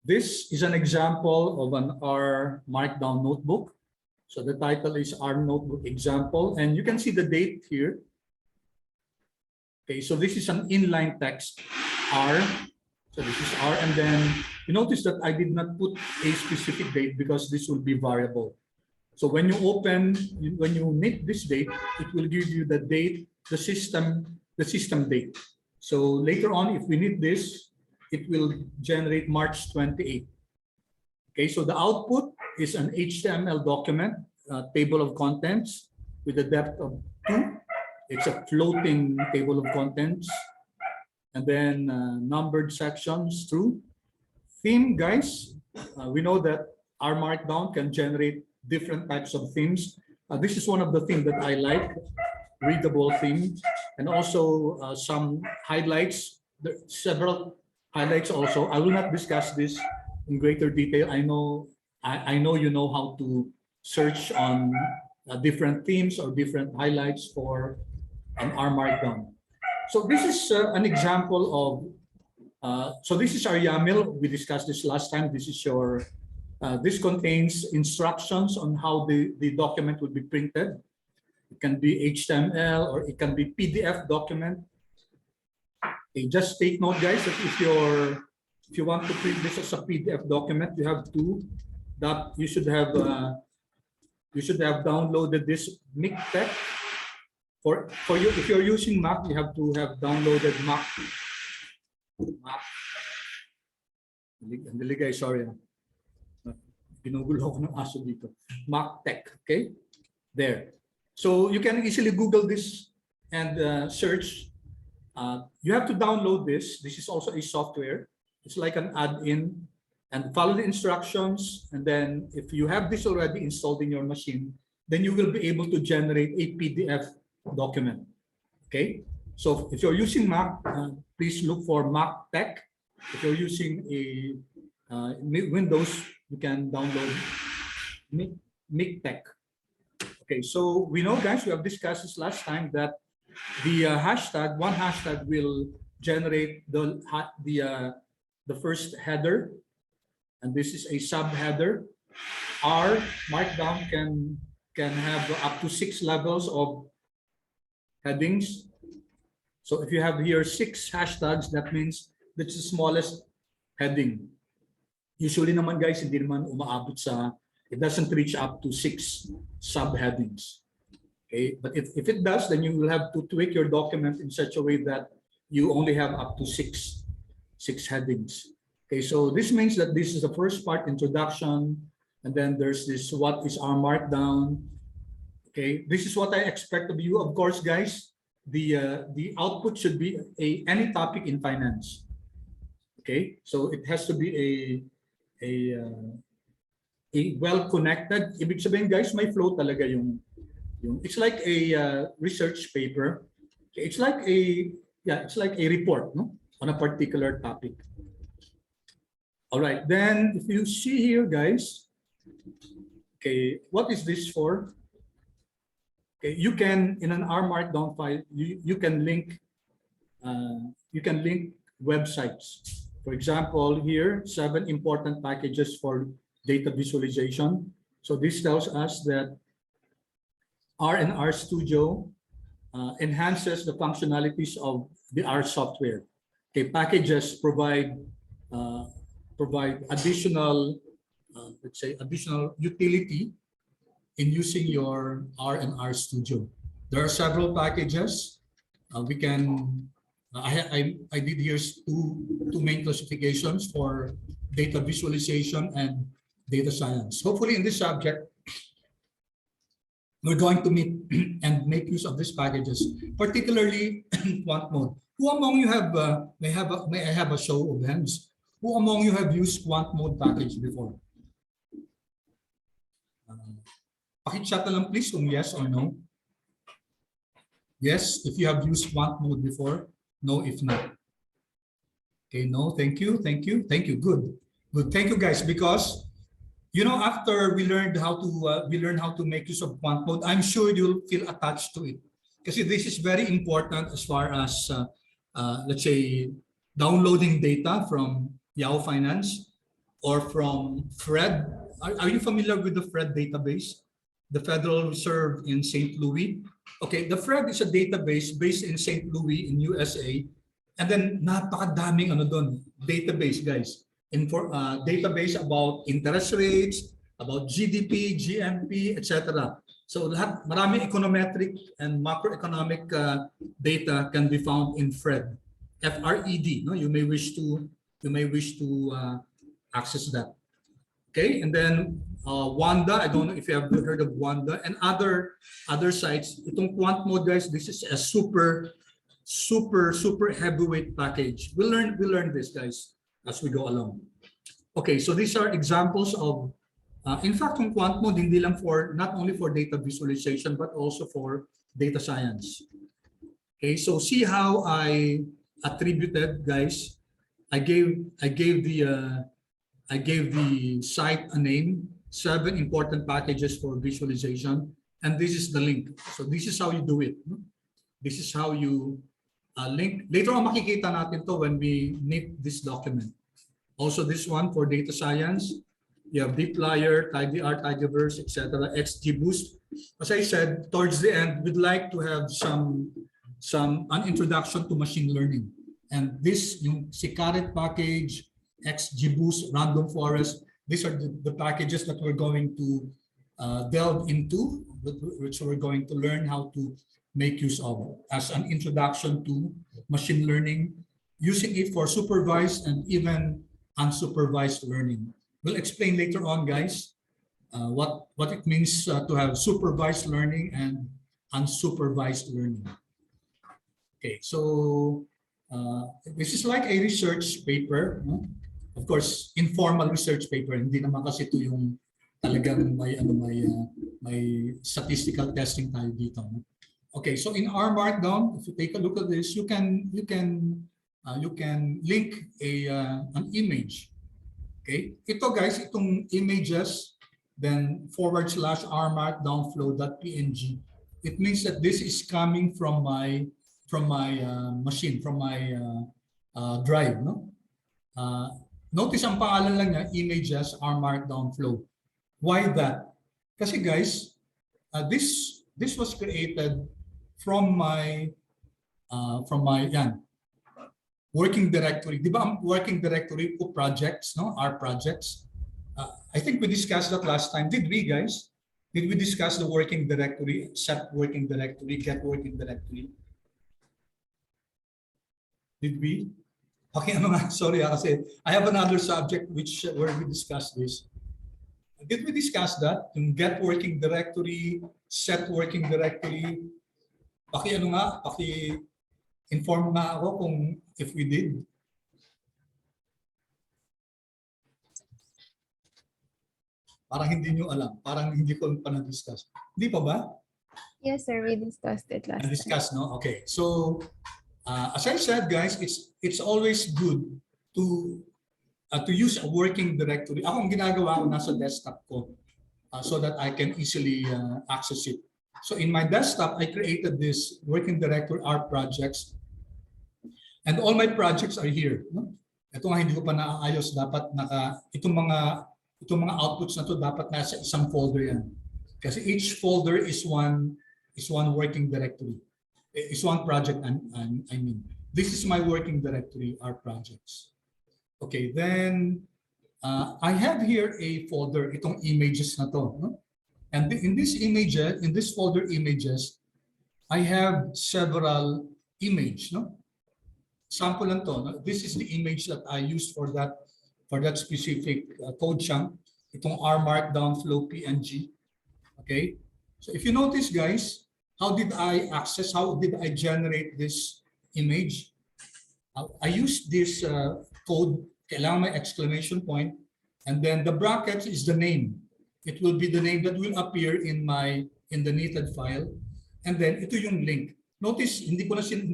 This is an example of an R Markdown notebook. So the title is R Notebook Example, and you can see the date here. Okay, so this is an inline text, R. So this is R, and then you notice that I did not put a specific date because this will be variable. So when you open, when you knit this date, it will give you the date, the system date. So later on, if we knit this, it will generate March 28. Okay, so the output is an HTML document, table of contents with a depth of 2. It's a floating table of contents. And then numbered sections through. Theme, guys, we know that our Markdown can generate different types of themes. This is one of the themes that I like, readable theme, and also some highlights, several highlights also. I will not discuss this in greater detail. I know you know how to search on different themes or different highlights for an R Markdown. So this is an example of, so this is our YAML. We discussed this last time. This is your, this contains instructions on how the document will be printed. It can be HTML or it can be PDF document. Okay, just take note, guys, that if you want to print this as a PDF document, you have to you should have downloaded this MikTeX. For you, if you're using Mac, you have to have downloaded Mac. Andali guys, sorry. Ginugulo ko ng aso dito. MikTeX, okay? There. So you can easily Google this and search. You have to download this. This is also a software. It's like an add-in, and follow the instructions. And then if you have this already installed in your machine, then you will be able to generate a PDF document. Okay. So if you're using Mac, please look for MikTeX. If you're using a Windows, you can download MikTeX. Okay. So we know, guys, we have discussed this last time that the one hashtag will generate the first header, and this is a subheader. Our Markdown can have up to 6 levels of headings. So if you have here 6 hashtags, that means that's the smallest heading. Usually naman, guys, hindi naman umaabot sa, it doesn't reach up to 6 subheadings. Okay, but if it does, then you will have to tweak your document in such a way that you only have up to 6 headings. Okay, so this means that this is the first part, introduction, and then there's this, what is our Markdown? Okay, this is what I expect of you. Of course, guys, the output should be any topic in finance. Okay, so it has to be a well-connected. Ibig sabihin, guys, may flow talaga yung it's like a research paper. It's like a report, no, on a particular topic. All right, then if you see here, guys, okay, what is this for? Okay, you can, in an R Markdown file, you can link websites. For example, here 7 important packages for data visualization. So this tells us that R and R Studio enhances the functionalities of the R software. Okay, packages provide additional, let's say, additional utility in using your R and R Studio. There are several packages. We can. I did here two main classifications for data visualization and data science. Hopefully, in this subject, we're going to meet and make use of these packages, particularly quant mode. Who among you have, may I have a show of hands? Who among you have used quant mode package before? Pakichat na lang please kung yes or no. Yes, if you have used quant mode before. No, if not. Okay, no, thank you. Good. Thank you, guys, because you know, after we learned how to make use of quant mode, I'm sure you'll feel attached to it. Because this is very important as far as let's say downloading data from Yahoo Finance. or from FRED. Are you familiar with the FRED database? The Federal Reserve in St. Louis. Okay, the FRED is a database based in St. Louis in USA. And then napakadaming ano doon, database guys. Database about interest rates, about GDP, GNP, etc. So marami econometric and macroeconomic data can be found in FRED. FRED, no? You may wish to access that. Okay, and then Wanda, I don't know if you have heard of Wanda and other sites. Itong Quant Mode, guys, this is a super heavyweight package. We'll learn this, guys, as we go along. Okay, so these are examples of, in fact, yung Quant Mode, hindi lang not only for data visualization, but also for data science. Okay, so see how I attributed, guys. I gave the site a name, 7 important packages for visualization, and this is the link. So this is how you do it. This is how you link. Later on, makikita natin to when we knit this document. Also, this one for data science, you have dplyr, tidyr, tidyverse, etc., XGBoost. As I said, towards the end, we'd like to have an introduction to machine learning. And this, yung Sicaret package, XGBoost, Random Forest, these are the packages that we're going to delve into, which we're going to learn how to make use of as an introduction to machine learning, using it for supervised and even unsupervised learning. We'll explain later on, guys, what it means to have supervised learning and unsupervised learning. Okay, so this is like a research paper, no? Of course, informal research paper. Hindi naman kasi ito yung talagang may statistical testing tayo dito. No? Okay, so in our Markdown, if you take a look at this, you can link an image. Okay, ito guys, itong images, then /r markdownflow.png. It means that this is coming from my machine, from my drive, no? Notice ang pangalan lang niya, images are markdown flow. Why that? Kasi guys, this was created from my working directory. Di ba ang working directory po projects, no? Our projects. I think we discussed that last time. Did we, guys? Did we discuss the working directory, set working directory, get working directory? Did we? Okay, sorry kasi I have another subject where we discussed this. Did we discuss that? Yung get working directory, set working directory. Inform nga ako kung if we did. Parang hindi nyo alam. Parang hindi ko pa na-discuss. Hindi pa ba? Yes, sir. We discussed it last time. Discussed, no? Okay. So, as I said, guys, it's always good to use a working directory. Ako ang ginagawa ko nasa desktop ko so that I can easily access it. So in my desktop, I created this working directory, our projects, and all my projects are here. No? Ito nga hindi ko pa naaayos. Dapat itong mga outputs na to dapat nasa isang folder yan. Kasi each folder is one working directory. Is one project, I mean. This is my working directory, our projects. Okay, then I have here a folder, itong images na to. No? And in this folder images, I have several images. No? Sample lang to. No? This is the image that I used for that specific code chunk. Itong R Markdown Flow PNG. Okay, so if you notice, guys, how did I generate this image? I used this code, kailangan may exclamation point, and then the brackets is the name. It will be the name that will appear in the knitted file, and then ito yung link. Notice hindi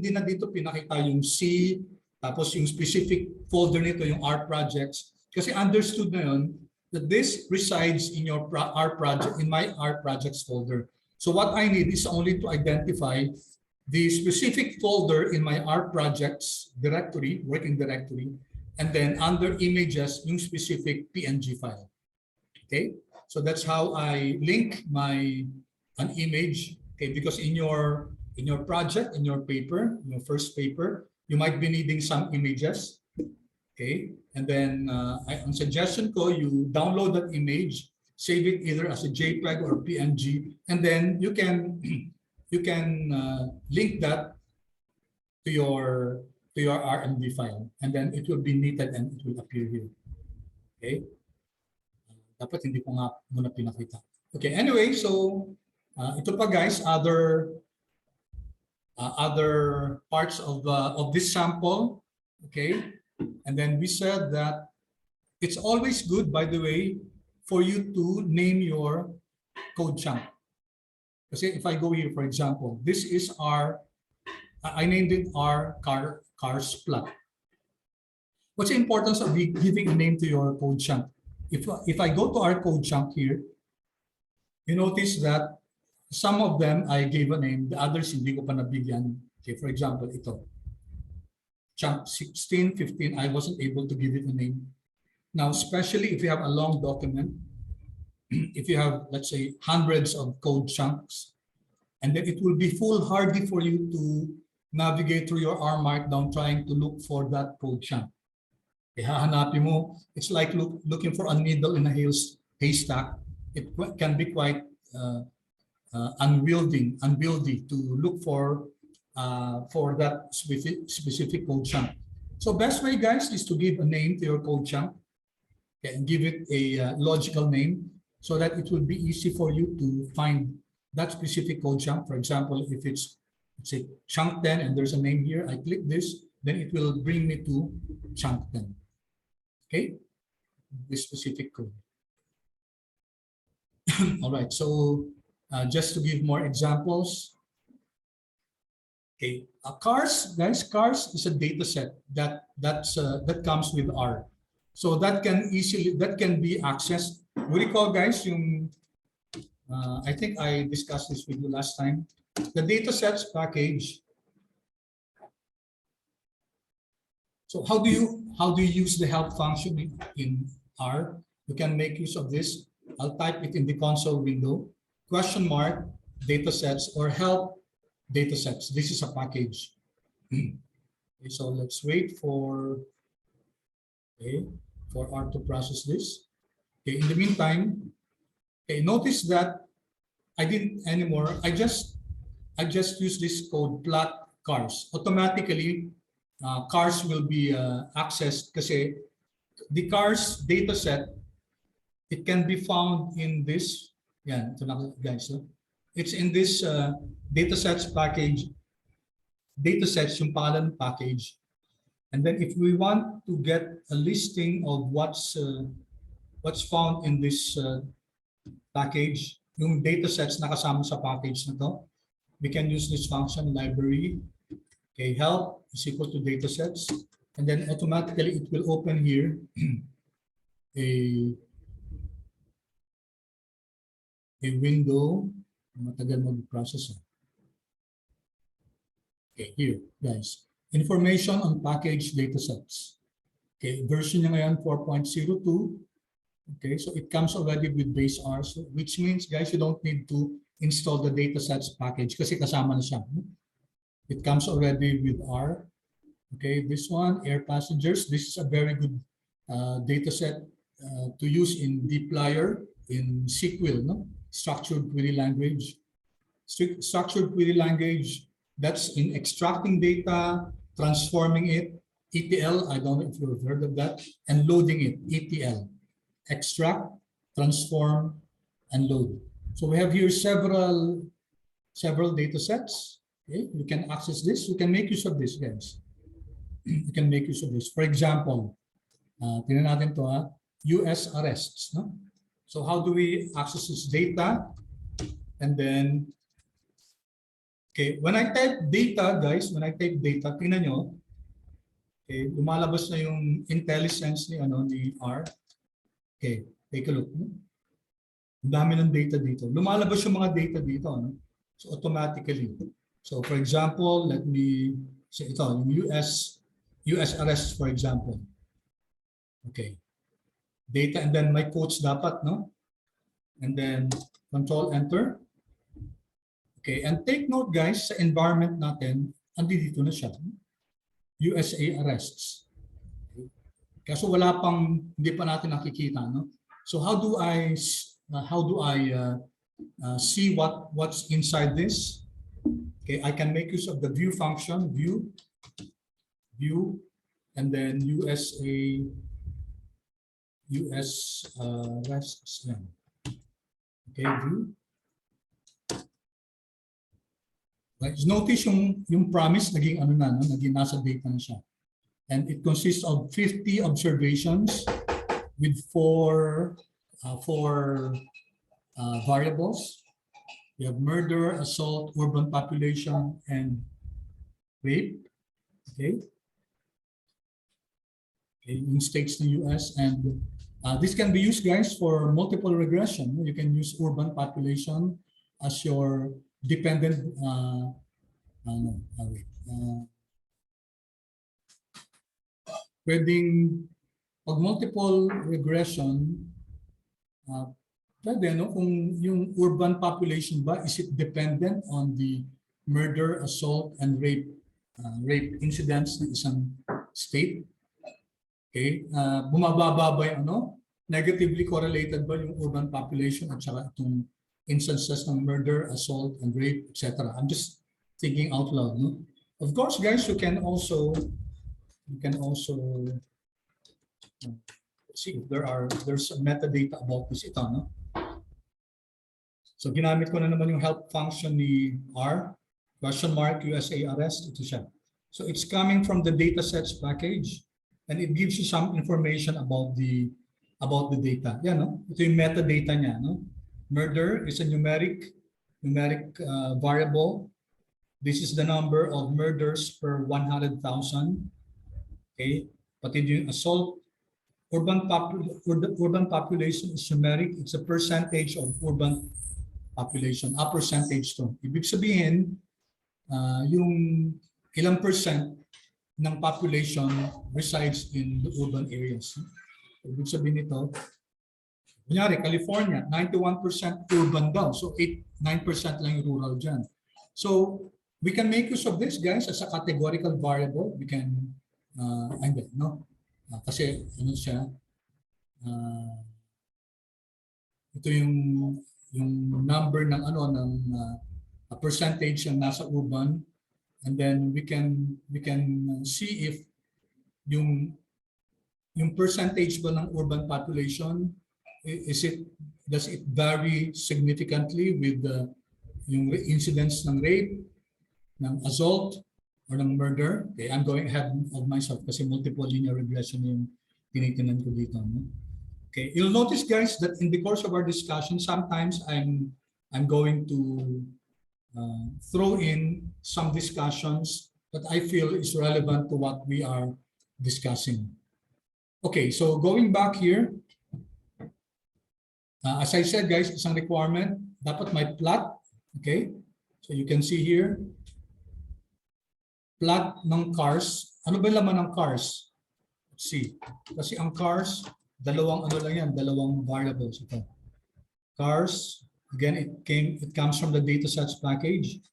na dito pinakita yung C, tapos yung specific folder nito yung R projects, kasi understood na yun that this resides in your my R projects folder. So what I need is only to identify the specific folder in my R projects directory, working directory, and then under images, yung specific PNG file. Okay, so that's how I link an image. Okay, because in your project, in your paper, in your first paper, you might be needing some images. Okay, and then ang suggestion ko, you download that image, save it either as a JPEG or PNG, and then you can link that to your RMD file, and then it will be knitted and it will appear here. Okay, dapat hindi ko nga muna pinakita. Okay, anyway, so ito pa guys, other parts of this sample. Okay, and then we said that it's always good, by the way, for you to name your code chunk. Kasi if I go here, for example, this is I named it our cars plot. What's the importance of giving a name to your code chunk? If I go to our code chunk here, you notice that some of them I gave a name, the others hindi ko pa nabigyan. Okay, for example, ito. Chunk 16, 15, I wasn't able to give it a name. Now, especially if you have a long document, if you have, let's say, hundreds of code chunks, and then it will be foolhardy for you to navigate through your R Markdown trying to look for that code chunk. Hahanapin mo, it's like looking for a needle in a haystack. It can be quite unwieldy to look for that specific code chunk. So best way, guys, is to give a name to your code chunk, okay, and give it a logical name so that it will be easy for you to find that specific code chunk. For example, if it's, let's say, chunk 10 and there's a name here, I click this, then it will bring me to chunk 10. Okay, this specific code. All right, so just to give more examples. Okay, cars, guys, cars is a data set that comes with R. So that can be accessed. We recall, guys, yung I think I discussed this with you last time. The datasets package. So how do you use the help function in R? You can make use of this. I'll type it in the console window. Question mark datasets or help datasets. This is a package. Okay, so let's wait for R to process this. Okay, in the meantime, okay, notice that I didn't anymore. I just use this code plot cars. Automatically, cars will be accessed kasi the cars dataset, it can be found in this. Yeah, ito na guys. It's in this datasets package. Datasets yung pangalan ng package. And then if we want to get a listing of what's found in this package, yung datasets na kasama sa package na to, we can use this function library. Okay, help is equal to datasets, and then automatically it will open here a window. Matagal mag-process. Okay, here, guys. Information on package datasets. Okay, version niya ngayon 4.02. Okay, so it comes already with base R, so which means, guys, you don't need to install the datasets package kasi kasama na siya. It comes already with R. Okay, this one, air passengers. This is a very good dataset to use in dplyr, in SQL, no? Structured query language. Structured query language, that's in extracting data, transforming it, ETL, I don't know if you've heard of that, and loading it, ETL. Extract, transform, and load. So we have here several data sets. Okay, you can access this. You can make use of this, guys. You can make use of this. For example, tingnan natin to, US arrests. No? So how do we access this data? And then, okay, when I type data, guys, tingnan nyo, okay, lumalabas na yung IntelliSense ni R. Okay, take a look. No? Ang dami ng data dito. Lumalabas yung mga data dito. No? So automatically. So for example, let me say ito, yung US arrests, for example. Okay. Data and then may quotes dapat, no? And then control enter. Okay, and take note guys, sa environment natin, andito na siya. USA arrests. Kaso wala pang, hindi pa natin nakikita, no? So how do I see what's inside this? Okay, I can make use of the view function, view, and then US arrests. Okay, view. Right. Notice yung promise naging ano na, no? Naging nasa data na siya. And it consists of 50 observations with four variables. We have murder, assault, urban population, and rape. Okay. In states in the US, and this can be used, guys, for multiple regression. You can use urban population as your dependent. Pwedeng pag multiple regression, pwede, no? Kung yung urban population ba, is it dependent on the murder, assault, and rape incidents ng isang state? Okay, bumababa ba yung ano? Negatively correlated ba yung urban population at saka itong instances ng murder, assault, and rape, etc. I'm just thinking out loud, no? Of course, guys, you can also see if there's a metadata about this ito, no? So ginamit ko na naman yung help function ni R, USA arrest, ito siya. So it's coming from the datasets package, and it gives you some information about the data. Yan, no? Ito yung metadata niya, no? Murder is a numeric variable. This is the number of murders per 100,000. Okay, pati yung assault, urban population is numeric. It's a percentage of urban population, a percentage to. Ibig sabihin, yung ilang percent ng population resides in the urban areas. Ibig sabihin nito, kunyari, California, 91% urban daw. So 9% lang yung rural dyan. So we can make use of this, guys, as a categorical variable. We can no? Kasi ano siya, ito yung number ng ano ng percentage yung nasa urban, and then we can see if yung percentage ba ng urban population, does it vary significantly with yung incidence ng rape, ng assault, or ng murder. Okay, I'm going ahead of myself kasi multiple linear regression yung tinitingnan ko dito. No? Okay, you'll notice, guys, that in the course of our discussion, sometimes I'm going to throw in some discussions that I feel is relevant to what we are discussing. Okay, so going back here, as I said, guys, isang requirement, dapat may plot. Okay, so you can see here, plot ng cars. Ano ba laman ng cars? Let's see. Kasi ang cars, dalawang ano lang yan, dalawang variables ito. Cars, again, it comes from the datasets package.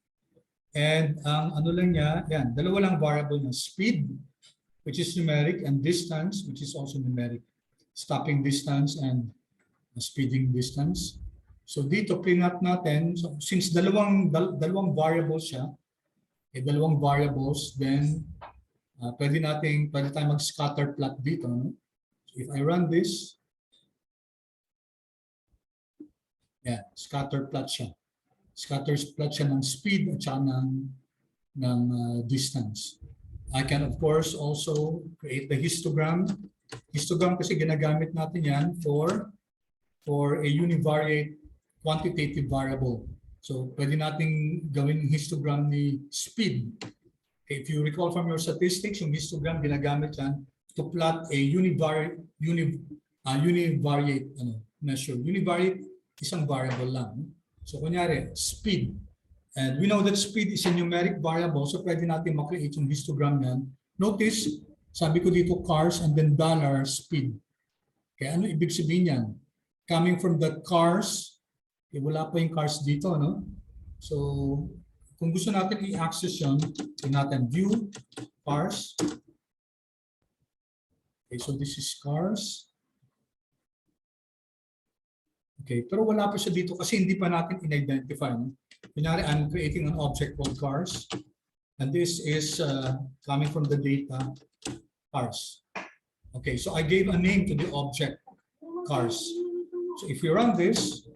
And ang ano lang niya, yan, dalawa lang variable na speed, which is numeric, and distance, which is also numeric. Stopping distance and speeding distance. So dito, plot natin, so since dalawang variables siya, dalawang variables, then pwede tayong mag-scatter plot dito. No? If I run this, yeah, scatter plot siya. Scatter plot siya ng speed at saka ng distance. I can, of course, also create the histogram. Histogram kasi ginagamit natin yan for a univariate quantitative variable. So, pwede nating gawin histogram ni speed. Okay, if you recall from your statistics, yung histogram ginagamit yan to plot a univariate measure. Univariate, isang variable lang. So, kunyari, speed. And we know that speed is a numeric variable, so pwede natin makreate yung histogram yan. Notice, Sabi ko dito cars and then dollar speed. Kaya ano ibig sabihin yan? Coming from the cars, wala pa yung cars dito, no? So, kung gusto natin i-access yun, natin view cars. Okay, so this is cars. Okay, pero wala pa siya dito kasi hindi pa natin in-identify. Kunyari, I'm creating an object called cars. And this is coming from the data cars. Okay, so I gave a name to the object cars. So if you run this,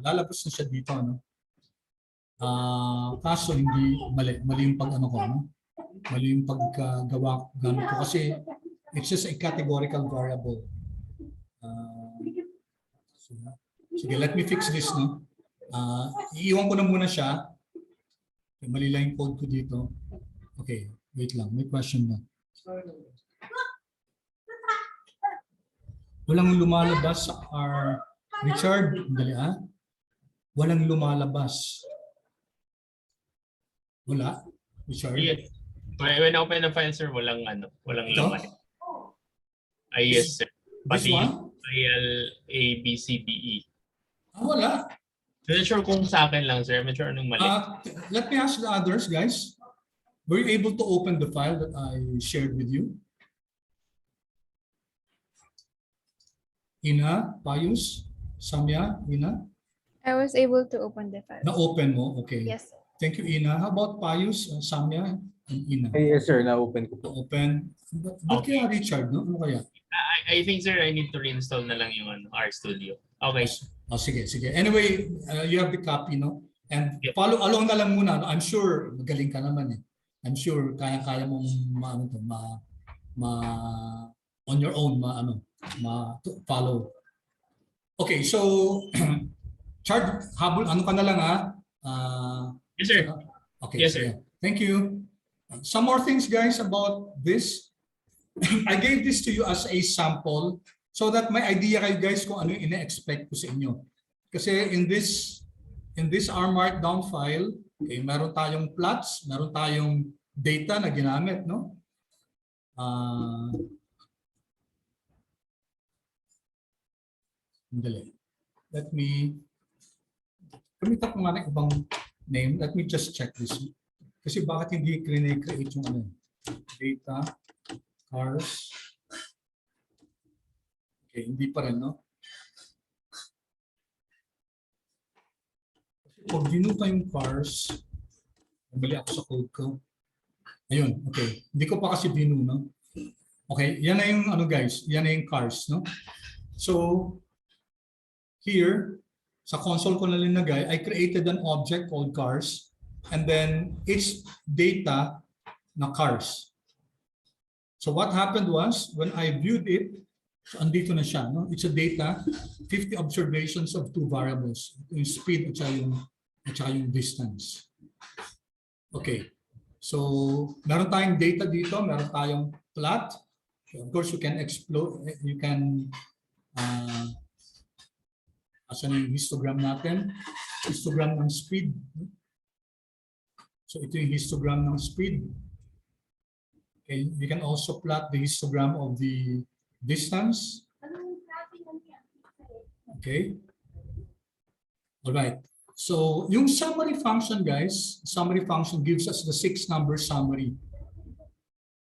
lalabas na siya dito. No? Kaso hindi mali yung pag-ano ko. No? Mali yung paggawa gamit ko kasi it's just a categorical variable. Sige, let me fix this. No? Iiwan ko na muna siya. Mali lang yung code ko dito. Okay, wait lang. May question na. Walang lumalabas sa R. Richard, dali Walang lumalabas. Wala? Richard? Yes. When I open the file, sir, walang laman. Yes, sir. This Pati one? file A, B, C, D, E. Wala. Not sure kung sa akin lang, sir. I'm not sure anong mali. Let me ask the others, guys. Were you able to open the file that I shared with you? Ina, Payus, Samya, Ina? I was able to open the file. Na-open mo? Okay. Yes. Thank you, Ina. How about Payus, Samya, and Ina? Yes, sir. Na-open ko po. Na-open. Ba't kaya Richard, no? Ano kaya? I think, sir, I need to reinstall na lang yung RStudio. Okay. Sige, sige. Anyway, you have the copy, no? And Yep. follow along na lang muna. No? I'm sure magaling ka naman eh. I'm sure kaya mong on your own follow. Okay, so Chard, habol ano ka na lang Yes, sir. Okay, Yes, so, sir. yeah. Thank you. Some more things, guys, about this. I gave this to you as a sample so that may idea kayo guys kung ano yung ina-expect ko sa inyo. Kasi in this R Markdown file, okay, meron tayong plots, meron tayong data na ginamit, no? Let me gamitan ko nga ng ibang name. Let me just check this. Kasi bakit hindi create yung ano? Data, cars. Okay, hindi pa rin, no? Pag binuta yung cars, nabali ako sa code ko. Ayun, okay. Hindi ko pa kasi binu, no? Okay, yan na yung ano guys, yan na yung cars, no? So, here, sa console ko na linagay, I created an object called cars and then its data na cars. So what happened was, when I viewed it, so andito na siya, no? It's a data, 50 observations of two variables, yung speed at saka yung distance. Okay, so meron tayong data dito, meron tayong plot. So of course, you can explore, you can, asan yung histogram natin? Histogram ng speed. So ito yung histogram ng speed. Okay, you can also plot the histogram of the distance. Okay. All right. So yung summary function, guys, summary function gives us the 6-number summary.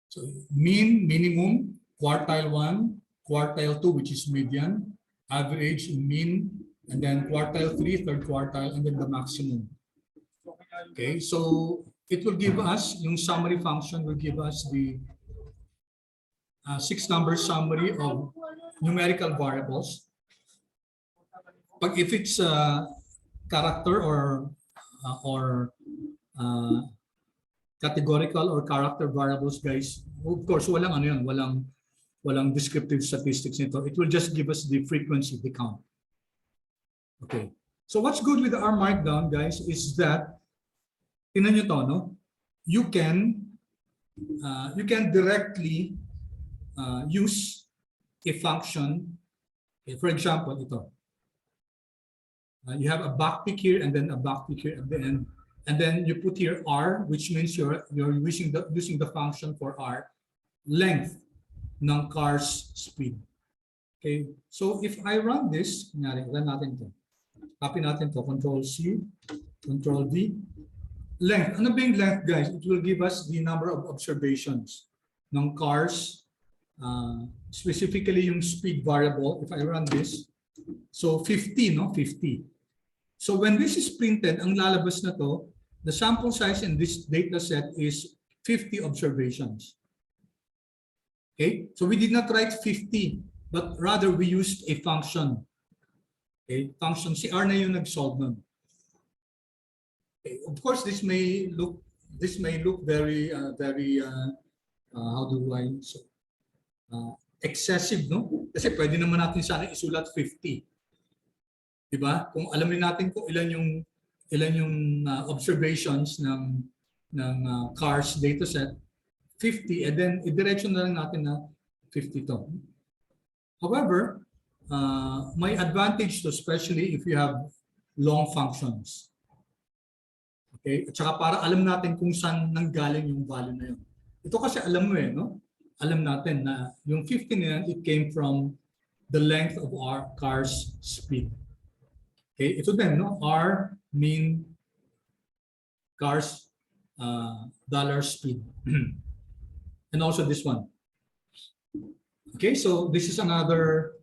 So mean, minimum, quartile 1, quartile 2, which is median, average, mean, and then quartile 3, third quartile, and then the maximum. Okay, so it will give us, yung summary function will give us the 6-number summary of numerical variables. But if it's character or categorical or character variables, guys, of course, walang ano yun, walang descriptive statistics nito. It will just give us the frequency, the count. Okay. So what's good with the R Markdown, guys, is that tingnan nyo to, no? You can directly use a function. Okay, for example, ito. You have a backtick here and then a backtick here at the end, and then you put here R, which means you're using the function for R, length ng car's speed. Okay, so if I run this, run natin to. Copy natin to, Control-C, Control-V. Length, ano ba yung length guys? It will give us the number of observations ng cars, specifically yung speed variable. If I run this, so 50, no? 50. So when this is printed, ang lalabas na to, the sample size in this data set is 50 observations. Okay, so we did not write 50, but rather we used a function. Okay, function, si R na yung nag-solve nun. Okay. Of course, this may look very how do I excessive, no? Kasi pwede naman natin sana isulat 50. Diba? Kung alamin natin kung ilan yung observations ng cars dataset, 50, and then i-direction na lang natin na 50 to. However, may advantage to, especially if you have long functions. Okay? At saka para alam natin kung saan nanggaling yung value na yun. Ito kasi alam mo no? Alam natin na yung 50 na yan, it came from the length of our car's speed. Okay? Ito din, no? R mean car's dollar speed. And also this one. Okay, so this is another,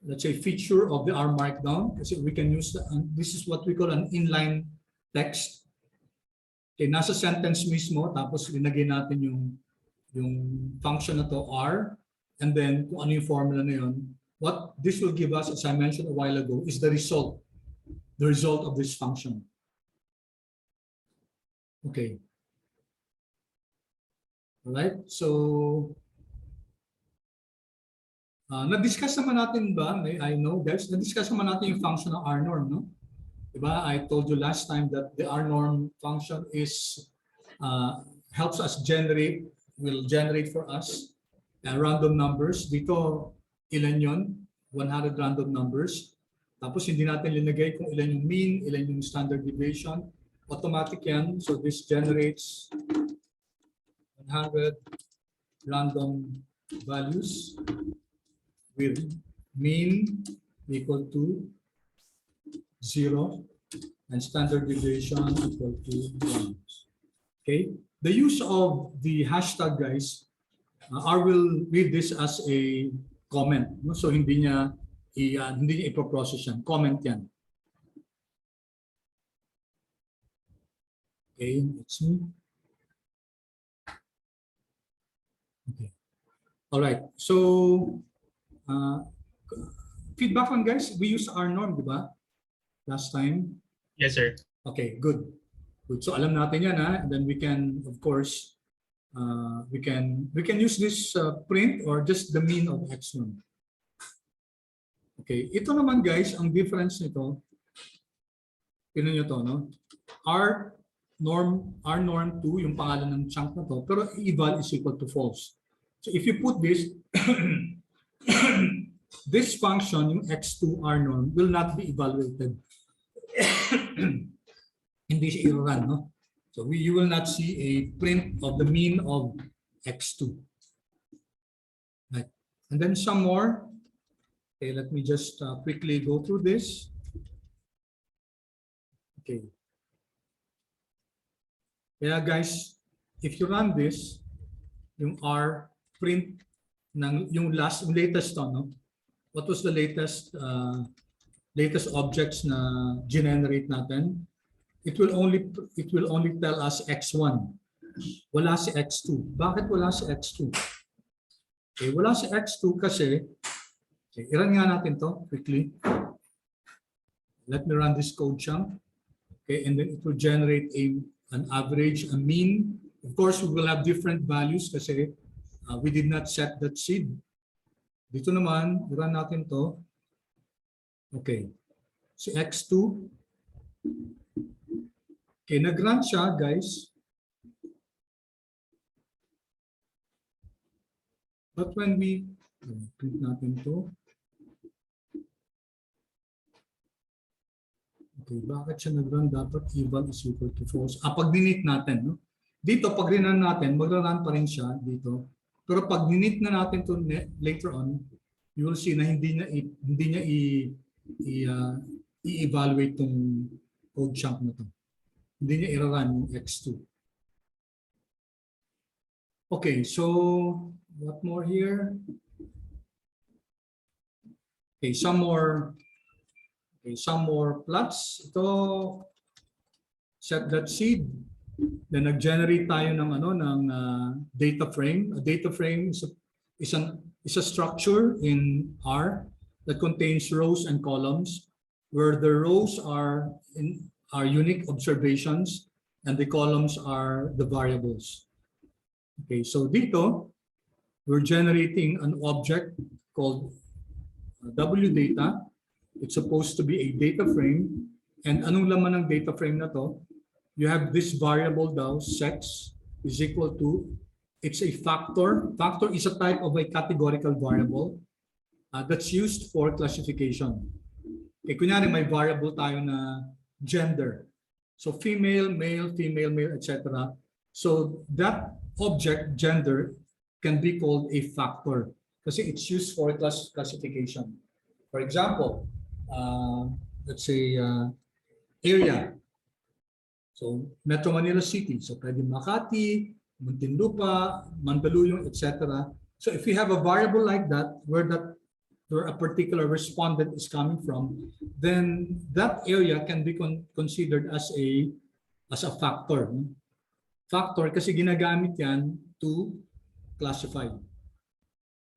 let's say, feature of the R Markdown. Kasi we can use, this is what we call an inline text. Okay, nasa sentence mismo, tapos linagay natin yung function na to, R, and then kung ano yung formula na yun. What this will give us, as I mentioned a while ago, is the result of this function. Okay. Alright, so na-discuss naman natin ba, I know guys, na-discuss naman natin yung function ng Rnorm, no? Diba? I told you last time that the Rnorm function is helps us will generate for us random numbers. Dito, ilan yon? 100 random numbers. Tapos hindi natin linagay kung ilan yung mean, ilan yung standard deviation. Automatic yan. So this generates 100 random values with mean equal to 0 and standard deviation equal to 1. Okay. The use of the hashtag, guys, I will read this as a comment. No? So hindi niya ipoprocess yan. Comment yan. Okay, let's see. Okay. All right. So feedback on guys, we use Rnorm, di ba? Last time. Yes, sir. Okay, good. Good. So alam natin yan, ha? And then we can, of course, we can use this print or just the mean of x1. Okay. Ito naman guys, ang difference nito. Tingnan nyo to, no? Rnorm 2, yung pangalan ng chunk na to, pero eval is equal to false. So if you put this, this function, yung x2 Rnorm, will not be evaluated. Hindi siya i-run, no? So you will not see a print of the mean of x2. Right. And then some more. Okay, let me just quickly go through this. Okay. Yeah, guys, if you run this, yung R print ng yung latest to, no? What was the latest objects na generate natin? It will only tell us x1. Wala si x2. Bakit wala si x2? Okay, wala si x2 kasi i-run nga natin to quickly. Let me run this code chunk. Okay, and then it will generate an average, a mean. Of course, we will have different values kasi we did not set that seed. Dito naman, i-run natin to. Okay. Si x2. Okay, nag-run siya, guys. But when we click natin to. Okay, bakit siya nag-run? Dapat eval is equal to false. Pag dinit natin, no? Dito, pag rin natin, mag-run pa rin siya dito. Pero pag ninit na natin to later on, you will see na hindi niya i-evaluate tong code chunk na to. Hindi niya i-run yung x2. Okay, so what more here? Okay, some more plots. Ito, set that seed. Then nag-generate tayo ng data frame. A data frame is a structure in R that contains rows and columns, where the rows are unique observations and the columns are the variables. Okay, so dito we're generating an object called WData. It's supposed to be a data frame. And anong laman ng data frame na to? You have this variable daw, sex, is equal to, it's a factor. Factor is a type of a categorical variable that's used for classification. Okay, kunyari may variable tayo na gender. So female, male, female, male, etc. So that object, gender, can be called a factor kasi it's used for classification. For example, let's say area. So Metro Manila City. So pwede Makati, Muntinlupa, Mandaluyong, etc. So if you have a variable like that, where a particular respondent is coming from, then that area can be considered as a factor. Factor kasi ginagamit yan to classify.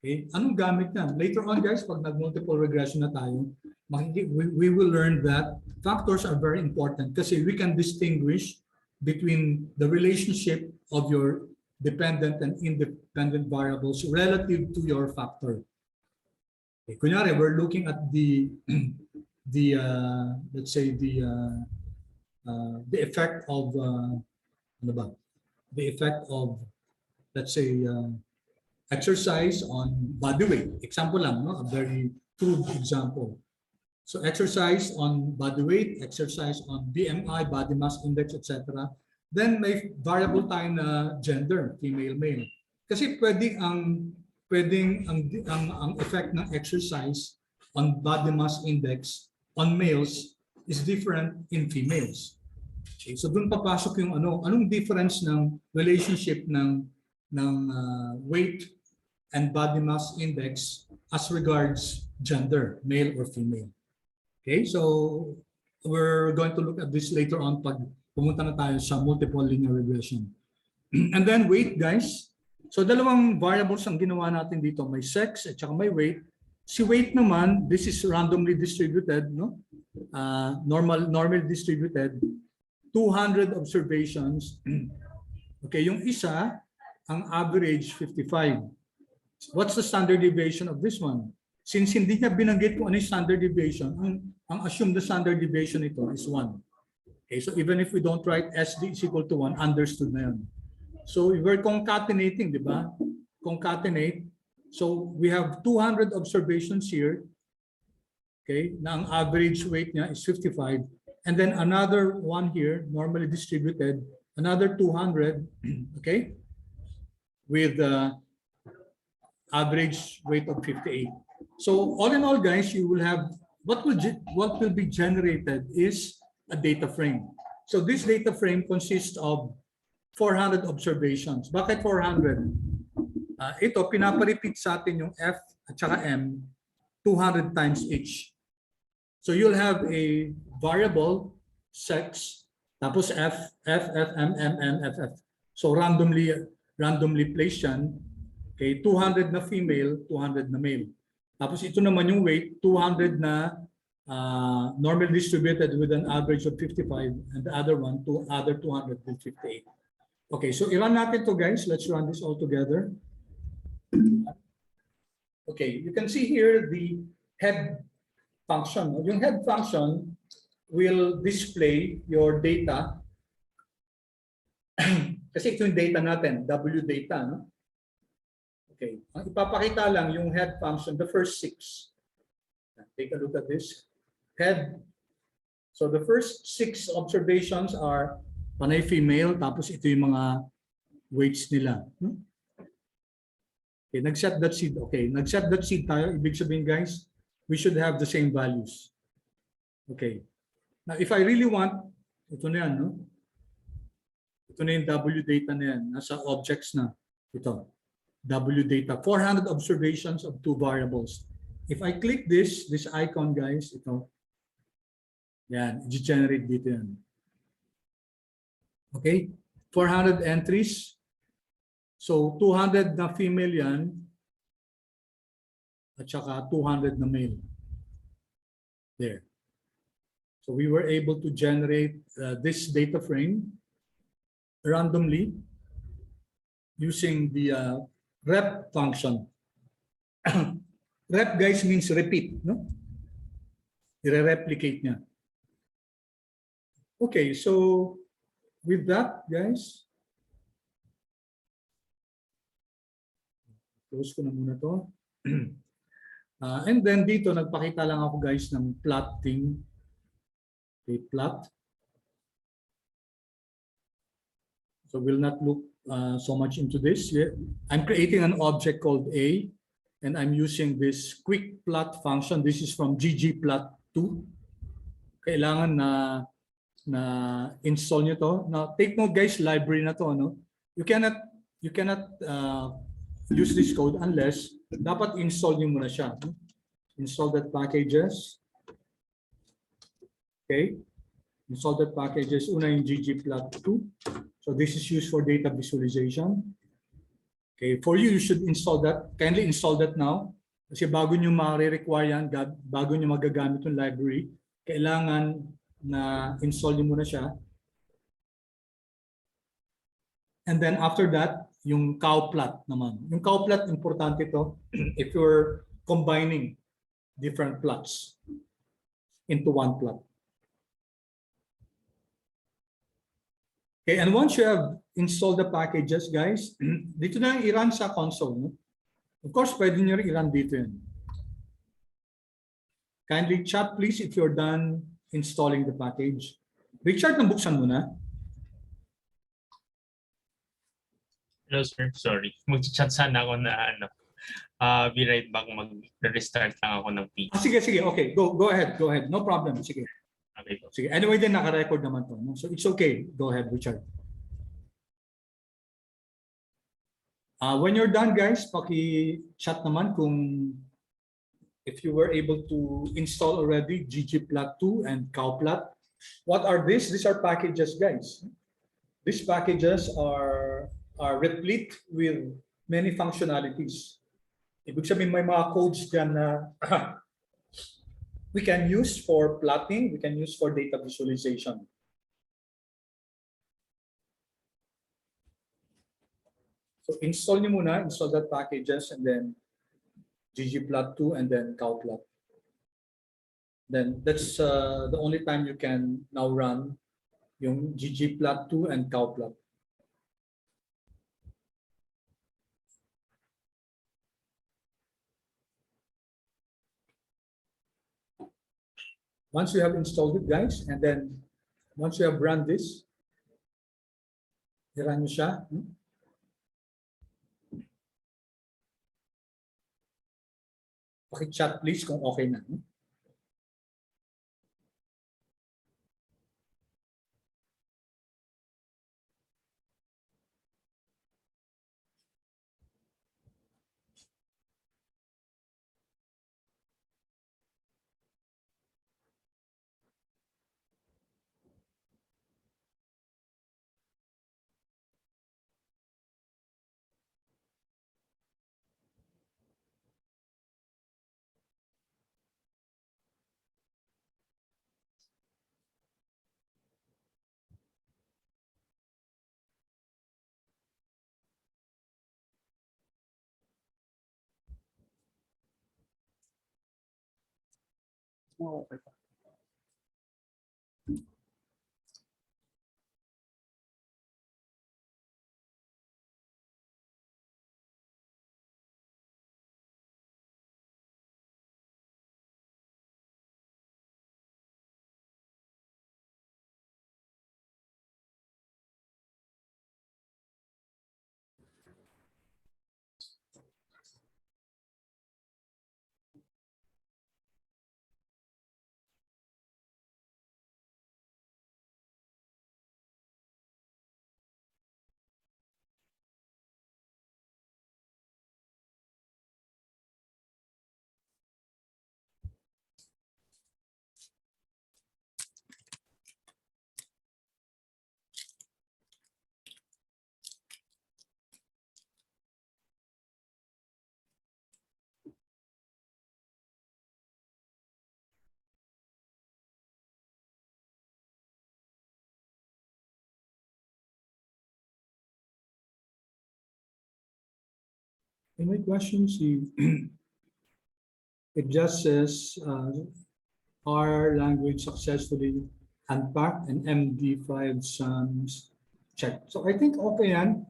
Okay? Anong gamit yan? Later on guys, pag nag-multiple regression na tayo, we will learn that factors are very important kasi we can distinguish between the relationship of your dependent and independent variables relative to your factor. Okay, kunyari, we're looking at let's say the effect of let's say exercise on body weight. Example lang, no? A very crude example. So exercise on body weight, exercise on BMI, body mass index, etc. Then may variable tayo na gender, female, male. Kasi pwedeng ang effect ng exercise on body mass index on males is different in females. Okay, so dun papasok yung anong difference ng relationship ng weight and body mass index as regards gender, male or female. Okay, so we're going to look at this later on pag pumunta na tayo sa multiple linear regression. And then weight, guys. So dalawang variables ang ginawa natin dito. May sex at saka may weight. Si weight naman, this is randomly distributed, no? Normally distributed. 200 observations. Okay, yung isa, ang average 55. What's the standard deviation of this one? Since hindi niya binanggit kung ano yung standard deviation, ang assumed the standard deviation ito is 1. Okay, so even if we don't write SD is equal to 1, understood na yun. So we're concatenating, di ba? Concatenate. So we have 200 observations here. Okay, na ang average weight niya is 55. And then another one here, normally distributed, another 200, okay, with average weight of 58. So all in all, guys, you will have what will be generated is a data frame. So this data frame consists of 400 observations. Bakit 400? Ito, pinaparepeat sa atin yung F at saka M 200 times each. So you'll have a variable, sex, tapos F, M, F. So randomly placed yan. Okay, 200 na female, 200 na male. Tapos ito naman yung weight, 200 na normally distributed with an average of 55 and the other 200 with 58. Okay, so i-run natin to guys. Let's run this all together. Okay, you can see here the head function. Yung head function will display your data. Kasi ito yung data natin, W data, no? Okay, ang ipapakita lang yung head function, the first 6. Take a look at this. Head. So the first 6 observations are panay female, tapos ito yung mga weights nila. Okay, nag-set.seed. Okay, nag-set.seed tayo. Ibig sabihin guys, we should have the same values. Okay. Now, if I really want, ito na yan, no? Ito na yung W data na yan. Nasa objects na. Ito. W data. 400 observations of 2 variables. If I click this icon guys, ito. Yan, i-generate dito yan. Okay? 400 entries. So, 200 na female yan. At saka 200 na male. There. So, we were able to generate this data frame randomly using the rep function. Rep guys means repeat, no? I-replicate niya. Okay, so with that, guys, close ko na muna to. And then dito, nagpakita lang ako guys ng plotting. Okay, plot. So we'll not look so much into this. I'm creating an object called A, and I'm using this quick plot function. This is from ggplot2. Kailangan na install nyo to. Now, take note guys, library na to. No? You cannot use this code unless dapat install nyo muna siya. Install that packages. Okay. Install that packages. Una yung ggplot2. So this is used for data visualization. Okay, for you, you should install that. Kindly install that now. Kasi bago nyo ma-require yan, bago nyo magagamit yung library, kailangan na install nyo muna siya. And then after that, yung cow plot naman. Yung cow plot, importante to if you're combining different plots into one plot. Okay, and once you have installed the packages, guys, dito na yung i-run sa console. No? Of course, pwede nyo rin i-run dito yun. Kindly chat please if you're done installing the package. Richard, nabuksan mo na? Hello sir, sorry. Mag-chat sana ako na be right back, mag-restart lang ako ng PC. Sige, okay. Go ahead. No problem. Sige. Okay po. Sige. Anyway, din naka-record naman to. No? So it's okay. Go ahead, Richard. When you're done, guys, paki-chat naman kung if you were able to install already ggplot2 and cowplot. What are these? These are packages, guys. These packages are replete with many functionalities. Ibig sabihin may mga codes dyan na we can use for plotting, we can use for data visualization. So install nyo muna, install that packages and then ggplot2 and then cowplot. Then that's the only time you can now run yung ggplot2 and cowplot. Once you have installed it, guys, and then once you have run this, i-run nyo siya. Paki-chat please kung okay na. Oh, okay. In my question, see, it just says our language successfully unpacked and MD5 sums checked. So I think okay yan.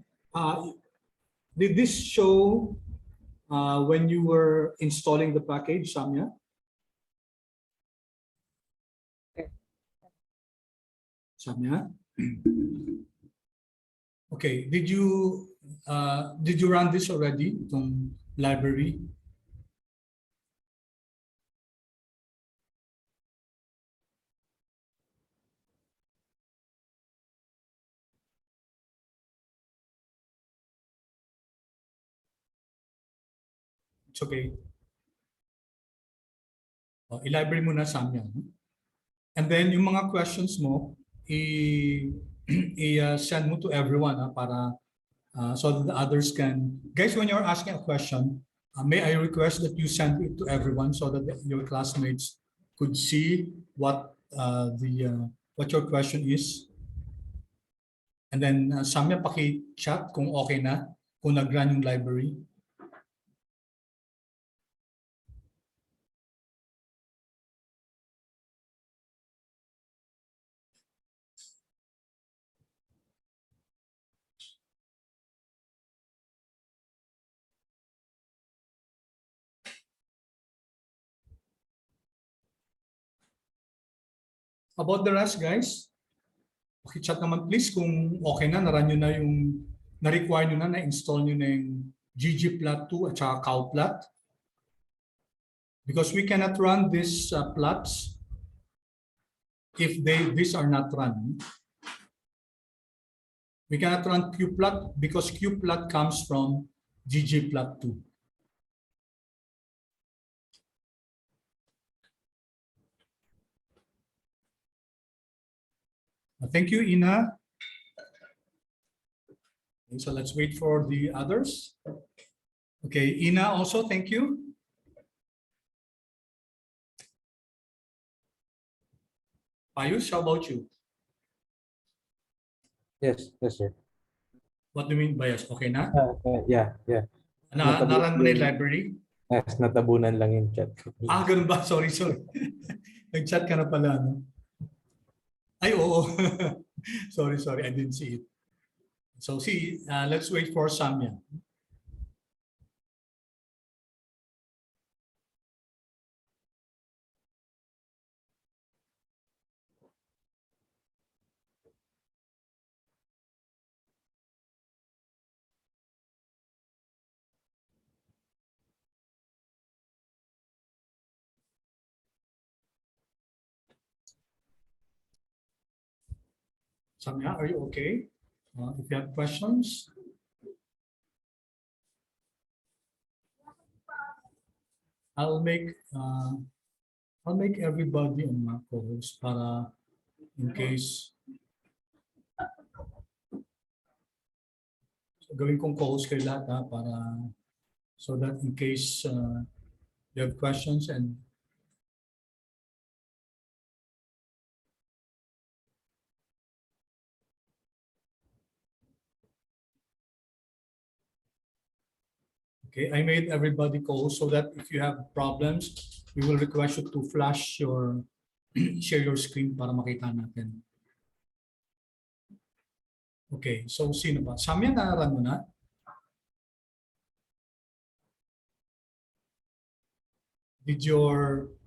Did this show when you were installing the package, Samya? Samya? Okay, did you run this already, itong library? It's okay. I-library mo na Samya. And then yung mga questions mo, i-send mo to everyone para so that the others can. Guys, when you're asking a question, may I request that you send it to everyone so that your classmates could see what what your question is. And then Samya, paki-chat kung okay na, kung nag-run yung library. About the rest, guys, paki-chat naman please kung okay na, na-run nyo na yung, na-require nyo na, na-install nyo na yung ggplot2 at saka cowplot. Because we cannot run these plots if these are not run. We cannot run qplot because qplot comes from ggplot2. Thank you, Ina. Okay, so let's wait for the others. Okay, Ina also, thank you. Ayush, how about you? Yes, sir. What do you mean by yes? Okay na? Yeah. Naran mo na yung library? Yes, natabunan lang yung chat. Ganun ba? Sorry. Nag-chat ka na pala, no? Ay, oo. sorry, I didn't see it. So see, let's wait for Samya. Samya, are you okay? If you have questions. I'll make everybody on my co-host para in case gawin kong co-host kay lahat para so that in case you have questions and okay, I made everybody co-host so that if you have problems, we will request you to flash your share your screen para makita natin. Okay, so sino ba? Samya, nararan mo na?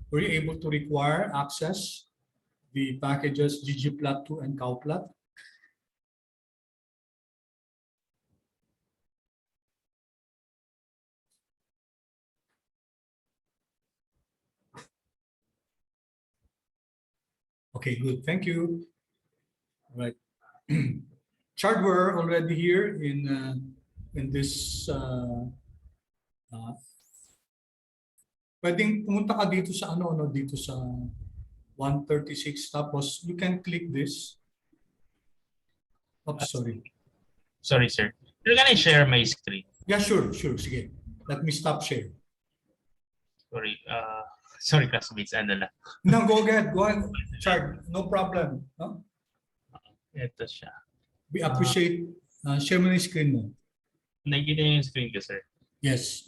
Were you able to require access the packages ggplot2 and cowplot? Okay, good. Thank you. All right. Chardware already here in this. Pwedeng pumunta ka dito sa dito sa 136 tapos you can click this. Oops, sorry. Sorry, sir. Can I share my screen? Yeah, sure. Sige. Let me stop share. Sorry. Sorry, classmates. Ano lang. No, go ahead. Chard, no problem. No? Ito siya. We appreciate share mo na yung screen mo. Nakikita niyo yung screen ko, sir. Yes.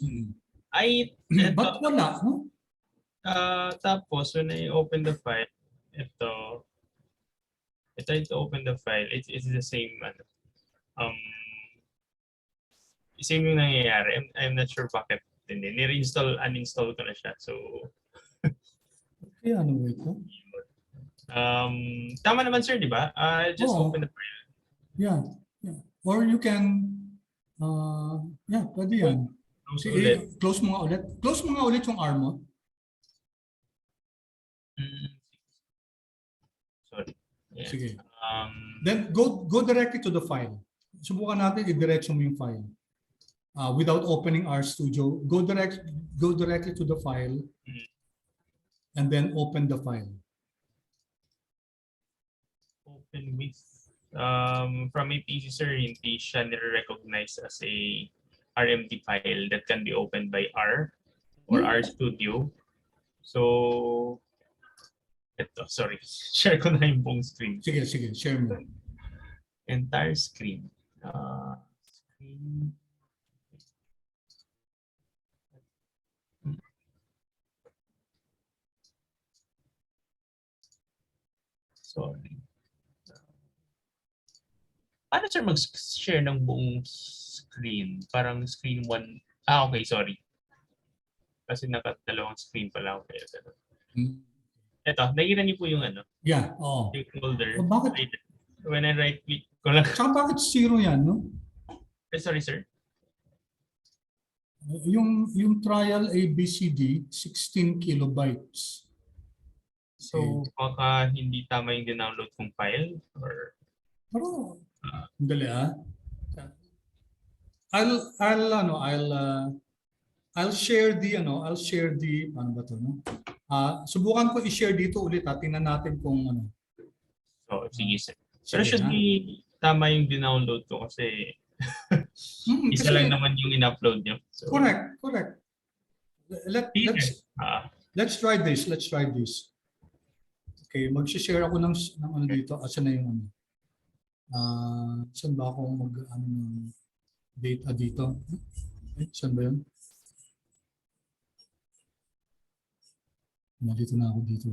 Ay, But wala, no? tapos when I open the file, I try to open the file. It's the same, um, same yung nangyayari. I'm not sure bakit. Hindi. Uninstall ko na siya. So, Kaya ano ito? tama naman sir, di ba? Just Oo. open the file. Yeah. Or you can, pwede yan. Close ulit. Close mo nga ulit. Close mo nga ulit yung R mo. Sorry. Yeah. Sige. Then go directly to the file. Subukan natin i-diretso mo yung file. Without opening RStudio, go directly to the file and then open the file. Open with from a PC sir, hindi siya nire-recognize as a RMD file that can be opened by R or RStudio. So, sorry. Share ko na yung buong screen. Sige, share mo. Entire screen. Screen. Sorry. Paano sir mag-share ng buong screen? Parang screen 1. Okay, sorry. Kasi nakadalawang screen pala ako. Ito, nakikita niyo po yung Yeah, oo. yung folder. Bakit? When I right click ko lang. Tsaka bakit 0 yan, no? Sorry sir. Yung trial ABCD, 16 kilobytes. So, baka hindi tama yung dinownload kong file or Pero, dali I'll share the paano ba to, no? Subukan ko i-share dito ulit tingnan natin kung ano. So, sige sir. Pero should be tama yung dinownload ko kasi isa lang naman yung in-upload niyo. So, correct. Let's try this. Okay, mag-share ako ng ano dito. Asan na yung ano? Saan ba ako ng data dito? Saan ba yun? Dito na ako dito.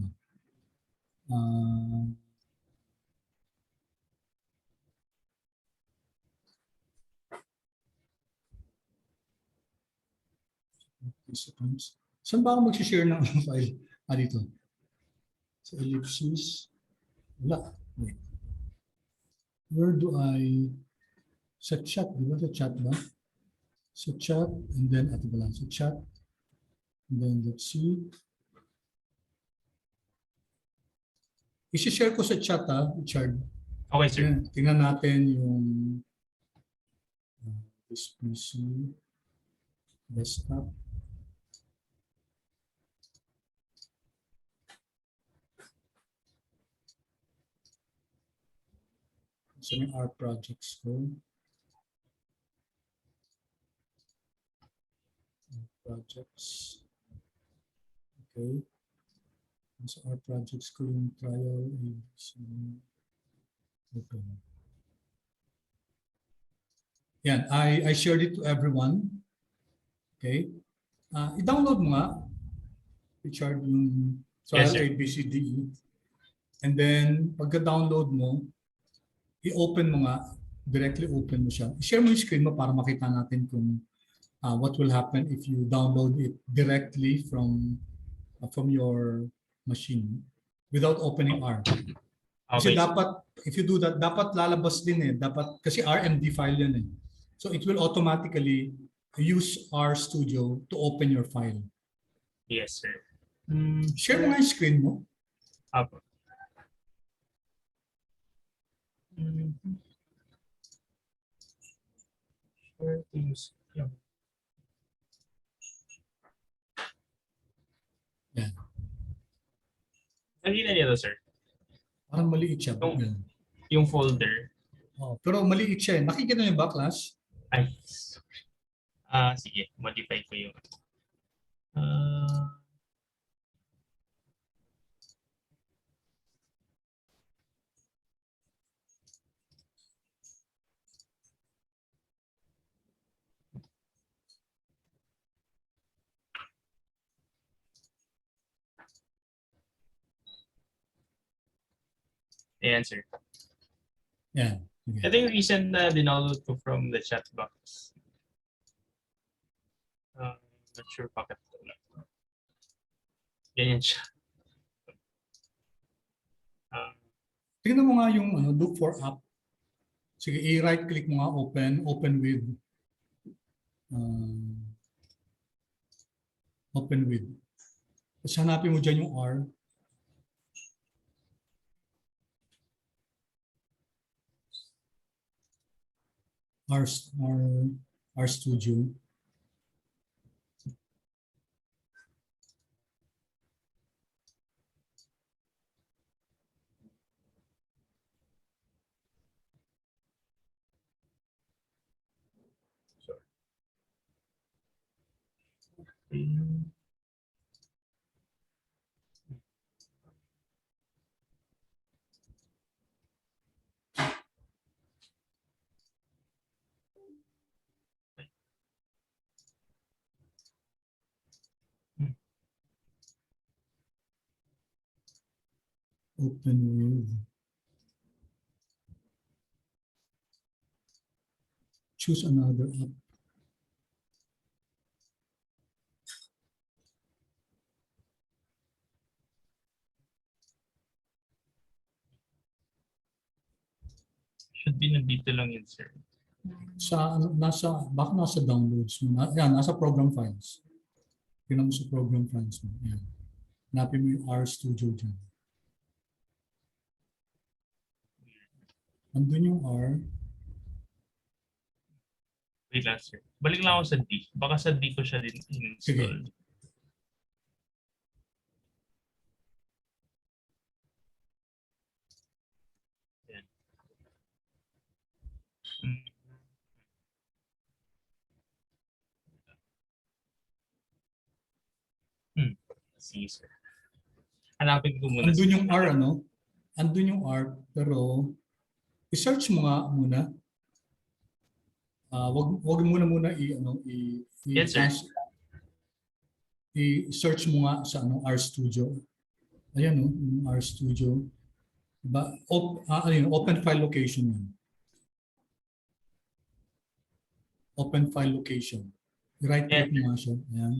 Saan ba ako mag-share ng file? Dito. Sa ellipsis. Wala. Wait. Where do I... Sa chat, di ba? Sa chat ba? Sa chat, and then, ito ba lang? Sa chat. And then, let's see. I-share ko sa chat, Richard. okay sir. Ayan, tingnan natin yung this PC, desktop. So may R projects ko. Projects. Okay. So our projects ko yung trial is open. Yan, I shared it to everyone. Okay. I-download mo nga, Richard, yung trial ABCDE. And then, pagka-download mo, i-open mo nga, directly open mo siya. I-share mo yung screen mo para makita natin kung what will happen if you download it directly from your machine without opening R. Kasi dapat, if you do that, dapat lalabas din dapat, kasi RMD file yan So it will automatically use RStudio to open your file. Yes, sir. Share mo nga yung screen mo. Apo. Yan. Nakita niyo to, sir? Parang maliit siya. Yung folder. Pero maliit siya. Nakikita niyo ba, class? Ay, sige. Modify ko yung... Ayan, sir. Yan. Ito yung recent na download ko from the chat box. Not sure bakit. Ganyan siya. Tingnan mo nga yung look for app. Sige, i-right click mo nga open with. Open with. Tapos hanapin mo dyan yung R. R Studio. Open with. Choose another app. Should be nandito lang yun, sir. Baka nasa downloads mo. Yan, nasa program files. Tingnan mo sa program files mo. Yan. Hanapin mo yung R Studio dyan. Andun yung R. Wait lang, sir. Balik lang ako sa D. Baka sa D ko siya din install. Yan. See, sir. Hanapin ko muna. Andun yung R, ano? Andun yung R, pero i-search mo nga muna. Wag muna Yes, sir. i-search mo nga sa R Studio. Ayan, no, yung R Studio. Diba? Open file location yan. Open file location. Right click mo nga siya. Ayan.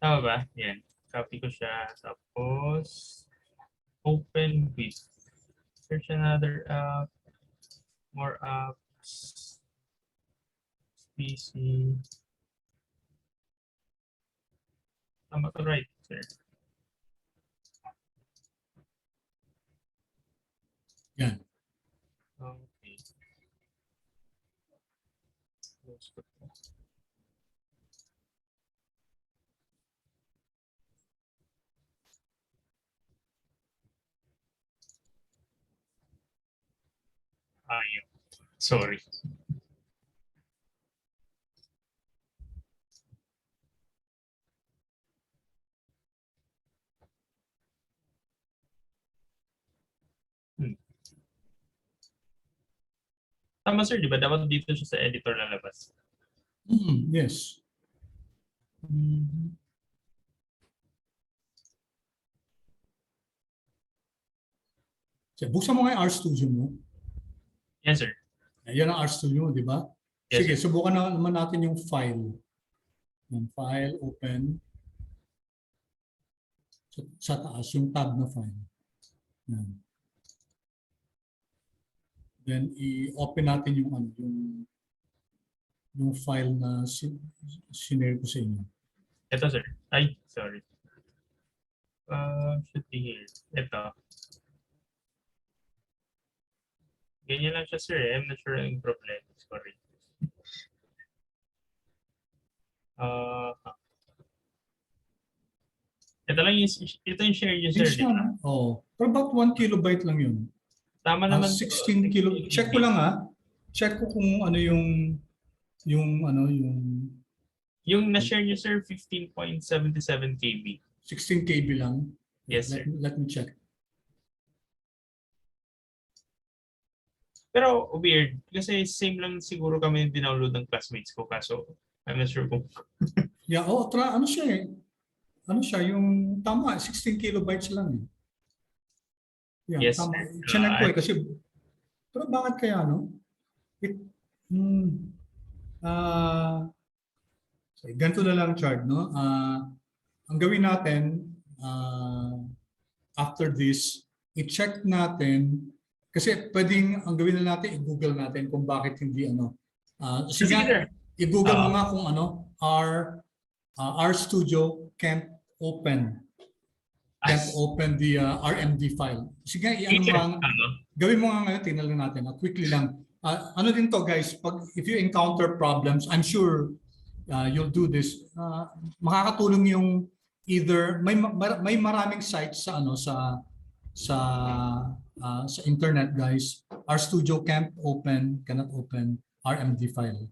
Tama ba? Yan. Copy ko siya. Tapos, open with. Search another app. More apps. PC. Tama to, right, sir? Yan. Okay. Close ko to. Yun. Sorry. Tama, sir, di ba? Dapat dito siya sa editor lalabas. Yes. So, buksan mo nga yung R Studio mo. Yes, sir. Yan ang R Studio, di ba? Yes, Sige, sir. subukan naman natin yung file. Yung file, open. Sa taas, yung tab na file. Yan. Then, i-open natin yung file na sinare ko sa inyo. Ito, sir. Ay, sorry. Should be here. Ito. Ganyan lang siya, sir. I'm not sure yung problem. Sorry. Ito lang yung, ito yung share user. Yes, na. Oh, for about 1 kilobyte lang yun. Tama naman. 16 kilo. Check ko lang Check ko kung ano yung na-share niyo, sir, 15.77 KB. 16 KB lang. Yes, sir. Let me check. Pero weird. Kasi same lang siguro kami dinownload ng classmates ko. Kaso, I'm not sure kung... Yeah, ano siya yung tama, 16 kilobytes lang. Yeah, Yes, tama. sir. Chinek ko kasi, pero bakit kaya, no? It, hmm, so, ganito na lang, Chard, no? Ang gawin natin, after this, i-check natin, kasi pwedeng, ang gawin na natin, i-google natin kung bakit hindi, Sige, sir. i-google mo Oo. nga kung our studio can't open the RMD file. Sige, Sige, sir. gawin mo nga ngayon, tingnan lang natin. Quickly lang. Ano din to guys, if you encounter problems, I'm sure you'll do this. Makakatulong yung either may maraming sites sa sa internet guys. Our studio cannot open RMD file.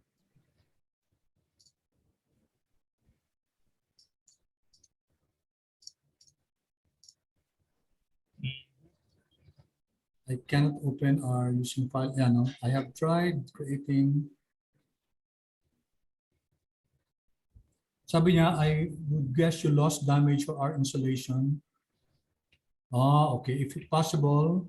I cannot open our using file. Yeah, no, I have tried creating. Sabi niya, I would guess you lost damage for our installation. Okay, if possible.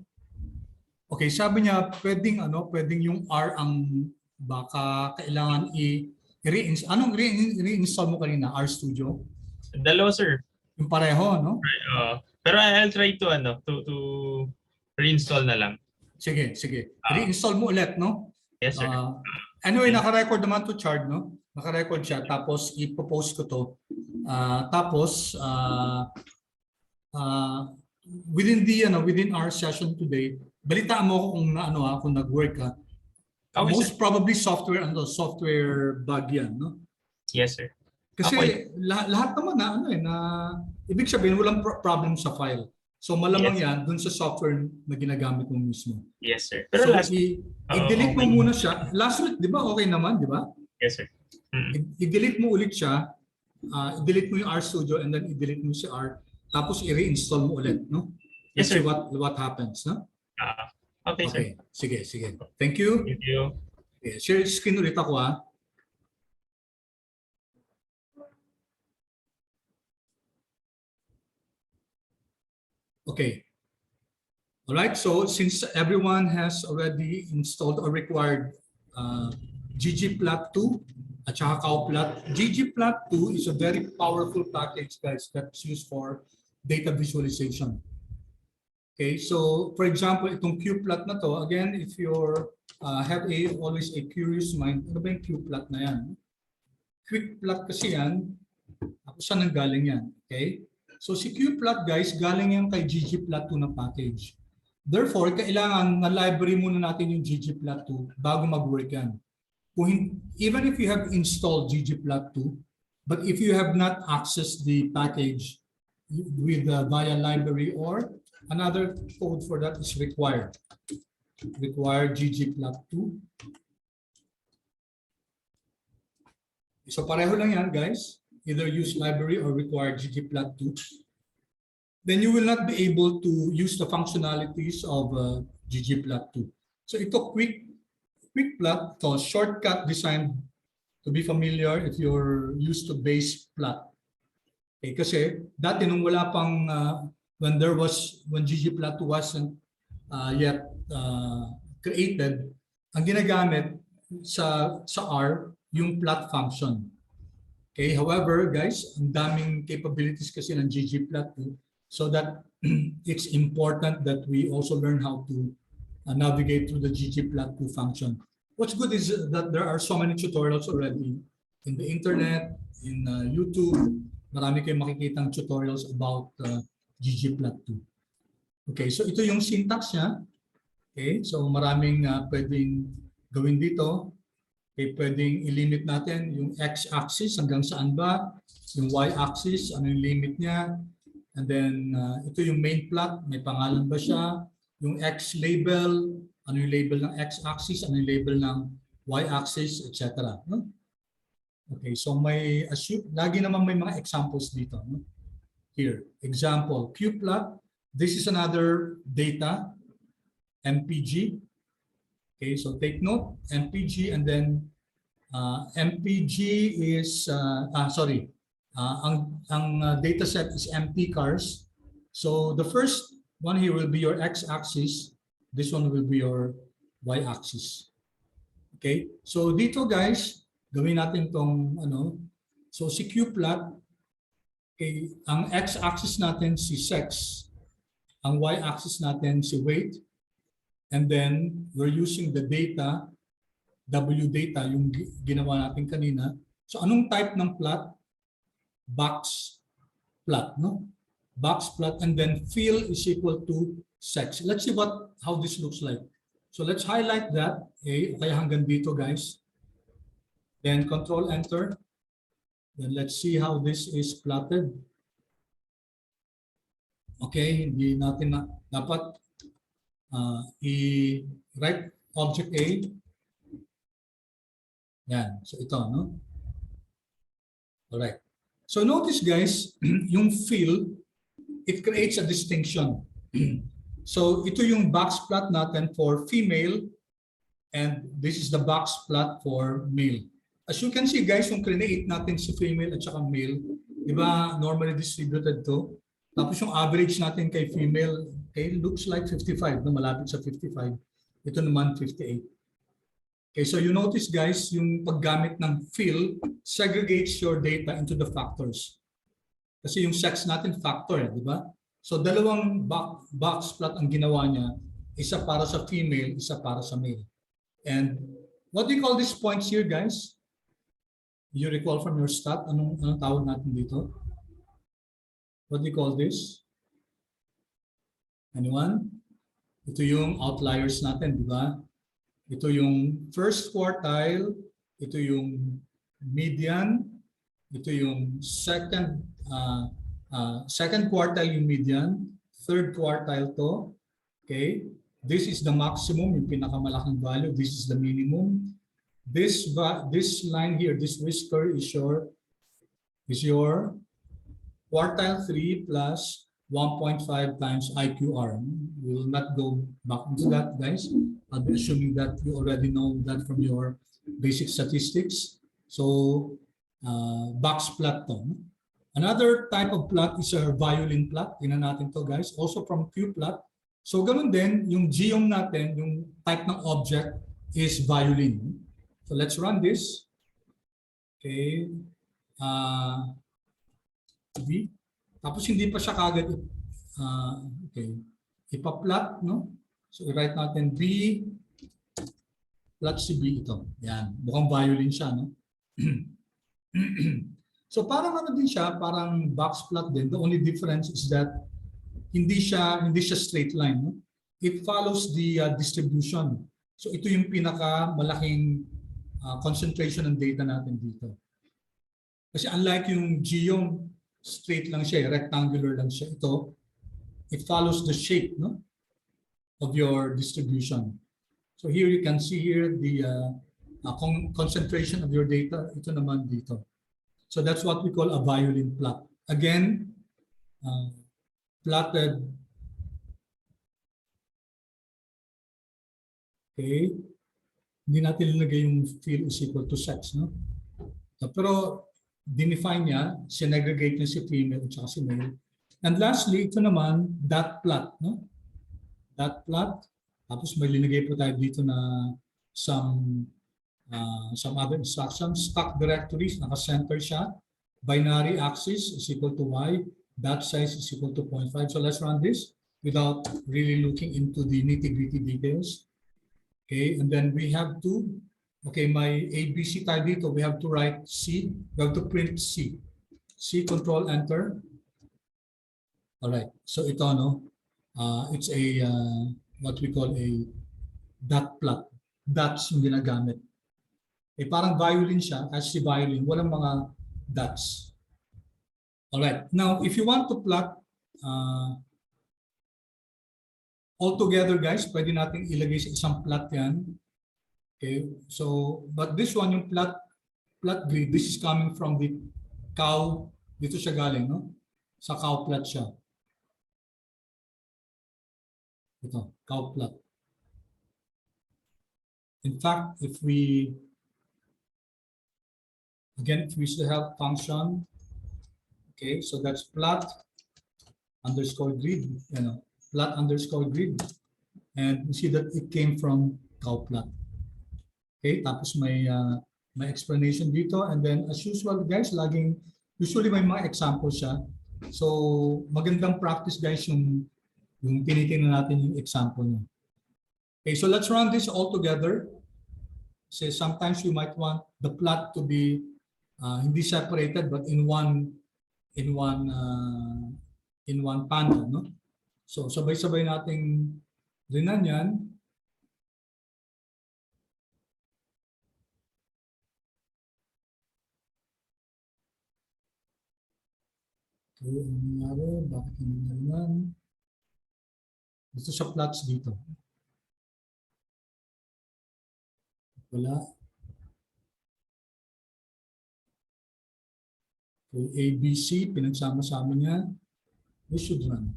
Okay, sabi niya, pwedeng yung R ang baka kailangan i-reinstall. Anong reinstall mo kanina? R Studio? Dalawa, sir. Yung pareho, no? Pero I'll try to to reinstall na lang. Sige. Reinstall mo ulit, no? Yes, sir. Anyway, naka-record naman to Chard, no? Naka-record siya. Tapos, ipopost ko to. Tapos, within our session today, balitaan mo ko kung nag-work ka. Okay, Most probably software bug yan, no? Yes, sir. Kasi lahat naman na ibig sabihin walang problem sa file. So malamang yan dun sa software na ginagamit mo mismo. Yes, sir. Pero Pero so, i-delete mo muna siya. Last week, di ba? Okay naman, di ba? Yes, sir. I-delete mo ulit siya. I-delete mo yung R Studio and then i-delete mo si R. Tapos i-reinstall mo ulit, no? Yes, Let's see sir. what happens, no? Okay, sir. Sige. Thank you. Thank you. Okay, share screen ulit ako, ha? Okay. All right. So since everyone has already installed or required ggplot2 at saka cowplot, ggplot2 is a very powerful package, guys, that's used for data visualization. Okay. So for example, itong qplot na to, again, if you're have always a curious mind, ano ba yung qplot na yan? Quick plot kasi yan. Ako saan nanggaling yan? Okay. So si qplot, guys, galing yan kay ggplot2 na package. Therefore, kailangan na library muna natin yung ggplot2 bago mag-work yan. Even if you have installed ggplot2, but if you have not accessed the package with via library or another code for that is required. Required ggplot2. So pareho lang yan, guys. Either use library or require ggplot2, then you will not be able to use the functionalities of ggplot2. So ito quick plot, so shortcut designed to be familiar if you're used to base plot. Okay, kasi dati nung wala pang when ggplot2 wasn't yet created, ang ginagamit sa R yung plot function. Okay, however, guys, ang daming capabilities kasi ng ggplot2, so that it's important that we also learn how to navigate through the ggplot2 function. What's good is that there are so many tutorials already in the internet, in YouTube. Marami kayong makikitang tutorials about ggplot2. Okay, so ito yung syntax niya. Okay, so maraming pwedeng gawin dito. Okay, pwedeng i-limit natin yung x-axis hanggang saan ba, yung y-axis, ano yung limit niya, and then ito yung main plot, may pangalan ba siya, yung x-label, ano yung label ng x-axis, ano yung label ng y-axis, etc. No? Okay, so lagi naman may mga examples dito. No? Here, example, qplot, this is another data, MPG. Okay, so take note, MPG, and then MPG is, ang data set is MP cars. So the first One here will be your x-axis. This one will be your y-axis. Okay? So dito guys, gawin natin tong ano. So si qplot, okay, ang x-axis natin si sex, ang y-axis natin si weight, and then we're using the data, W data, yung ginawa natin kanina. So anong type ng plot? Box plot, no? Box plot, and then fill is equal to sex. Let's see how this looks like. So let's highlight that. Okay, kaya hanggang dito guys. Then Control Enter. Then let's see how this is plotted. Okay, hindi natin na dapat i-write object A. Yan, so ito, no? Alright. So notice guys, yung fill, it creates a distinction. So ito yung box plot natin for female, and this is the box plot for male. As you can see guys, yung create natin si female at saka male, di ba normally distributed to? Tapos yung average natin kay female, okay, looks like 55, no? Malapit sa 55. Ito naman 58. Okay, so you notice guys, yung paggamit ng fill segregates your data into the factors. Kasi yung sex natin factor, di ba? So dalawang box plot ang ginawa niya, isa para sa female, isa para sa male. And what do you call these points here guys? You recall from your stat, anong tawag natin dito? What do you call this? Anyone? Ito yung outliers natin, di ba? Ito yung first quartile, ito yung median, ito yung second quartile yung median, third quartile to. Okay? This is the maximum, yung pinakamalaking value. This is the minimum. This line here, this whisker is your quartile 3 plus 1.5 times IQR. We will not go back into that, guys. I'll be assuming that you already know that from your basic statistics. So, box plot to. Another type of plot is a violin plot. Tingnan natin to, guys. Also from qplot. So, ganun din, yung geom natin, yung type ng object is violin. So, let's run this. Okay. B. Tapos hindi pa siya kagad okay. Ipa-plot, no? So i-write natin B plot si B ito. Yan, mukhang violin siya, no? So parang ano din siya, parang box plot din. The only difference is that hindi siya straight line, no? It follows the distribution. So ito yung pinaka-malaking concentration ng data natin dito. Kasi unlike yung geom, straight lang siya, rectangular lang siya. Ito, it follows the shape, no, of your distribution. So here you can see here the concentration of your data. Ito naman dito. So that's what we call a violin plot. Again, plotted. Okay. Hindi natin ilagay yung fill is equal to sex, no? Pero dinefine niya, sinegregate niya si female at saka si male. And lastly, ito naman, dot plot, no? Dot plot. Tapos may linagay po tayo dito na some other instructions. Stock directories, naka-center siya. Binary axis is equal to y. Dot size is equal to 0.5. So let's run this without really looking into the nitty-gritty details. Okay, and then we have to, okay, my ABC tayo dito, we have to write C, we have to print C. C, Control Enter. All right, so ito, no, it's a, what we call a dot plot. Dots yung ginagamit. Eh, parang violin siya, kasi si violin, walang mga dots. All right, now if you want to plot, all together guys, pwede natin ilagay sa isang plot yan. Okay, so, but this one, yung plot grid, this is coming from the cow, dito siya galing, no? Sa cow plot siya. Ito, cow plot. In fact, if we, again, if we use the help function, okay, so that's plot underscore grid, you know, plot underscore grid. And you see that it came from cowplot. Okay, tapos may explanation dito. And then as usual guys, usually may mga example siya. So magandang practice guys yung tinitingnan natin yung example niya. Okay, so let's run this all together. So sometimes you might want the plot to be hindi separated but in one panel, no? So sabay-sabay nating rinan yan. Okay, ano nangyari? Bakit nangyari yan? Gusto sa plots dito. Wala. Okay, A, B, C, pinagsama-sama niya. This should run.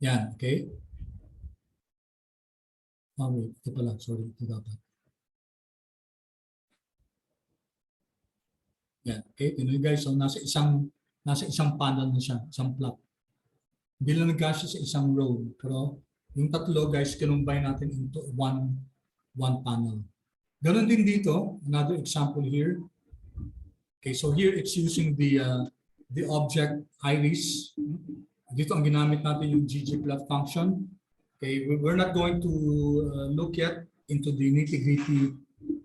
Yan, okay? Oh, wait, ito pala. Sorry, ito dapat. Yan, okay? Tignan niyo guys, so nasa isang panel na siya, isang plot. Hindi lang nagkasya sa isang row, pero yung tatlo guys, kinumbine natin into one panel. Ganon din dito, another example here. Okay, so here it's using the object iris. Dito ang ginamit natin yung ggplot function. Okay, we're not going to look yet into the nitty-gritty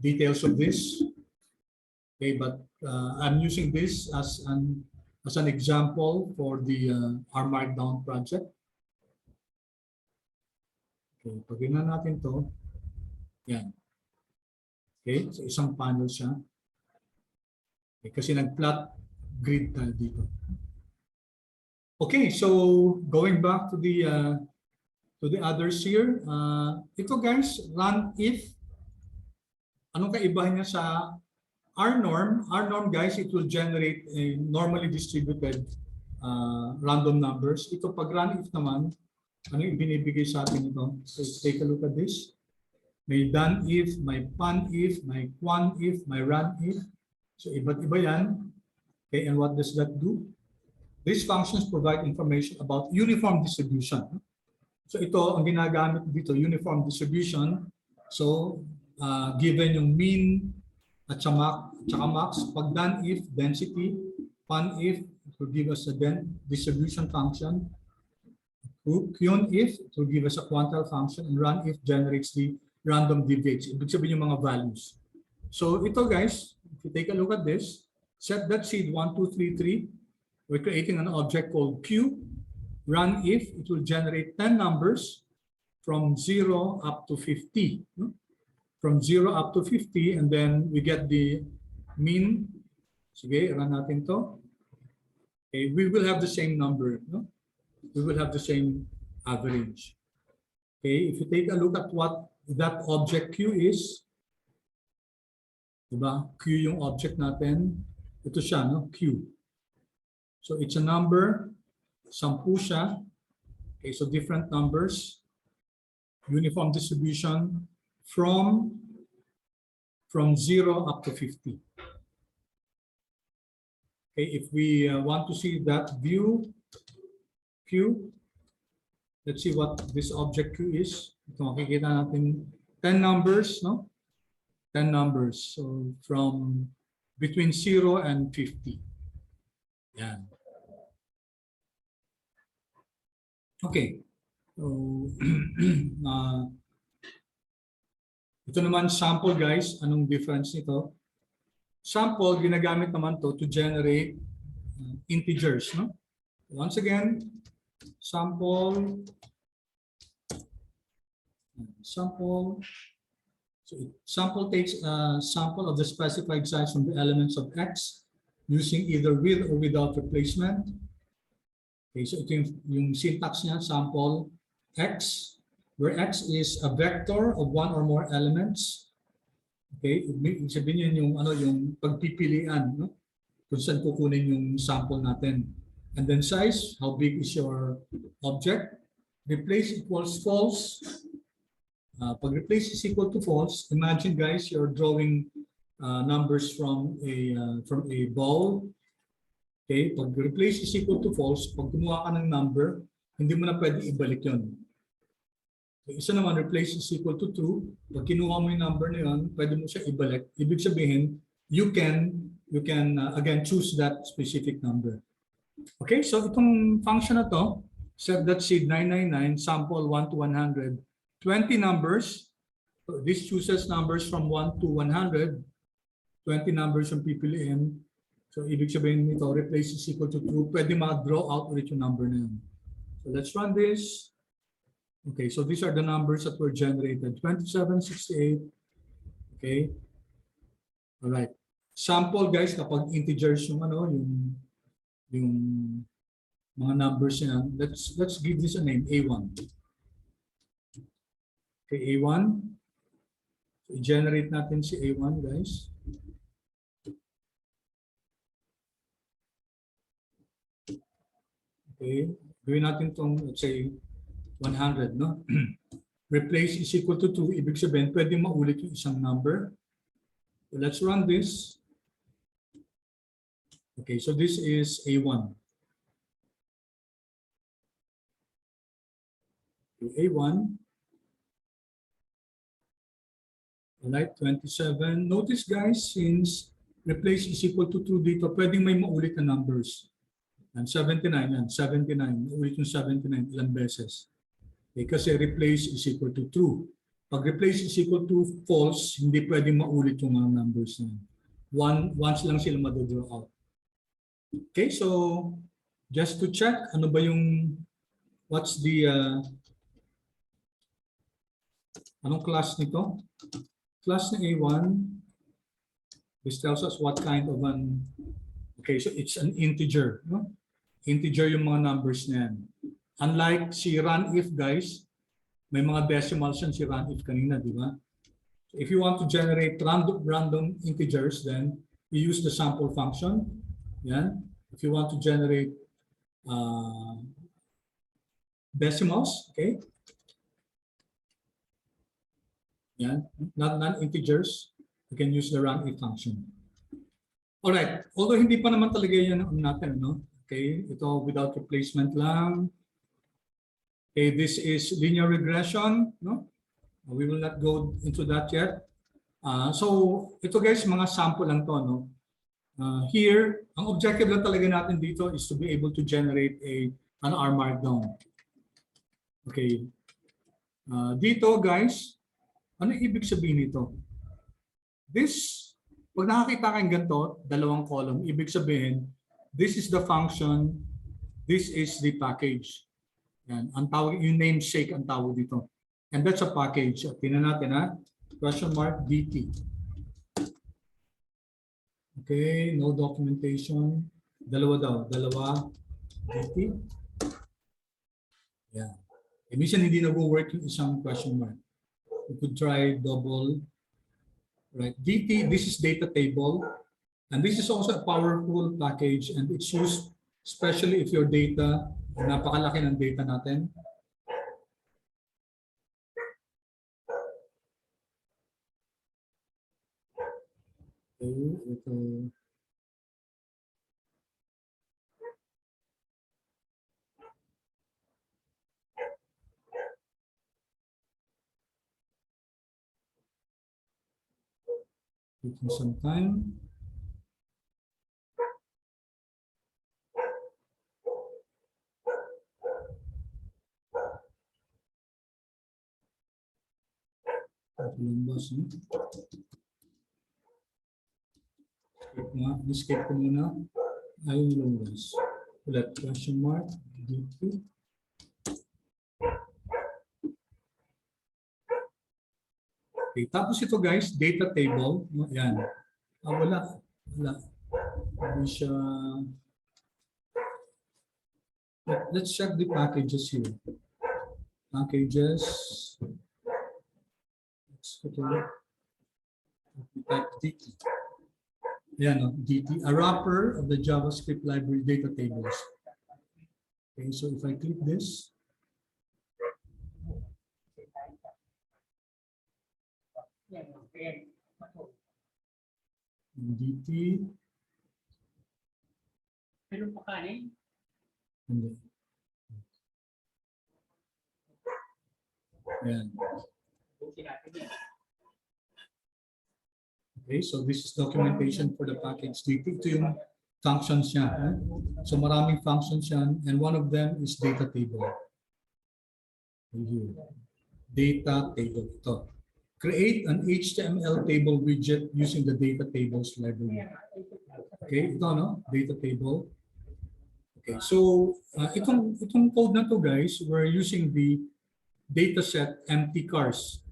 details of this. Okay, but I'm using this as an example for the our Markdown project. Okay, pagignan natin to. Yan. Okay, so isang panel siya. Okay, kasi nag-plot grid tayo dito. Okay, so going back to the others here. Ito guys, run if. Anong kaibahan niya sa Rnorm? Rnorm guys, it will generate a normally distributed random numbers. Ito pag run if naman, ano yung binibigay sa atin ito? So take a look at this. May done if, may fun if, may quan if, may run if. So iba't iba yan. Okay, and what does that do? These functions provide information about uniform distribution. So ito ang ginagamit dito, uniform distribution. So given yung mean at saka max, pag done if, density, fun if, it will give us a distribution function. Qn if, it will give us a quantile function, and run if generates the random deviates. Ibig sabihin yung mga values. So ito guys, if you take a look at this, set that seed 1, 2, 3, 3. We're creating an object called Q. Run if, it will generate 10 numbers from 0 up to 50. From 0 up to 50, and then we get the mean. Sige, run natin to. Okay, we will have the same number. No? We will have the same average. Okay, if you take a look at what that object Q is, diba? Q yung object natin. Ito siya, no? Q. So it's a number, 10 siya. Okay, so different numbers, uniform distribution from 0 up to 50. Okay, if we want to see that view Q, let's see what this object Q is. Ito makikita natin 10 numbers, no? 10 numbers. So from between 0 and 50. Yan. Okay. So, ito naman sample guys. Anong difference nito? Sample, ginagamit naman to generate integers. No? Once again, sample. So sample takes a sample of the specified size from the elements of X using either with or without replacement. Okay, so ito yung syntax niya, sample X, where X is a vector of one or more elements. Okay, ibig sabihin yun yung pagpipilian, no? Kung saan kukunin yung sample natin. And then size, how big is your object? Replace equals false. Pag replace is equal to false, imagine guys, you're drawing numbers from a ball. Okay, pag replace is equal to false, pag kumuha ka ng number, hindi mo na pwede ibalik yun. Okay, isa naman, replace is equal to true. Pag kinuha mo yung number na yun, pwede mo siya ibalik. Ibig sabihin, you can again choose that specific number. Okay, so itong function na to, set.seed 999, sample 1 to 100, 20 numbers. So this chooses numbers from 1 to 100, 20 numbers from PPLM. So, ibig sabihin nito, replace is equal to true. Pwede ma-draw out ulit yung number na yun. So, let's run this. Okay, so these are the numbers that were generated. 2768. Okay. All right. Sample, guys, kapag integers yung yung mga numbers yan. Let's give this a name, A1. Okay, A1. So, i-generate natin si A1, guys. Okay, gawin natin itong, let's say, 100, no? Replace is equal to 2, ibig sabihin, pwede maulit yung isang number. So let's run this. Okay, so this is A1. A1. All right, 27. Notice, guys, since replace is equal to 2 dito, pwedeng may maulit na numbers. And 79, and 79, ulit yung 79 ilang beses. Okay, kasi replace is equal to true. Pag replace is equal to false, hindi pwedeng maulit yung mga numbers na. Once lang sila madadraw out. Okay, so just to check, ano ba yung, what's the, anong class nito? Class na A1, this tells us what kind of an, okay, so it's an integer, no? Integer yung mga numbers na yan. Unlike si runIf, guys, may mga decimals yan si runIf kanina, di ba? So if you want to generate random integers, then you use the sample function. Yan. If you want to generate decimals, okay? Yan. Non-integers, you can use the runIf function. All right. Although hindi pa naman talaga yan natin, no? Okay, ito without replacement lang. Okay, this is linear regression, no? We will not go into that yet. So ito, guys, mga sample lang to, no? Here, ang objective lang talaga natin dito is to be able to generate an R markdown. Okay. Dito, guys, ano ibig sabihin nito? This, pag nakakita kayong ganito, dalawang column, ibig sabihin, this is the function, this is the package. Yan, ang tawag, yung namesake ang tawag dito. And that's a package. Tingnan natin, ha? Question mark DT. Okay, no documentation. Dalawa daw, dalawa DT. Yeah. E minsan hindi nag-work yung isang question mark. You could try double. Right, DT, this is data table. And this is also a powerful package, and it's used especially if your data, napakalaki ng data natin. Okay, ito. Taking some time. Lumbas, no? Escape ko muna. Ayun lumbas. Ulit, question mark, DT. Okay, tapos ito, guys, data table. Yan. Wala. Hindi siya. Let's check the packages here. Packages. Type DT. Yan, DT, a wrapper of the JavaScript library data tables. Okay, so if I click this, DT. Pero pa kanin? Hindi. Ayan. Okay, so this is documentation for the package DT. Ito yung functions niya. So maraming functions yan, and one of them is data table. Here. Data table. Ito. Create an HTML table widget using the data tables library. Okay, ito no, data table. Okay, so itong code na to guys, we're using the dataset empty cars.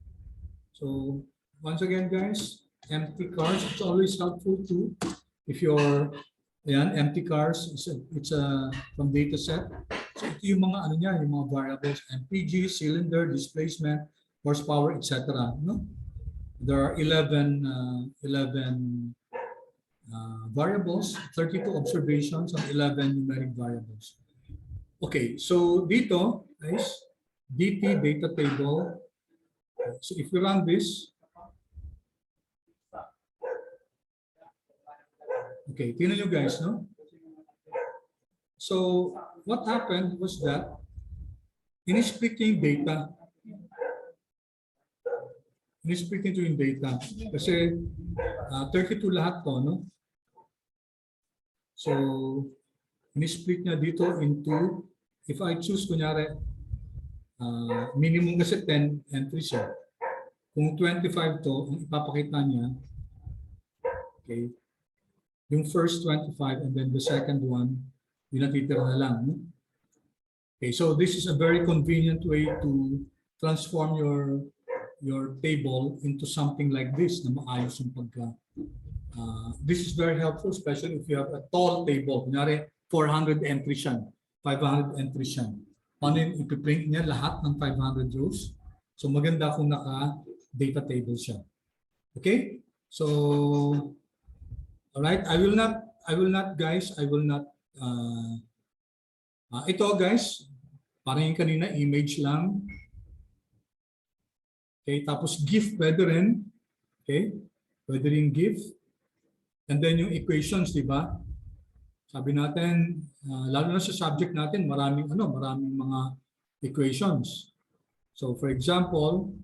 So once again guys, empty cars, it's always helpful to if you're empty cars, it's a from dataset. So ito yung mga ano niya, yung mga variables, MPG, cylinder, displacement, horsepower, etc. No? There are 11 variables, 32 observations, and 11 numeric variables. Okay, so dito guys, DT data table. So if we run this, okay, tingnan nyo guys, no? So what happened was that in-split yung data. In-split nito yung data. Kasi 32 lahat to, no? So in-split niya dito into, if I choose, kunyari, minimum kasi 10 entries siya. Kung 25 to, ang ipapakita niya, okay, yung first 25 and then the second one, yung natitira na lang. No? Okay, so this is a very convenient way to transform your table into something like this na maayos yung pagka. This is very helpful, especially if you have a tall table. Kunyari, 400 entries yan, 500 entries yan. Paano yung ipiprint niya lahat ng 500 rows? So maganda kung naka-data table siya. Okay? So, alright, I will not guys, ito guys, parang yung kanina, image lang. Okay, tapos GIF pwede rin. Okay, pwede rin GIF. And then yung equations, di ba? Sabi natin, lalo na sa subject natin, maraming mga equations. So for example,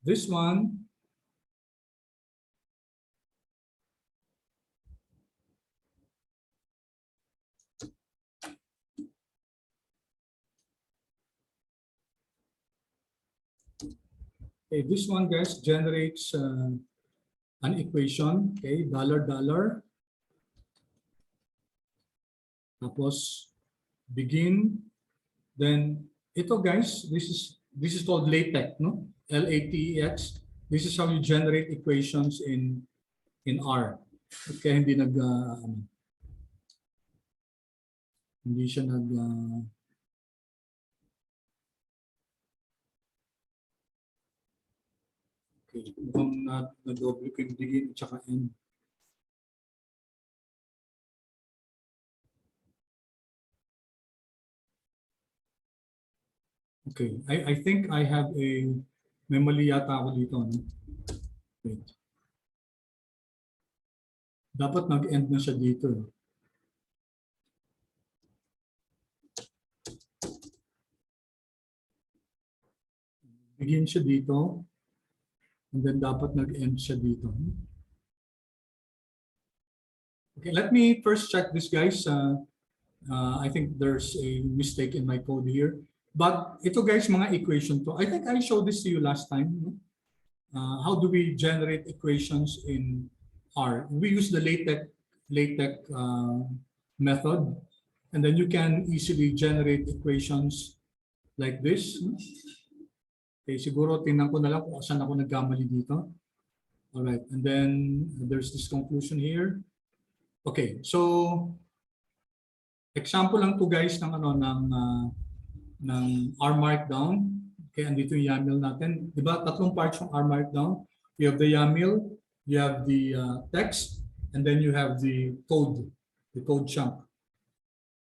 this one, okay, this one guys generates an equation, okay, $. Tapos begin, then ito guys, this is called LaTeX, no? LaTeX. This is how you generate equations in R. Okay, hindi siya okay, mukhang na-double ko yung begin at saka end. Okay, I think I have may mali yata ako dito. No? Wait. Dapat nag-end na siya dito. Begin siya dito. And then dapat nag-end siya dito. Okay, let me first check this guys. I think there's a mistake in my code here. But ito guys, mga equation to. I think I showed this to you last time. No? How do we generate equations in R? We use the LaTeX method. And then you can easily generate equations like this. Okay, siguro tingnan ko na lang kung saan ako nagkamali dito. Alright, and then there's this conclusion here. Okay, so example lang to guys ng ng R Markdown. Okay, andito yung YAML natin. Diba, tatlong parts ng R Markdown. You have the YAML, you have the text, and then you have the code chunk.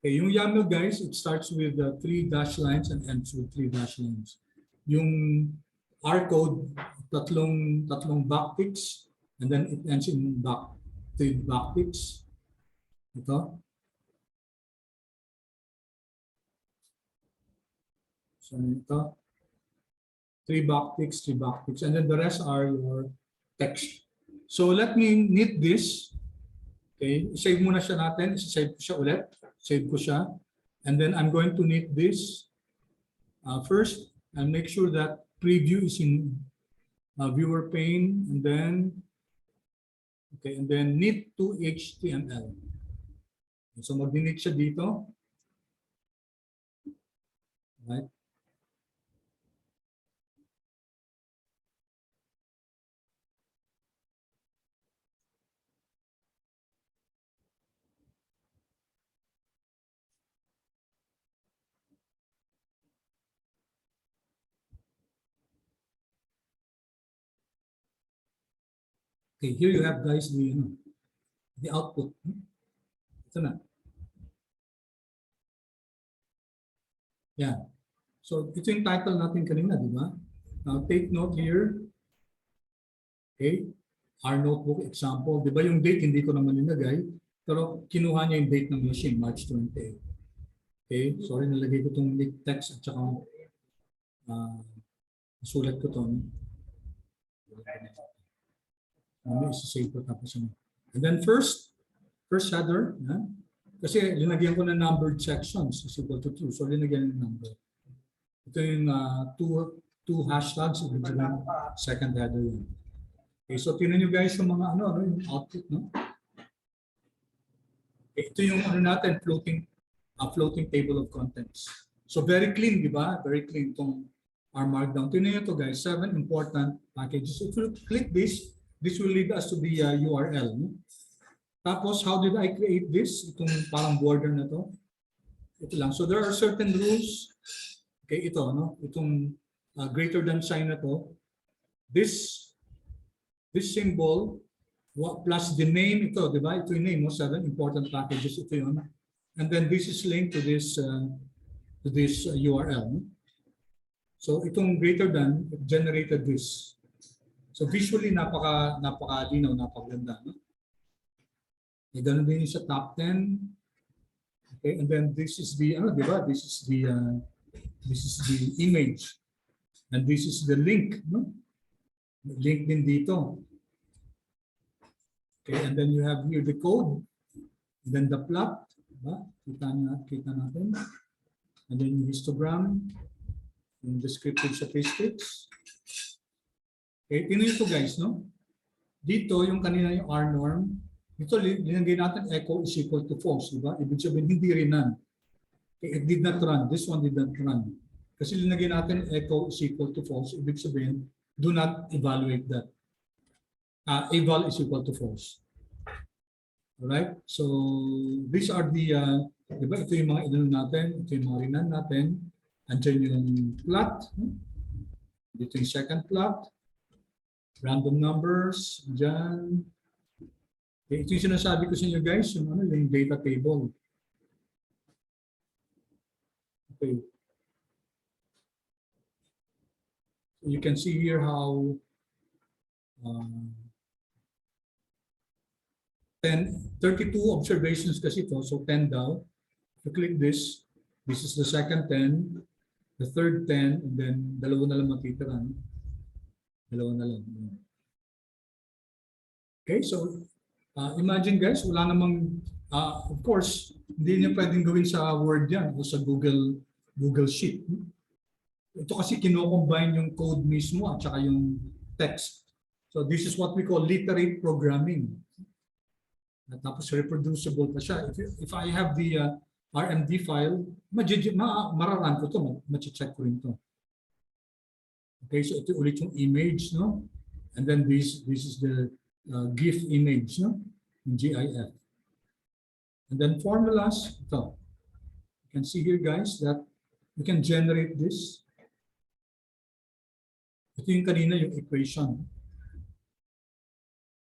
Okay, yung YAML guys, it starts with 3 dash lines and ends with 3 dash lines. Yung R code, tatlong backticks, And then it ends in backticks. Ito. So ito. 3 backticks, and then the rest are your text. So let me knit this. Okay, save muna siya natin. Save ko siya ulit. Save ko siya. And then I'm going to knit this first and make sure that preview is in viewer pane, and then knit to HTML. So mag-knit siya dito. Right? Okay, here you have guys the output. Ito na. Yeah. So ito yung title natin kanina, di ba? Now take note here. Okay. Our notebook example. Di ba yung date hindi ko naman nilagay, pero kinuha niya yung date ng machine, March 28. Okay. Sorry, nalagay ko itong text at saka sulat ko ito. Isa-save ko tapos yun. And then first header, kasi linagyan ko na numbered sections is equal to 2. So linagyan ng number. Ito yung two hashtags, second header yun. Okay, so tingnan nyo guys yung mga yung output, no? Okay, ito yung natin, floating table of contents. So very clean, di ba? Very clean itong our Markdown. Tingnan nyo ito guys, 7 important packages. If you click this will lead us to the URL. No? Tapos, how did I create this? Itong parang border na to. Ito lang. So there are certain rules. Okay, ito, no? Itong greater than sign na to. This symbol plus the name ito, di ba? Ito yung name, no? 7 important packages. Ito yun. And then this is linked to this URL. No? So itong greater than generated this. So visually napaka-linaw, napakaganda, no? E ganun din sa top 10. Okay, and then this is the di ba? This is the image. And this is the link, no? Link din dito. Okay, and then you have here the code, and then the plot, diba? Kita natin. And then yung histogram, yung descriptive statistics. Okay, tingnan nyo ito guys, no? Dito, yung kanina yung Rnorm, dito linagay natin echo is equal to false, diba? Ibig sabihin, hindi rin none. Okay, it did not run. This one did not run. Kasi linagay natin echo is equal to false, ibig sabihin, do not evaluate that. Eval is equal to false. Alright? So, these are the, diba? Ito yung mga inano natin, ito yung mga rinan natin. Andiyan yung plot. Dito yung second plot. Random numbers, dyan. Okay, ito yung sinasabi ko sa inyo guys, yung data table. Okay. So you can see here how 32 observations kasi ito, so 10 daw. If you click this is the second 10, the third 10, and then dalawa na lang matitira. Dalawa na lang. Okay, so imagine guys, wala namang, of course, hindi niya pwedeng gawin sa Word yan o sa Google Sheet. Ito kasi kino-combine yung code mismo at saka yung text. So this is what we call literate programming. At tapos reproducible pa siya. If I have the RMD file, mararan ko ito, machi-check ko rin ito. Okay, so ito ulit yung image, no? And then this is the GIF image, no? Yung GIF. And then formulas, ito. You can see here guys that you can generate this. Ito yung kanina yung equation.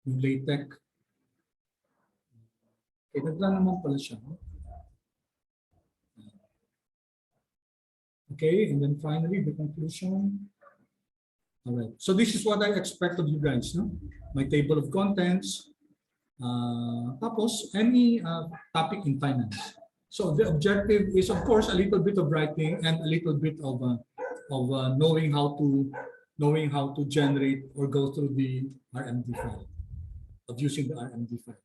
Yung LaTeX. Okay, nagla naman pala siya. No? Okay, and then finally the conclusion. All right. So this is what I expect of you guys, no? My table of contents. Tapos any topic in finance. So the objective is, of course, a little bit of writing and a little bit of knowing how to generate or go through the RMD file, of using the RMD file.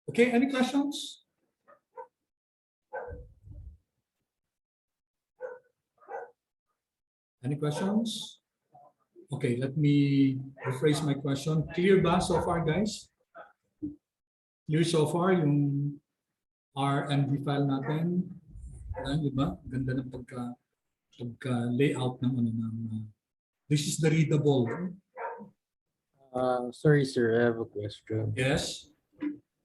Okay, any questions? Any questions? Okay, let me rephrase my question. Clear ba so far, guys? Clear so far yung RMD file natin? Ayan, di ba? Ganda ng pagka-layout ng this is the readable. Sorry, sir. I have a question. Yes.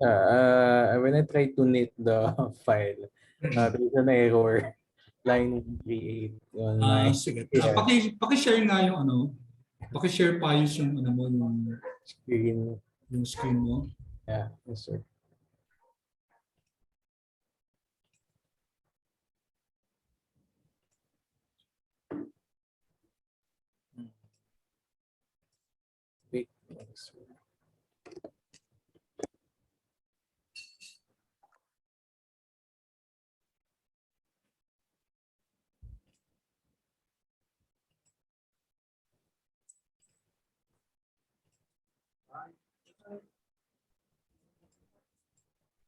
When I try to knit the file, there's an error. Line 38 on my Sige. Yeah. Paki-share nga yung paki-share pa yung mo screen. yung screen mo. Yeah, yes, sir. Wait, yes, sir.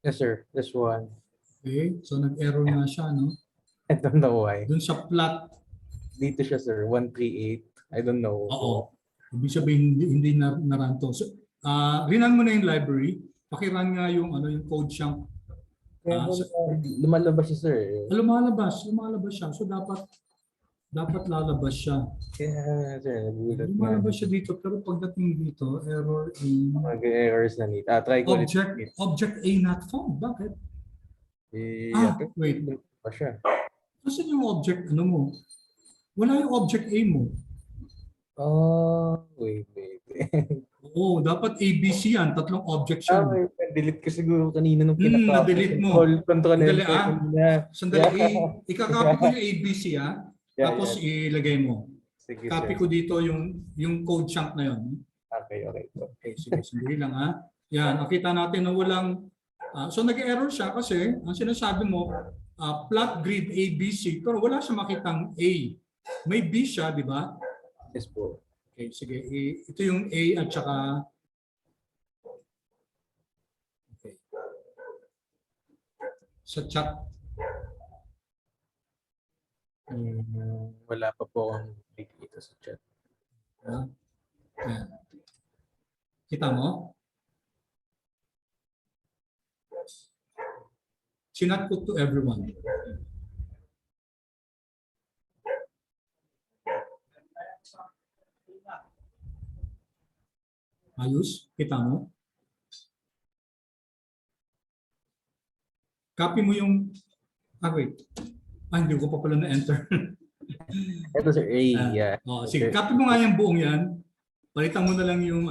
Yes, sir. This one. Okay, so nag-error nga siya, no? I don't know why. Dun sa plot, Dito siya, sir. 138. I don't know. oo. Ibig sabihin hindi na-run to. So, rinan mo na yung library, paki-run nga yung yung code siyang Kaya lumalabas siya, sir. lumalabas siya. So dapat lalabas siya. Kaya, sir, nagulat na. Lumalabas siya dito, pero pagdating dito, error in Mag-errors na need. Try ko ulit. object A not found. Bakit? Wait. Pa siya. Kasi yung object, mo? Wala yung object A mo. Wait. Oo, dapat ABC yan. Tatlong objects yan. Delete ko siguro kanina nung Na-delete mo. Control Sandali, enter kanina. Sandali, ikakopy ko yung ABC tapos Yeah. ilagay mo. Sige, Copy sir. ko dito yung code chunk na yun. Okay. Okay, sige, sandali lang Yan, nakita natin na walang so nag-error siya kasi ang sinasabi mo plot grid ABC pero wala siya makitang A. May B siya, di ba? Yes po. Okay, sige. Ito yung A at saka okay. Sa chat. Wala pa po akong nakikita sa chat. Yan. Kita mo? Sinat ko to everyone. Ayos? Kita mo? Copy mo yung wait. Hindi ko pa pala na-enter. Ito, sir. A, yeah. Sige, copy mo nga yung buong yan. Palitan mo na lang yung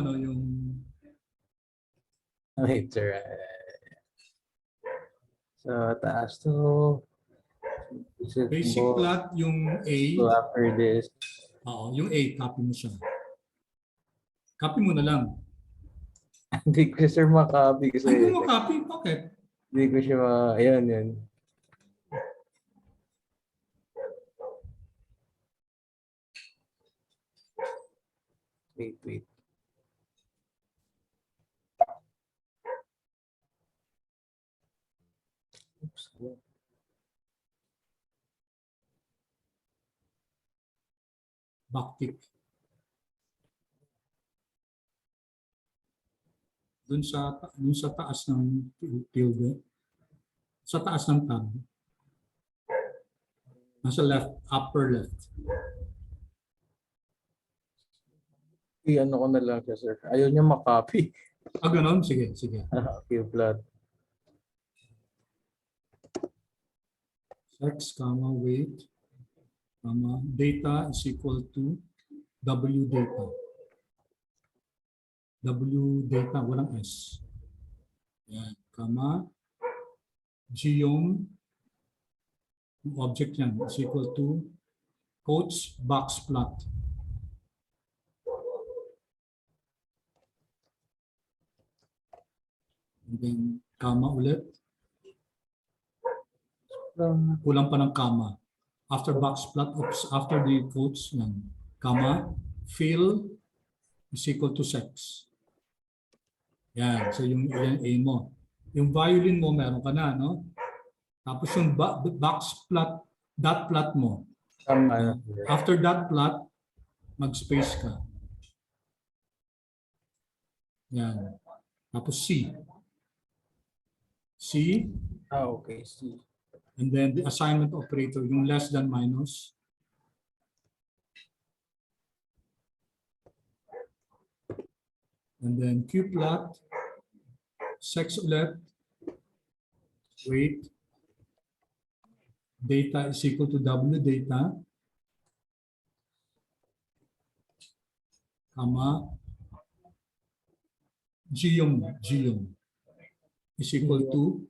Wait, sir. Sa taas to. basic plot, yung A. So after this. Yung A, copy mo siya. Copy mo na lang. Hindi ko sir makapy kasi. Hindi mo copy? Bakit? Hindi ko siya Ayan. Wait. Oops. Backtick. Dun sa taas ng tilde. Sa taas ng tab. Nasa left, upper left. Ano ko na lang siya, sir. Ayaw niya makopy. Ganon? Sige. Okay, plot. X, wait, data is equal to W data. W data, walang S. Yan, geom, object yan, is equal to quotes box plot. And then, comma ulit. Kulang pa ng comma. After box plot, after the quotes, yan. Comma, fill is equal to sex. Yan. So, yung A mo. Yung violin mo, meron ka na, no? Tapos yung box plot, dot plot mo. After dot plot, mag-space ka. Yan. Tapos C. C. Okay, see. And then the assignment operator, yung less than minus. And then Q plot, sex ulit, weight, data is equal to W data, comma, geom is equal to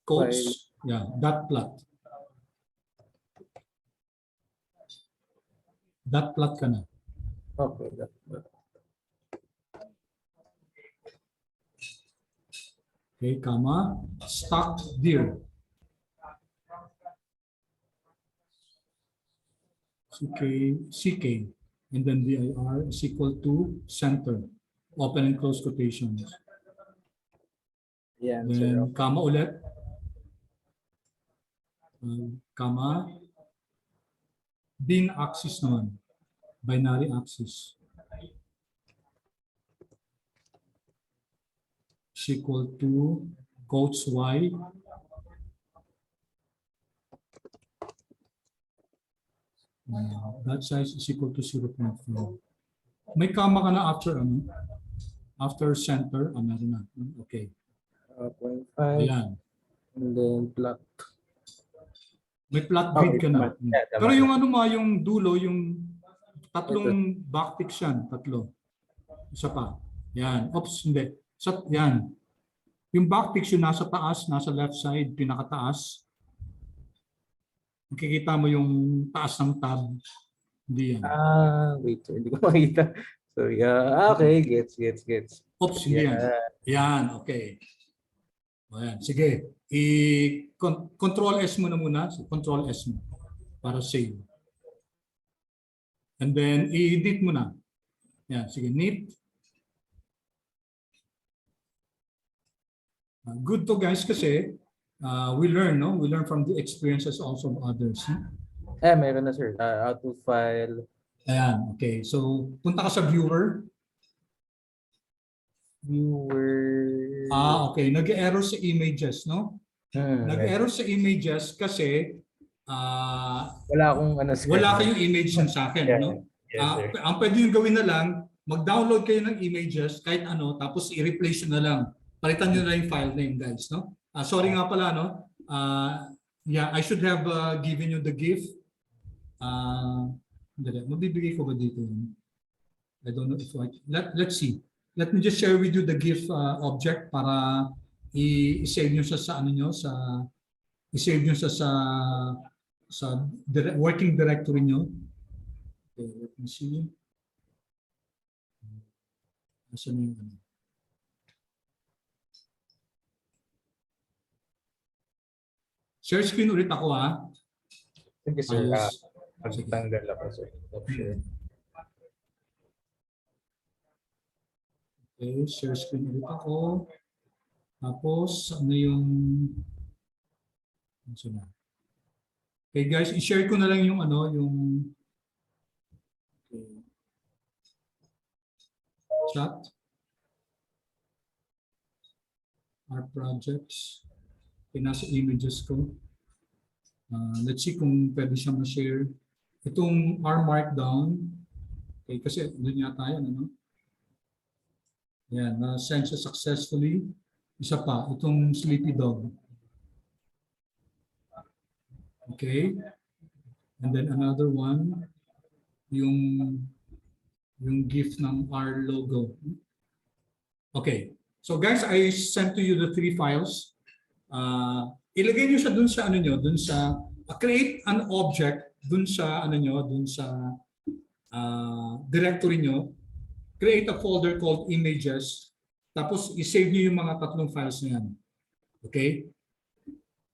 quotes, yeah, dot plot. Dot plot ka na. Okay. Okay, comma, stock dir. CK, and then VIR is equal to center, open and close quotations. Yan, Then, sir. comma ulit. Comma, bin axis naman, binary axis. Is equal to quotes Y. That size is equal to 0.4. May comma ka na after ano? After center, meron na. Okay. 0.5. Ayan. And then plot. May plot grid ka na. Yeah, tama. Pero yung ano mo, yung dulo, yung tatlong backticks yan. Tatlo. Isa pa. Yan. Oops, hindi. Yan. Yung backticks yung nasa taas, nasa left side, pinakataas. Makikita mo yung taas ng tab. Hindi yan. Wait, sir. Hindi ko makita. So, yeah. Okay, gets. Oops, hindi yan. Yan, okay. Ayan, sige. Control S mo na muna. Control S mo para save. And then, i-edit mo na. Yan, sige. Neat. Good to guys kasi we learn, no? We learn from the experiences also of others. Meron na, sir. Out of file. Ayan, okay. So, punta ka sa viewer. Okay. Nag-error sa images, no? Nag-error sa images kasi wala akong ano, sir. wala kayong image yan sa akin, Yeah. no? Yes, sir. Ang pwede nyo gawin na lang, mag-download kayo ng images kahit ano, tapos i-replace nyo na lang. Palitan nyo na yung file name, guys, no? Sorry nga pala, no? Yeah, I should have given you the GIF. Mabibigay ko ba dito? I don't know if let's see. Let me just share with you the GIF object para i-save nyo siya sa ano nyo, i-save nyo siya sa working directory nyo. Okay, let me see. Asan yung ano? Share screen ulit ako, ha? Thank you, sir. Ayos. Magtanggal ako, sir. Sure. Okay, share screen ulit ako. Tapos, ano yung... Okay guys, i-share ko na lang yung ano, yung... Okay. Chat. Our projects. Okay, nasa images ko. Let's see kung pwede siya ma-share. Itong our Markdown. Okay, kasi doon yata yan, ano? Yan, na-send siya successfully. Isa pa, itong Sleepy Dog. Okay. And then another one, yung GIF ng our logo. Okay. So guys, I sent to you the 3 files. Ilagay niyo siya dun sa ano niyo, dun sa create an object dun sa ano niyo, dun sa directory niyo. Create a folder called images Tapos i-save nyo yung mga tatlong files na yan. Okay?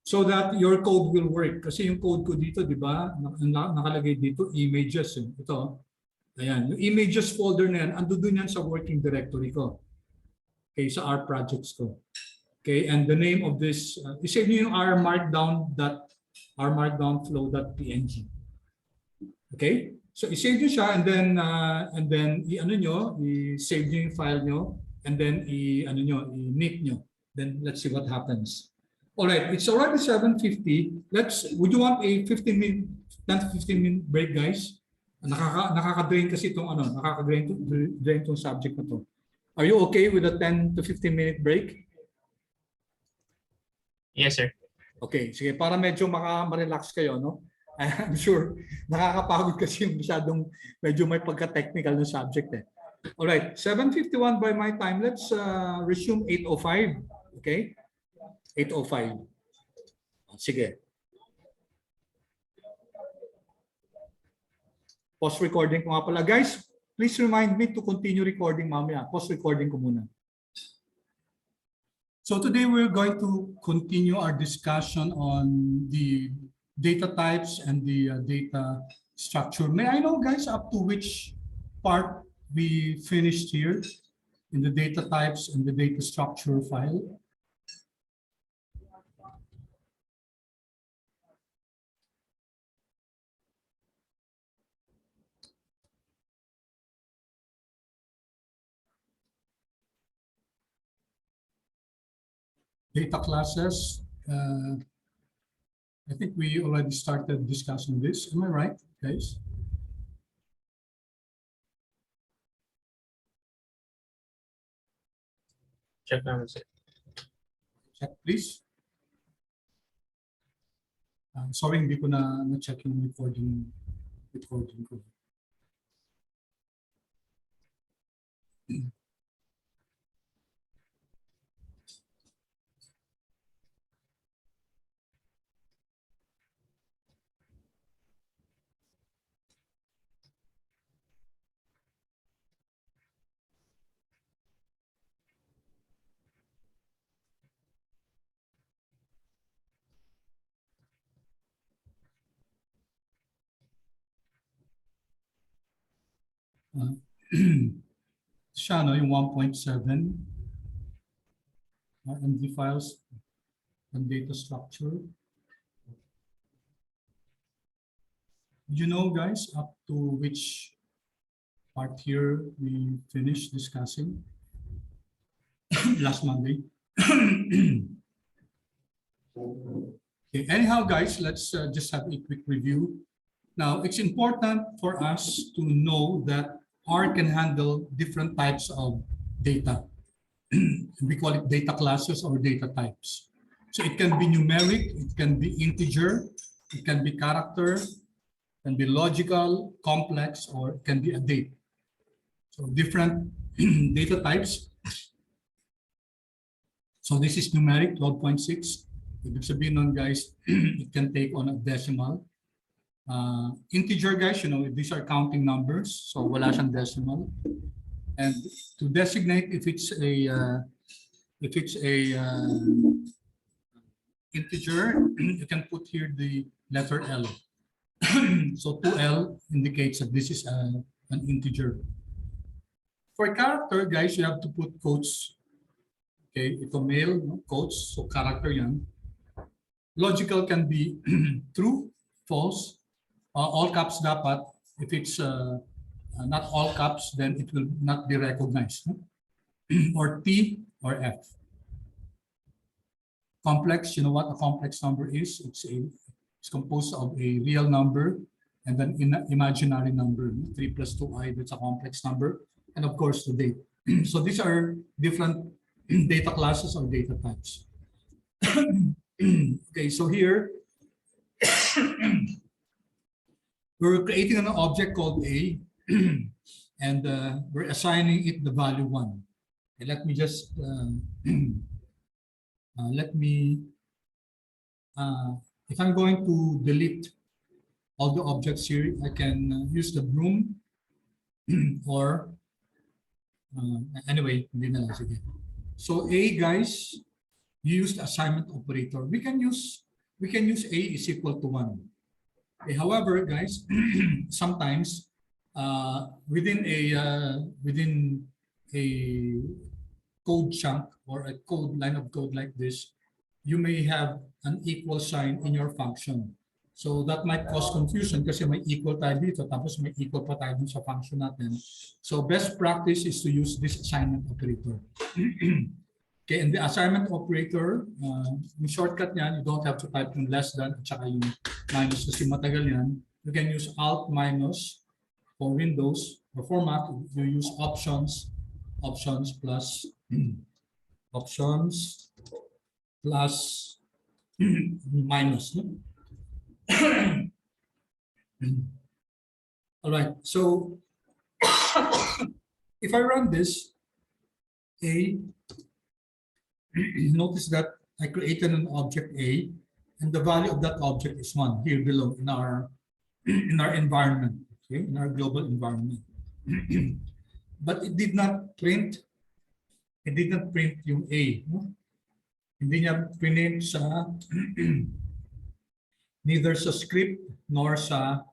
So that your code will work. Kasi yung code ko dito, di ba, nakalagay dito, images. Ito, ayan. Yung images folder na yan, ando dun yan sa working directory ko. Okay, sa R projects ko. Okay, and the name of this, i-save nyo yung rmarkdown.flow.png. Okay? So i-save nyo siya and then i-ano nyo, i-save nyo yung file nyo and then i-knit nyo. Then let's see what happens. All right, it's already 7:50. Would you want a 10 to 15 minute break, guys? Nakaka-drain kasi nakaka-drain tong subject na to. Are you okay with a 10 to 15 minute break? Yes, sir. Okay, sige, para medyo ma-relax kayo, no? I'm sure nakakapagod kasi yung medyo may pagka-technical na subject eh. All right, 7:51 by my time. Let's resume 8:05. Okay? 8:05. Sige. Pause recording ko nga pala. Guys, please remind me to continue recording mamaya. Pause recording ko muna. So today we're going to continue our discussion on the data types and the data structure. May I know, guys, up to which part we finished here in the data types and the data structure file? Data classes. I think we already started discussing this. Am I right, guys? Check naman, sir. Check, please. Sorry, hindi ko na-check yung recording ko. Siya, no, yung 1.7 RMD files and data structure. You know, guys, up to which part here we finished discussing last Monday. Okay, anyhow, guys, let's just have a quick review. Now, it's important for us to know that R can handle different types of data. We call it data classes or data types. So it can be numeric, it can be integer, it can be character, it can be logical, complex, or it can be a date. So different data types. So this is numeric, 12.6. Ibig sabihin nun, guys, it can take on a decimal. Integer, guys, you know, these are counting numbers, so wala siyang decimal. And to designate if it's a integer, you can put here the letter L. So 2L indicates that this is an integer. For character, guys, you have to put quotes. Okay, ito male, no? Quotes, so character yan. Logical can be true, false. All caps dapat. If it's not all caps, then it will not be recognized. No? Or T or F. Complex, you know what a complex number is? It's composed of a real number and then imaginary number. 3 plus 2i, that's a complex number. And of course, the date. So these are different data classes or data types. Okay, so here, we're creating an object called A, and we're assigning it the value 1. Okay, let me just, if I'm going to delete all the objects here, I can use the broom or, anyway, hindi na lang, sige. So A, guys, you used assignment operator. We can use A is equal to 1. Okay, however, guys, sometimes within a code chunk or a code line of code like this, you may have an equal sign in your function. So that might cause confusion kasi may equal tayo dito tapos may equal pa tayo dun sa function natin. So best practice is to use this assignment operator. Okay, and the assignment operator, yung shortcut niyan, you don't have to type yung less than at saka yung minus kasi matagal yan. You can use alt minus for Windows or for Mac. You use options plus options plus minus. No? All right, so if I run this, notice that I created an object A, and the value of that object is 1 here below in our environment, okay, in our global environment. But it did not print. It did not print yung A. No? Hindi niya print sa neither sa script nor sa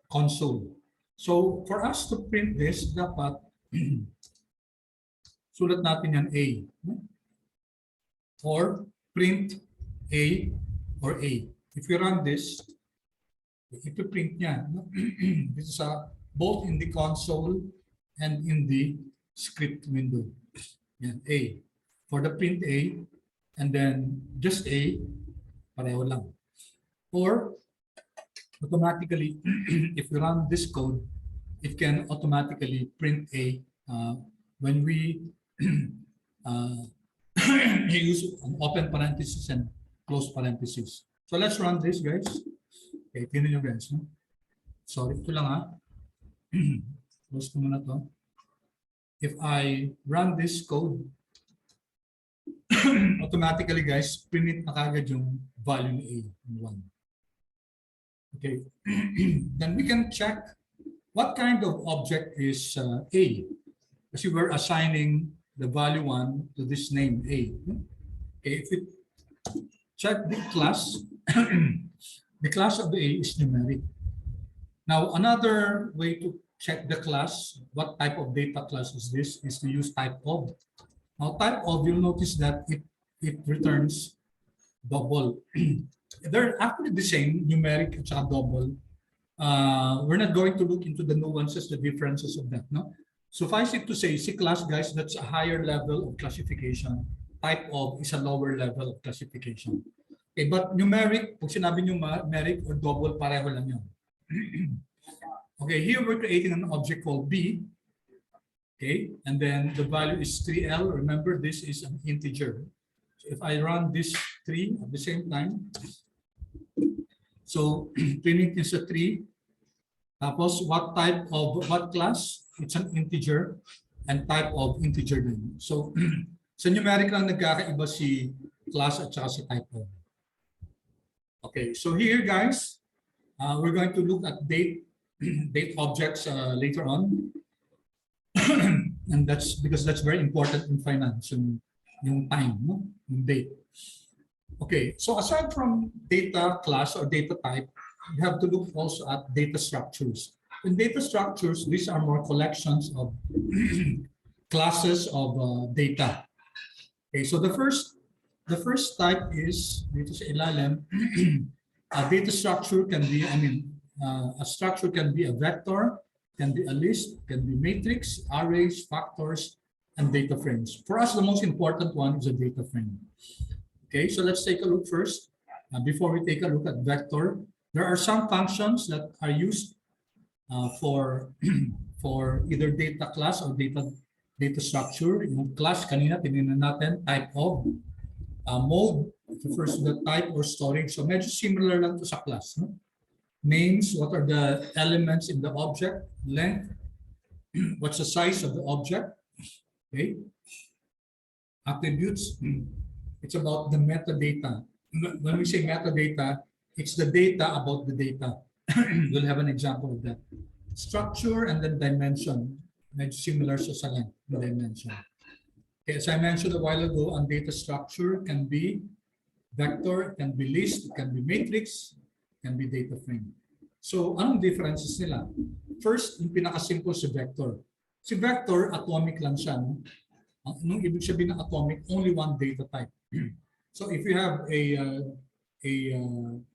console. So for us to print this, dapat sulat natin yan A. Or print A or A. If you run this, ito print niya. This is both in the console and in the script window. Yan, A. For the print A, and then just A, pareho lang. Or automatically, if we run this code, it can automatically print A when we use an open parenthesis and close parenthesis. So let's run this, guys. Okay, tingnan nyo guys. No? Sorry, ito lang Close ko muna to. If I run this code, automatically, guys, print na kagad yung value ni A, 1. Okay, then we can check what kind of object is A. Kasi we're assigning the value 1 to this name A. Okay, if we check the class, the class of A is numeric. Now, another way to check the class, what type of data class is this, is to use type of. Now, type of, you'll notice that it returns double. They're actually the same, numeric at double. We're not going to look into the nuances, the differences of that. No? Suffice it to say, C class, guys, that's a higher level of classification. Type of is a lower level of classification. Okay, but numeric, pag sinabi numeric or double, pareho lang yun. Okay, here we're creating an object called B. Okay, and then the value is 3L. Remember, this is an integer. So if I run this 3 at the same time, so printing is a 3. Tapos what type of, what class? It's an integer and type of integer din. So sa numeric lang nagkakaiba si class at saka si type of. Okay, so here guys, we're going to look at date objects later on. And that's because that's very important in finance, yung time, no? Yung date. Okay, so aside from data class or data type, you have to look also at data structures. In data structures, these are more collections of classes of data. Okay, so the first type is dito sa ilalim. A data structure can be, a structure can be a vector, can be a list, can be matrix, arrays, factors, and data frames. For us, the most important one is a data frame. Okay, so let's take a look first. Before we take a look at vector, there are some functions that are used for either data class or data structure. Yung class, kanina tinignan natin, type of, mode, refers to the type or storage. So medyo similar lang to sa class. No? Names, what are the elements in the object, length, what's the size of the object, okay? Attributes, it's about the metadata. When we say metadata, it's the data about the data. We'll have an example of that. Structure and then dimension, medyo similar sa length, dimension. Okay, as I mentioned a while ago, ang data structure can be vector, can be list, it can be matrix, can be data frame. So, anong differences nila? First, yung pinakasimple si vector. Si vector, atomic lang siya. No? Anong ibig sabihin ng atomic? Only one data type. So, if you have a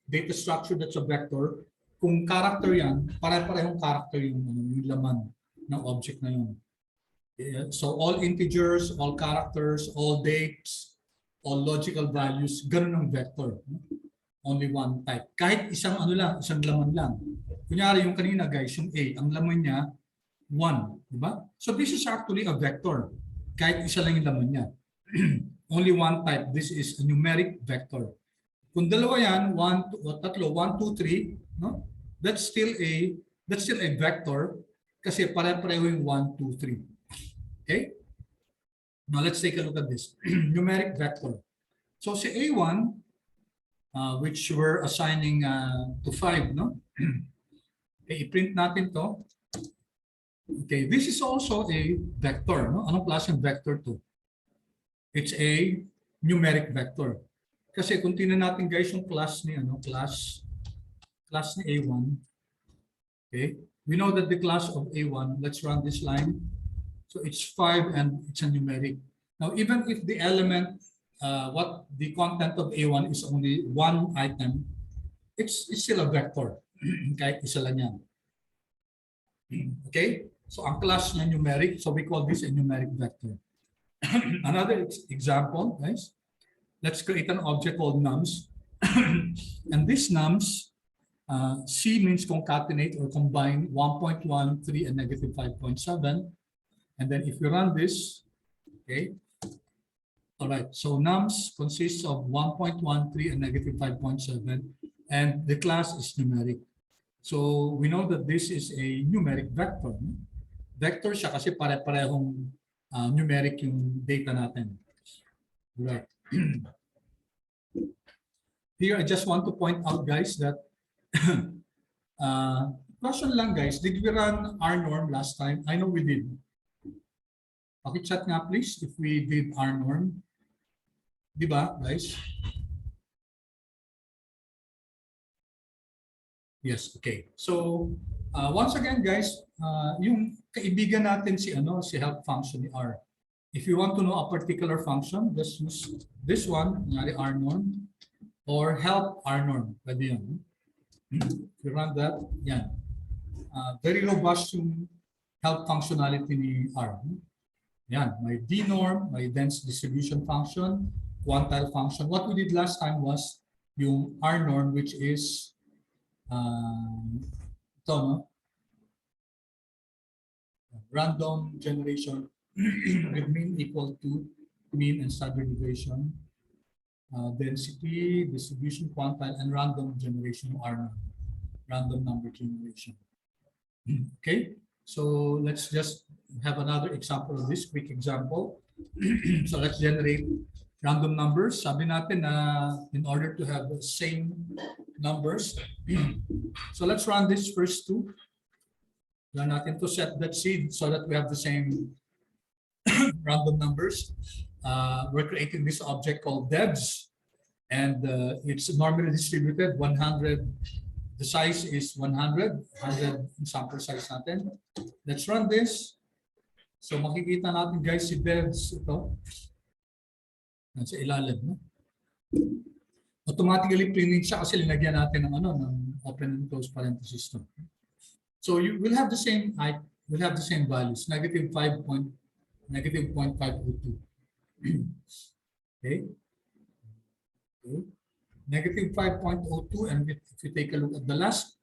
data structure that's a vector, kung character yan, pare-parehong character yung laman ng object na yun. So, all integers, all characters, all dates, all logical values, ganun ang vector. Only one type. Kahit isang isang laman lang. Kunyari yung kanina guys, yung A, ang laman niya 1, di ba? So this is actually a vector. Kahit isa lang yung laman niya. Only one type. This is a numeric vector. Kung dalawa yan, 1, 2, 3, no? That's still a vector kasi pare-pareho yung 1, 2, 3. Okay? Now let's take a look at this. Numeric vector. So si A1, which we're assigning to 5, no? Okay, i-print natin to. Okay, this is also a vector, no? Anong klaseng vector to? It's a numeric vector. Kasi kung tingnan natin guys yung class ni class ni A1. Okay? We know that the class of A1, let's run this line. So it's 5 and it's a numeric. Now even if the element what the content of A1 is only one item, it's still a vector. Kahit isa lang yan. Okay? So ang class niya numeric, so we call this a numeric vector. Another example, guys. Let's create an object called nums. And this nums, C means concatenate or combine 1.1, 3, and negative 5.7. And then if you run this, okay, all right, so nums consists of 1.13 and negative 5.7, and the class is numeric. So we know that this is a numeric vector. Vector siya kasi pare-parehong numeric yung data natin. Right. Here, I just want to point out, guys, that question lang, guys, did we run Rnorm last time? I know we did. Paki-chat nga, please, if we did Rnorm. Di ba, guys? Yes, okay. So, once again, guys, yung kaibigan natin si help function ni R. If you want to know a particular function, just use this one, nangyari Rnorm, or help Rnorm. Pwede yun. If you run that, yan. Very robust yung help functionality ni R. Yan, may dnorm, may dense distribution function, quantile function. What we did last time was yung Rnorm, which is ito, no? Random generation with mean equal to mean and standard deviation, density, distribution, quantile, and random generation are random number generation. Okay, so let's just have another example of this quick example. So let's generate random numbers. Sabi natin na in order to have the same numbers. So let's run this first two. Run natin to set that seed so that we have the same random numbers. We're creating this object called devs, and it's normally distributed 100. The size is 100 sample size natin. Let's run this. So makikita natin guys si devs ito. Nasa ilalim, no? Automatically printing siya kasi linagyan natin ng ng open and close parenthesis to. So you will have the same values, negative 0.502. Okay. Negative 5.02, and if you take a look at the last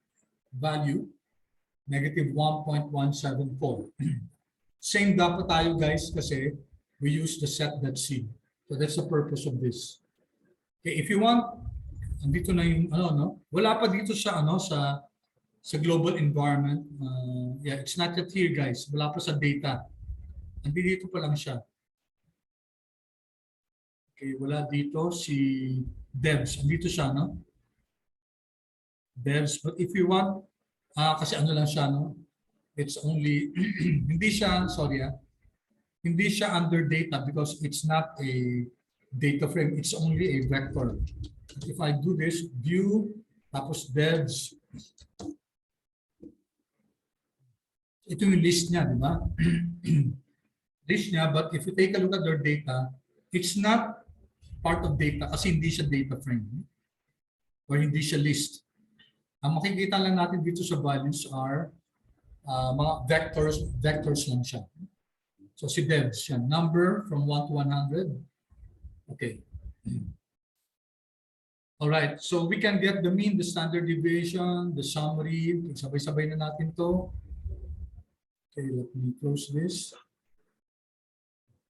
value, negative 1.174. Same dapat tayo guys kasi we use the set.c. So that's the purpose of this. Okay, if you want, andito na yung wala pa dito sa sa global environment. Yeah, it's not yet here guys. Wala pa sa data. Andito pa lang siya. Okay, wala dito si devs. Andito siya, no? Devs. But if you want, kasi lang siya, no? It's only, hindi siya, sorry hindi siya under data because it's not a data frame, it's only a vector. If I do this, view, tapos devs, ito yung list niya, di ba? List niya, but if you take a look at their data, it's not part of data kasi hindi siya data frame or hindi siya list. Ang makikita lang natin dito sa values are mga vectors lang siya. So si devs siya, number from 1 to 100. Okay. All right, so we can get the mean, the standard deviation, the summary. Sabay-sabay na natin to. Okay, let me close this.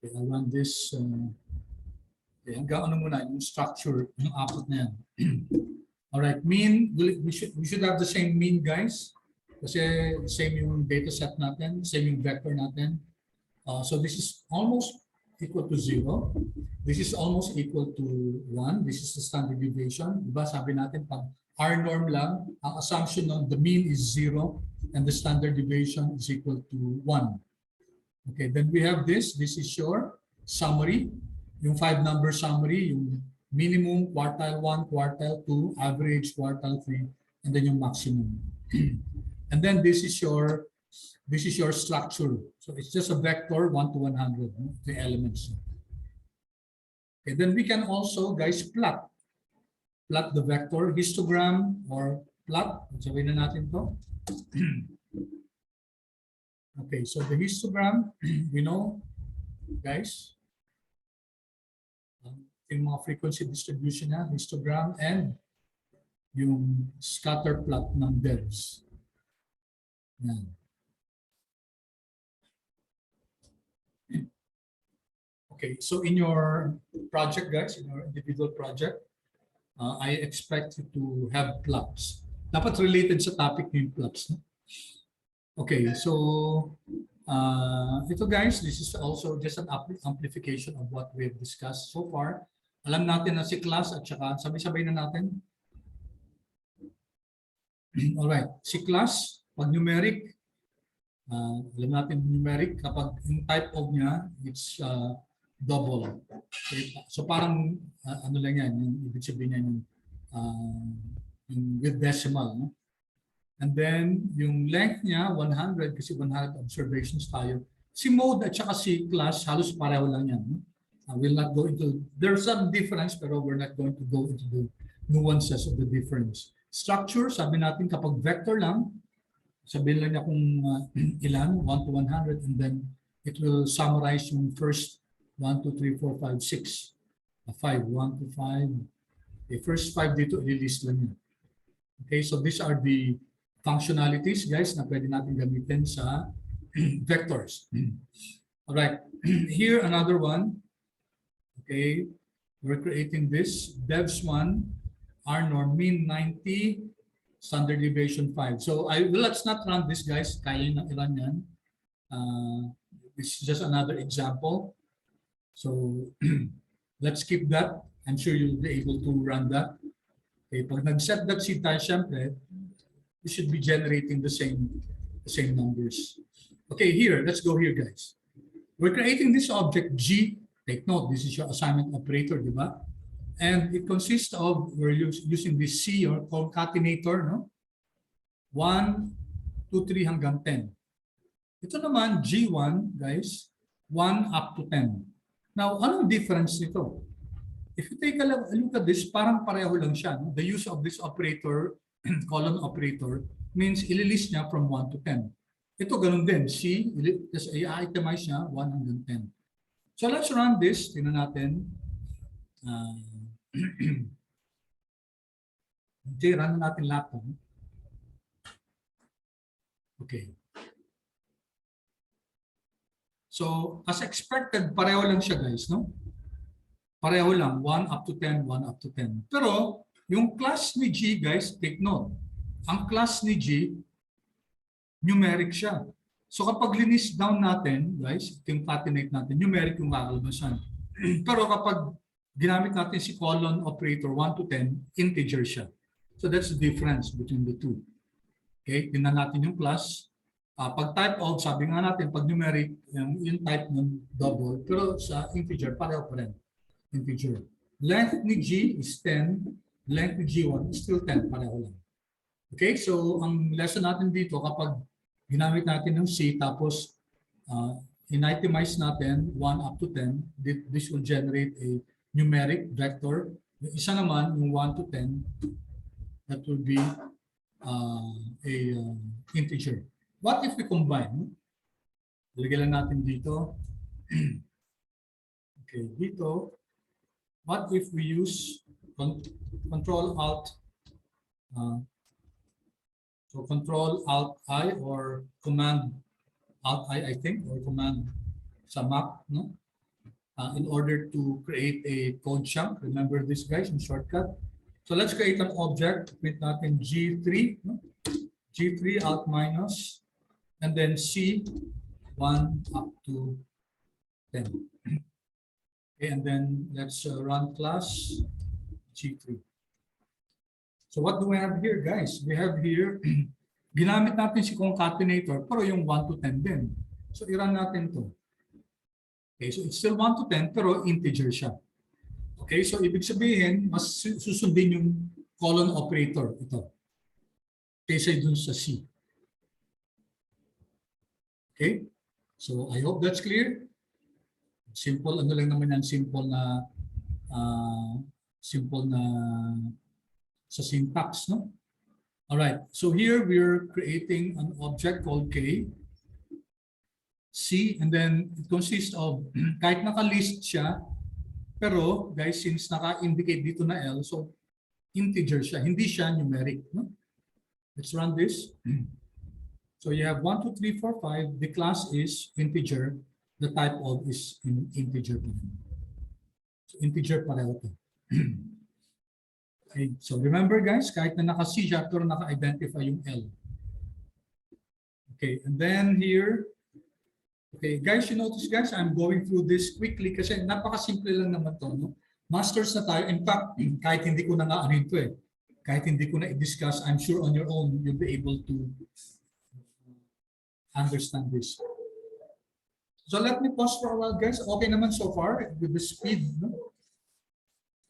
Okay, I'll run this. Okay, hanggang ano muna, yung structure, yung output na yan. All right, mean, we should have the same mean, guys. Kasi same yung data set natin, same yung vector natin. So this is almost equal to 0. This is almost equal to 1. This is the standard deviation. Diba sabi natin pag Rnorm lang, ang assumption ng the mean is 0 and the standard deviation is equal to 1. Okay, then we have this. This is your summary. Yung 5-number summary, yung minimum, quartile 1, quartile 2, average, quartile 3, and then yung maximum. And then this is your structure. So it's just a vector 1 to 100, the elements. Okay, then we can also, guys, plot the vector, histogram, or plot. Sabihin na natin to. Okay, so the histogram, we know, guys, yung mga frequency distribution na, histogram, and yung scatter plot ng devs. Yan. Okay, so in your project, guys, in your individual project, I expect you to have plots. Dapat related sa topic yung plots. No? Okay, so ito guys, this is also just an amplification of what we've discussed so far. Alam natin na si class at saka sabay-sabay na natin. Alright, si class, pag numeric, alam natin numeric, kapag yung type of niya, it's double. Okay. So parang ano lang yan, yung ibig sabihin niya yung with decimal. No? And then yung length niya, 100, kasi 100 observations tayo. Si mode at saka si class, halos pareho lang yan. No? We'll not go into, there's some difference, pero we're not going to go into the nuances of the difference. Structure, sabi natin kapag vector lang, sabihin lang niya kung ilan, 1 to 100, and then it will summarize yung first 1, 2, 3, 4, 5, 6. 5, 1 to 5. Okay, first 5 dito, i-list lang yun. Okay, so these are the functionalities, guys, na pwede natin gamitin sa vectors. All right, here another one. Okay, we're creating this. Devs1, Rnorm, mean 90, standard deviation 5. So let's not run this, guys. Kaya na ilan yan. This is just another example. So let's keep that. I'm sure you'll be able to run that. Okay, pag nag-set that seed tayo, syempre, we should be generating the same numbers. Okay, here, let's go here, guys. We're creating this object G. Take note, this is your assignment operator, di ba? And it consists of, we're using this C or concatenator, no? 1, 2, 3 hanggang 10. Ito naman, G1, guys, 1 up to 10. Now, anong difference nito? If you take a look at this, parang pareho lang siya. No? The use of this operator, colon operator, means ililist niya from 1 to 10. Ito ganun din. C, i-itemize niya 1 hanggang 10. So let's run this. Tingnan natin. Okay, run natin lahat. Okay. So, as expected, pareho lang siya, guys, no? Pareho lang, 1 up to 10, 1 up to 10. Pero, yung class ni G, guys, take note. Ang class ni G, numeric siya. So, kapag linis down natin, guys, yung concatenate natin, numeric yung kakalabasan. Pero kapag ginamit natin si colon operator, 1 to 10, integer siya. So, that's the difference between the two. Okay, tingnan natin yung class. Pag type of, sabi nga natin, pag numeric, yung type ng double, pero sa integer, pareho pa rin. Integer. Length ni G is 10, length ni G1 is still 10, pareho lang. Okay, so ang lesson natin dito, kapag ginamit natin ng C, tapos in-itemize natin 1 up to 10, this will generate a numeric vector. Yung isa naman, yung 1 to 10, that will be a integer. What if we combine? Lagyan lang natin dito. Okay, dito. What if we use Control Alt, so Control Alt I or Command Alt I think, or Command sa Mac, no? In order to create a code chunk. Remember this, guys, in shortcut. So let's create an object. Print natin G3, no? G3 Alt minus, and then C 1 up to 10. Okay, and then let's run class G3. So what do we have here, guys? We have here, ginamit natin si concatenator, pero yung 1 to 10 din. So i-run natin to. Okay, so it's still 1 to 10, pero integer siya. Okay, so ibig sabihin, mas susundin yung colon operator, ito. Kaysa dun sa C. Okay, so I hope that's clear. Simple, ano lang naman yan, simple na sa syntax, no? All right, so here we're creating an object called K, C, and then it consists of, kahit naka-list siya, pero guys, since naka-indicate dito na L, so integer siya, hindi siya numeric, no? Let's run this. So you have 1, 2, 3, 4, 5. The class is integer. The type of is integer. So integer pareho to. Okay. So remember, guys, kahit na naka-C siya, pero naka-identify yung L. Okay, and then here, okay, guys, you notice, guys, I'm going through this quickly kasi napaka-simple lang naman to, no? Masters na tayo. In fact, kahit hindi ko na nga ano ito eh. Kahit hindi ko na i-discuss, I'm sure on your own, you'll be able to understand this. So let me pause for a while, guys. Okay naman so far with the speed. No?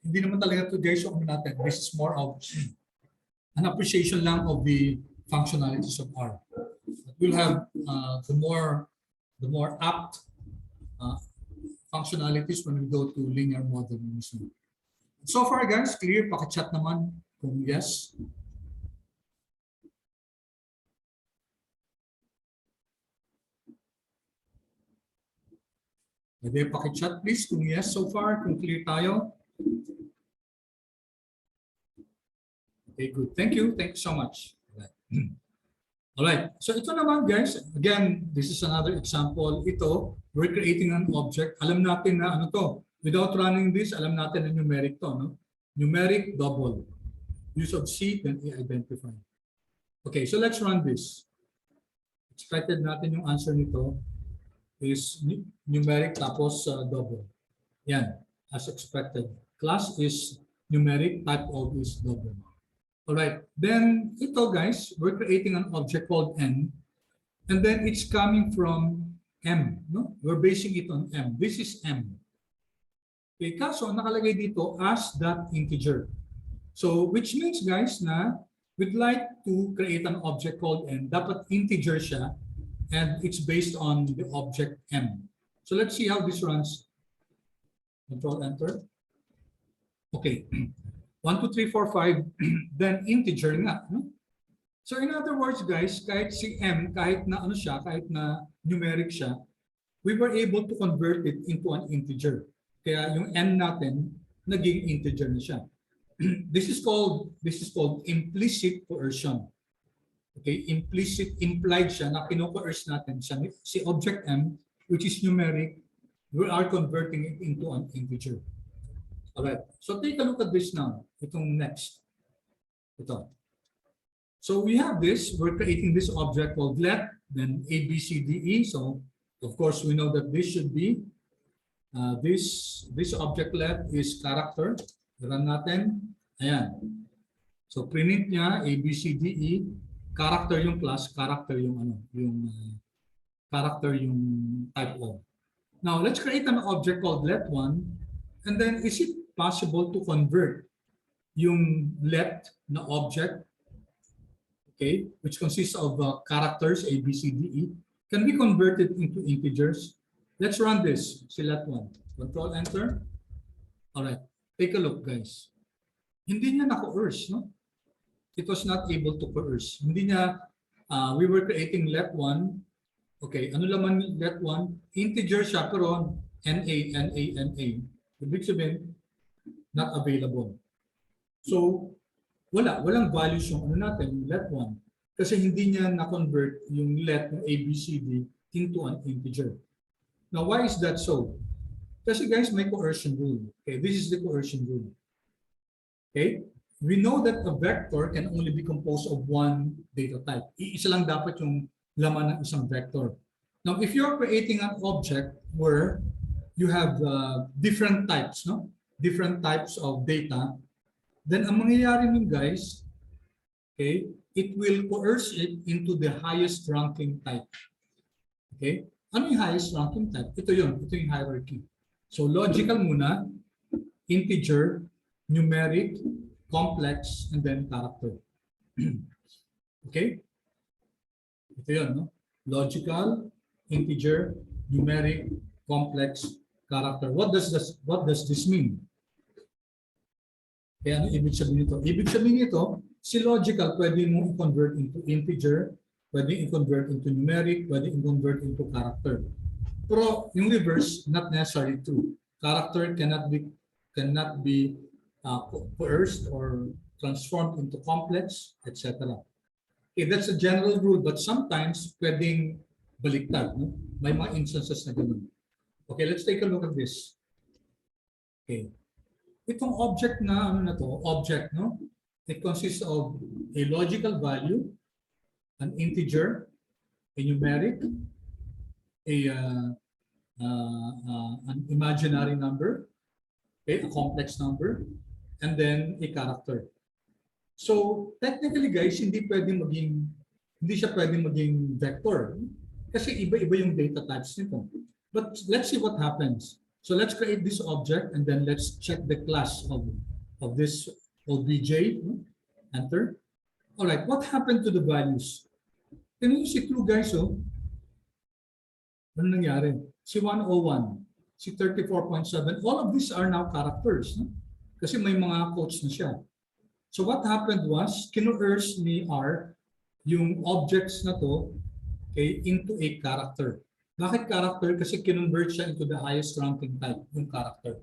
Hindi naman talaga to, guys, yung natin. This is more of an appreciation lang of the functionalities of R. We'll have the more apt functionalities when we go to linear modeling. So far, guys, clear? Paki-chat naman kung yes. Pwede paki-chat please kung yes so far, kung clear tayo. Okay, good. Thank you. Thank you so much. All right. So ito naman, guys, again, this is another example. Ito, we're creating an object. Alam natin na ano to. Without running this, alam natin na numeric to, no? Numeric double. Use of C, then i-identify. Okay, so let's run this. Expected natin yung answer nito is numeric tapos double. Yan, as expected. Class is numeric, type of is double. All right, then ito, guys, we're creating an object called N, and then it's coming from M. No? We're basing it on M. This is M. Okay, kaso nakalagay dito as that integer. So, which means, guys, na we'd like to create an object called N. Dapat integer siya, and it's based on the object M. So let's see how this runs. Control Enter. Okay. 1, 2, 3, 4, 5, then integer nga. No? So in other words, guys, kahit si M, kahit na ano siya, kahit na numeric siya, we were able to convert it into an integer. Kaya yung N natin, naging integer na siya. This is called implicit coercion. Okay, implicit, implied siya na kino-coerce natin siya. Si object M, which is numeric, we are converting it into an integer. Alright, so take a look at this now. Itong next. Ito. So we have this, we're creating this object called let, then A, B, C, D, E. So of course we know that this should be, this object let is character. Run natin. Ayan. So print niya A, B, C, D, E. character yung class, character yung ano, yung character yung type of. Now, let's create an object called let1, and then is it possible to convert yung let na object, okay, which consists of characters A, B, C, D, E, can be converted into integers? Let's run this, si let1. Control Enter. All right, take a look, guys. Hindi niya na-coerce, no? It was not able to coerce. Hindi niya, we were creating let1. Okay, ano laman ni let1? Integer siya, pero NA, NA, NA. Ibig sabihin, not available. So, walang values yung ano natin, let1. Kasi hindi niya na-convert yung let ng ABCD into an integer. Now, why is that so? Kasi guys, may coercion rule. Okay, this is the coercion rule. Okay? We know that a vector can only be composed of one data type. Iisa lang dapat yung laman ng isang vector. Now, if you're creating an object where you have different types, no? Different types of data, then ang mangyayari nun, guys, okay, it will coerce it into the highest ranking type. Okay? Ano yung highest ranking type? Ito yun. Ito yung hierarchy. So, logical muna, integer, numeric, complex, and then character. Okay? Ito yun, no? Logical, integer, numeric, complex, character. What does this mean? Kaya ano ibig sabihin nito? Ibig sabihin nito, si logical pwede mo i-convert into integer, pwede i-convert into numeric, pwede i-convert into character. Pero yung reverse, not necessarily true. Character cannot be coerced or transformed into complex, etc. Okay, that's a general rule, but sometimes pwedeng baliktad. No? May mga instances na ganun. Okay, let's take a look at this. Okay. Itong object na, ano na to, object, no? It consists of a logical value, an integer, a numeric, an imaginary number, okay, a complex number, and then a character. So technically, guys, hindi siya pwedeng maging vector kasi iba-iba yung data types nito. But let's see what happens. So let's create this object and then let's check the class of this OBJ. Enter. All right, what happened to the values? Can you see true, guys? Oh? Ano nangyari? Si 101, si 34.7, all of these are now characters. No? Kasi may mga quotes na siya. So what happened was, kino-erse ni R yung objects na to, okay, into a character. Bakit character? Kasi kinonvert siya into the highest ranking type, yung character.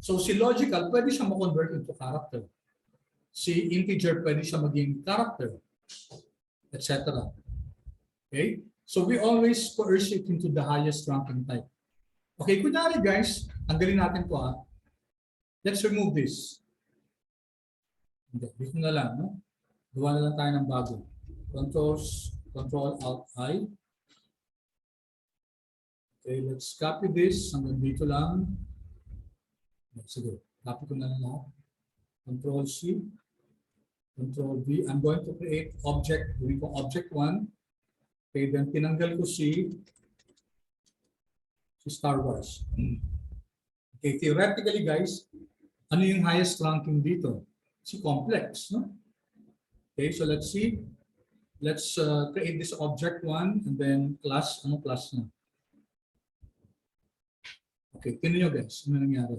So si logical, pwede siya ma-convert into character. Si integer, pwede siya maging character, etc. Okay? So we always coerce it into the highest ranking type. Okay, kunyari guys, tanggalin natin to ha. Let's remove this. Dito na lang, no? Gawa na lang tayo ng bago. Control-Alt-I. Okay, let's copy this. Hanggang dito lang. Sige, copy ko na lang lahat. Control-C. Control-V. I'm going to create object. Gawin ko object 1. Okay, then tinanggal ko si Star Wars. Okay, theoretically guys, ano yung highest ranking dito? Si complex, no? Okay, so let's see. Let's create this object 1 and then class. Ano class na? Okay, tingnan nyo guys, ano nangyari.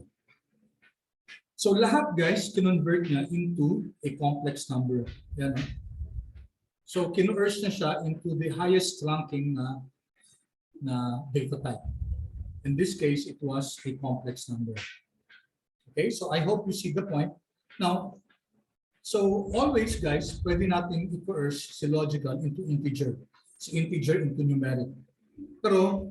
So lahat guys, kinonvert niya into a complex number. Yan, no? So kino-erse na siya into the highest ranking na data type. In this case, it was a complex number. Okay, so I hope you see the point. Now, so always guys, pwede natin i-coerce si logical into integer. Si integer into numeric. Pero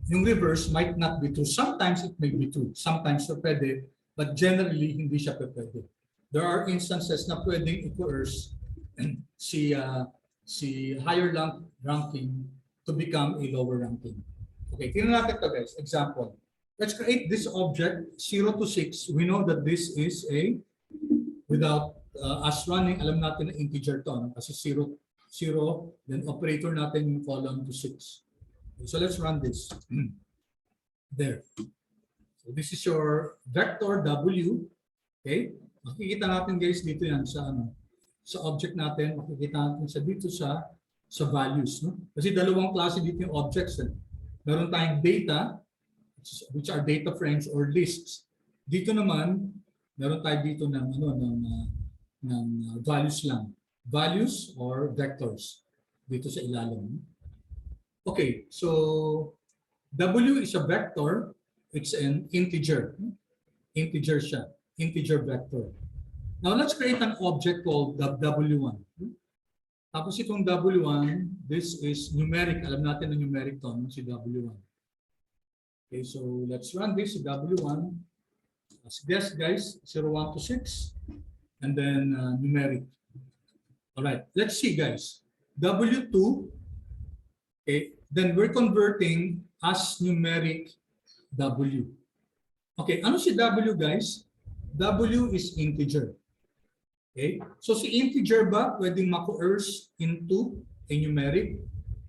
yung reverse might not be true. Sometimes it may be true. Sometimes so pwede, but generally hindi siya pwede. There are instances na pwedeng i-coerce si higher ranking to become a lower ranking. Okay, tingnan natin ito guys. Example. Let's create this object 0 to 6. We know that this is a, without us running, alam natin na integer to. No? Kasi 0 0, then operator natin yung column to 6. Okay, so let's run this. There. So this is your vector W. Okay? Makikita natin guys dito yan sa object natin, makikita natin dito sa values, no? Kasi dalawang klase dito yung objects. Meron tayong data, which are data frames or lists. Dito naman, meron tayo dito ng values lang. Values or vectors dito sa ilalim. Okay, so W is a vector. It's an integer. Integer siya. Integer vector. Now let's create an object called W1. Tapos itong W1, this is numeric. Alam natin na numeric to, si W1. Okay, so let's run this, W1. As guess guys, 0, 1 to 6. And then numeric. All right, let's see guys. W2, okay, then we're converting as numeric W. Okay, ano si W guys? W is integer. Okay, so si integer ba pwedeng ma-coerce into a numeric?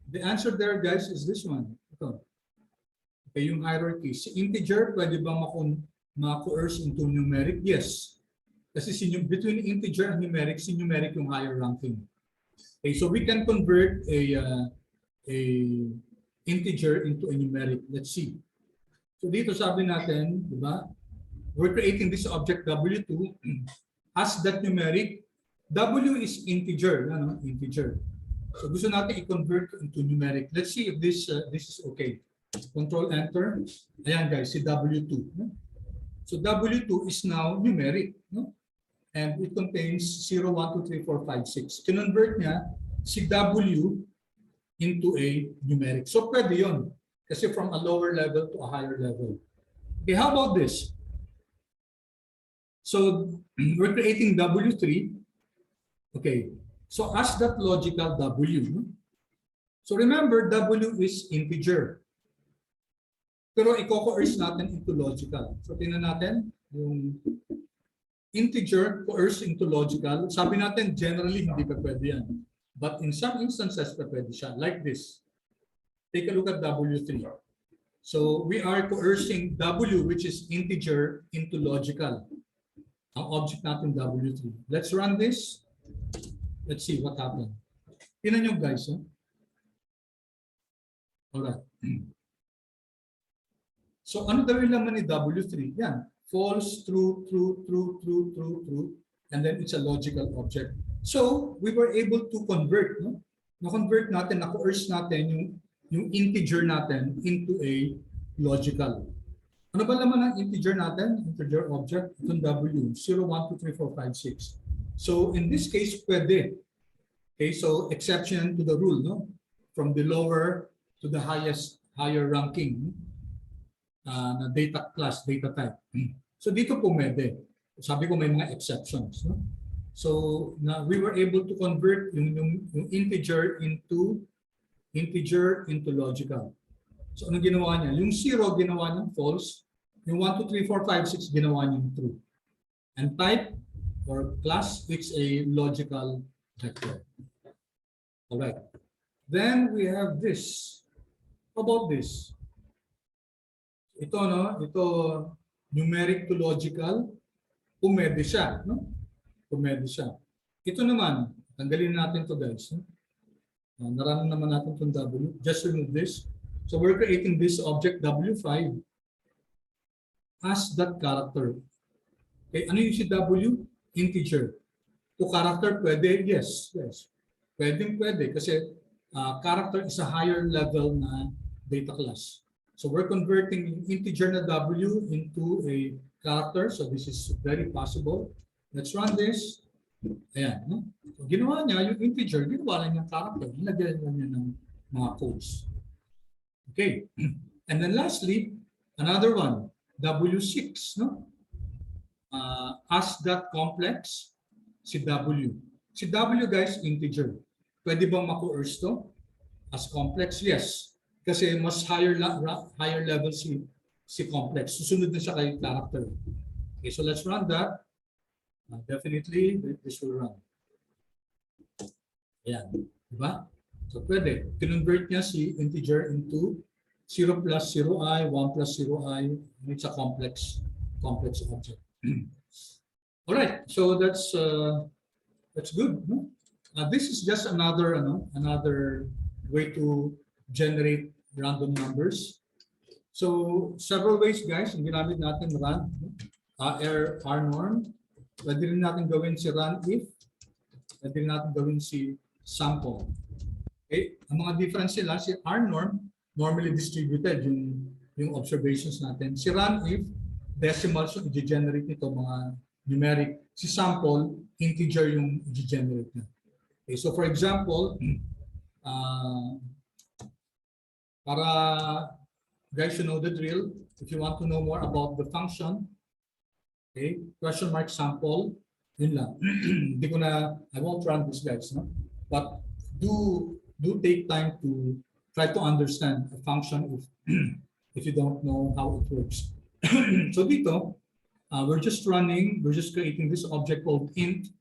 The answer there guys is this one. Ito. Okay, yung hierarchy. Si integer pwede ba ma-coerce into numeric? Yes. Kasi between integer and numeric, si numeric yung higher ranking. Okay, so we can convert a integer into a numeric. Let's see. So dito sabi natin, di ba? We're creating this object W2 as that numeric. W is integer, integer. So gusto natin i-convert into numeric. Let's see if this is okay. Control Enter. Ayan guys, si W2. So W2 is now numeric. And it contains 0, 1, 2, 3, 4, 5, 6. Convert niya si W into a numeric. So pwede yun. Kasi from a lower level to a higher level. Okay, how about this? So we're creating W3. Okay, so as that logical W. So remember, W is integer. Pero i-coerce natin into logical. So tingnan natin yung integer coerce into logical. Sabi natin generally hindi pa pwede yan. But in some instances pa pwede siya. Like this. Take a look at W3. So we are coercing W, which is integer, into logical. Ang object natin W3. Let's run this. Let's see what happened. Tingnan nyo guys. Alright. So ano daw yung laman ni W3? Yan. False, true, true, true, true, true, true. And then it's a logical object. So we were able to convert. Na-convert natin, na-coerce natin yung integer natin into a logical. Ano ba laman ng integer natin? Integer object, itong W, 0, 1, 2, 3, 4, 5, 6. So in this case, pwede. Okay, so exception to the rule, no? From the lower to the higher ranking na data class, data type. So dito po pwede. Sabi ko may mga exceptions, no? So we were able to convert yung integer into logical. So ano ginawa niya? Yung 0 ginawa niyang false, yung 1, 2, 3, 4, 5, 6 ginawa niyang true. And type or class, it's a logical vector. All right. Then we have this. How about this? Ito, no? Ito, numeric to logical, pumede siya, no? Pumede siya. Ito naman, tanggalin natin to guys. No? Naranan naman natin itong W. Just remove this. So we're creating this object W5 as that character. Okay, ano yung si W? Integer. To character, pwede? Yes. Yes. Pwede. Kasi character is a higher level na data class. So we're converting integer na W into a character. So this is very possible. Let's run this. Ayan. No? So ginawa niya yung integer, ginawa lang niyang character. Nilagyan niya ng mga codes. Okay. And then lastly, another one, W6. No? As that complex, si W. Si W guys, integer. Pwede bang ma-coerce to? As complex? Yes. Kasi mas higher level si complex. Susunod na siya kay character. Okay, so let's run that. Definitely, this will run. Ayan. Diba? So pwede. Convert niya si integer into 0 plus 0i, 1 plus 0i. It's a complex object. All right. So that's good. No? This is just another another way to generate random numbers. So several ways, guys. Ang ginamit natin run, Rnorm. Pwede rin natin gawin si run if. Pwede rin natin gawin si sample. Okay? Ang mga difference sila, si Rnorm, normally distributed yung observations natin. Si run if, decimals yung i-generate nito, mga numeric. Si sample, integer yung i-generate na. Okay, so for example, para guys, you know the drill. If you want to know more about the function, okay, question mark sample, yun lang. Hindi ko na, I won't run this, guys, no? But do take time to try to understand a function if you don't know how it works. So dito, we're just creating this object called int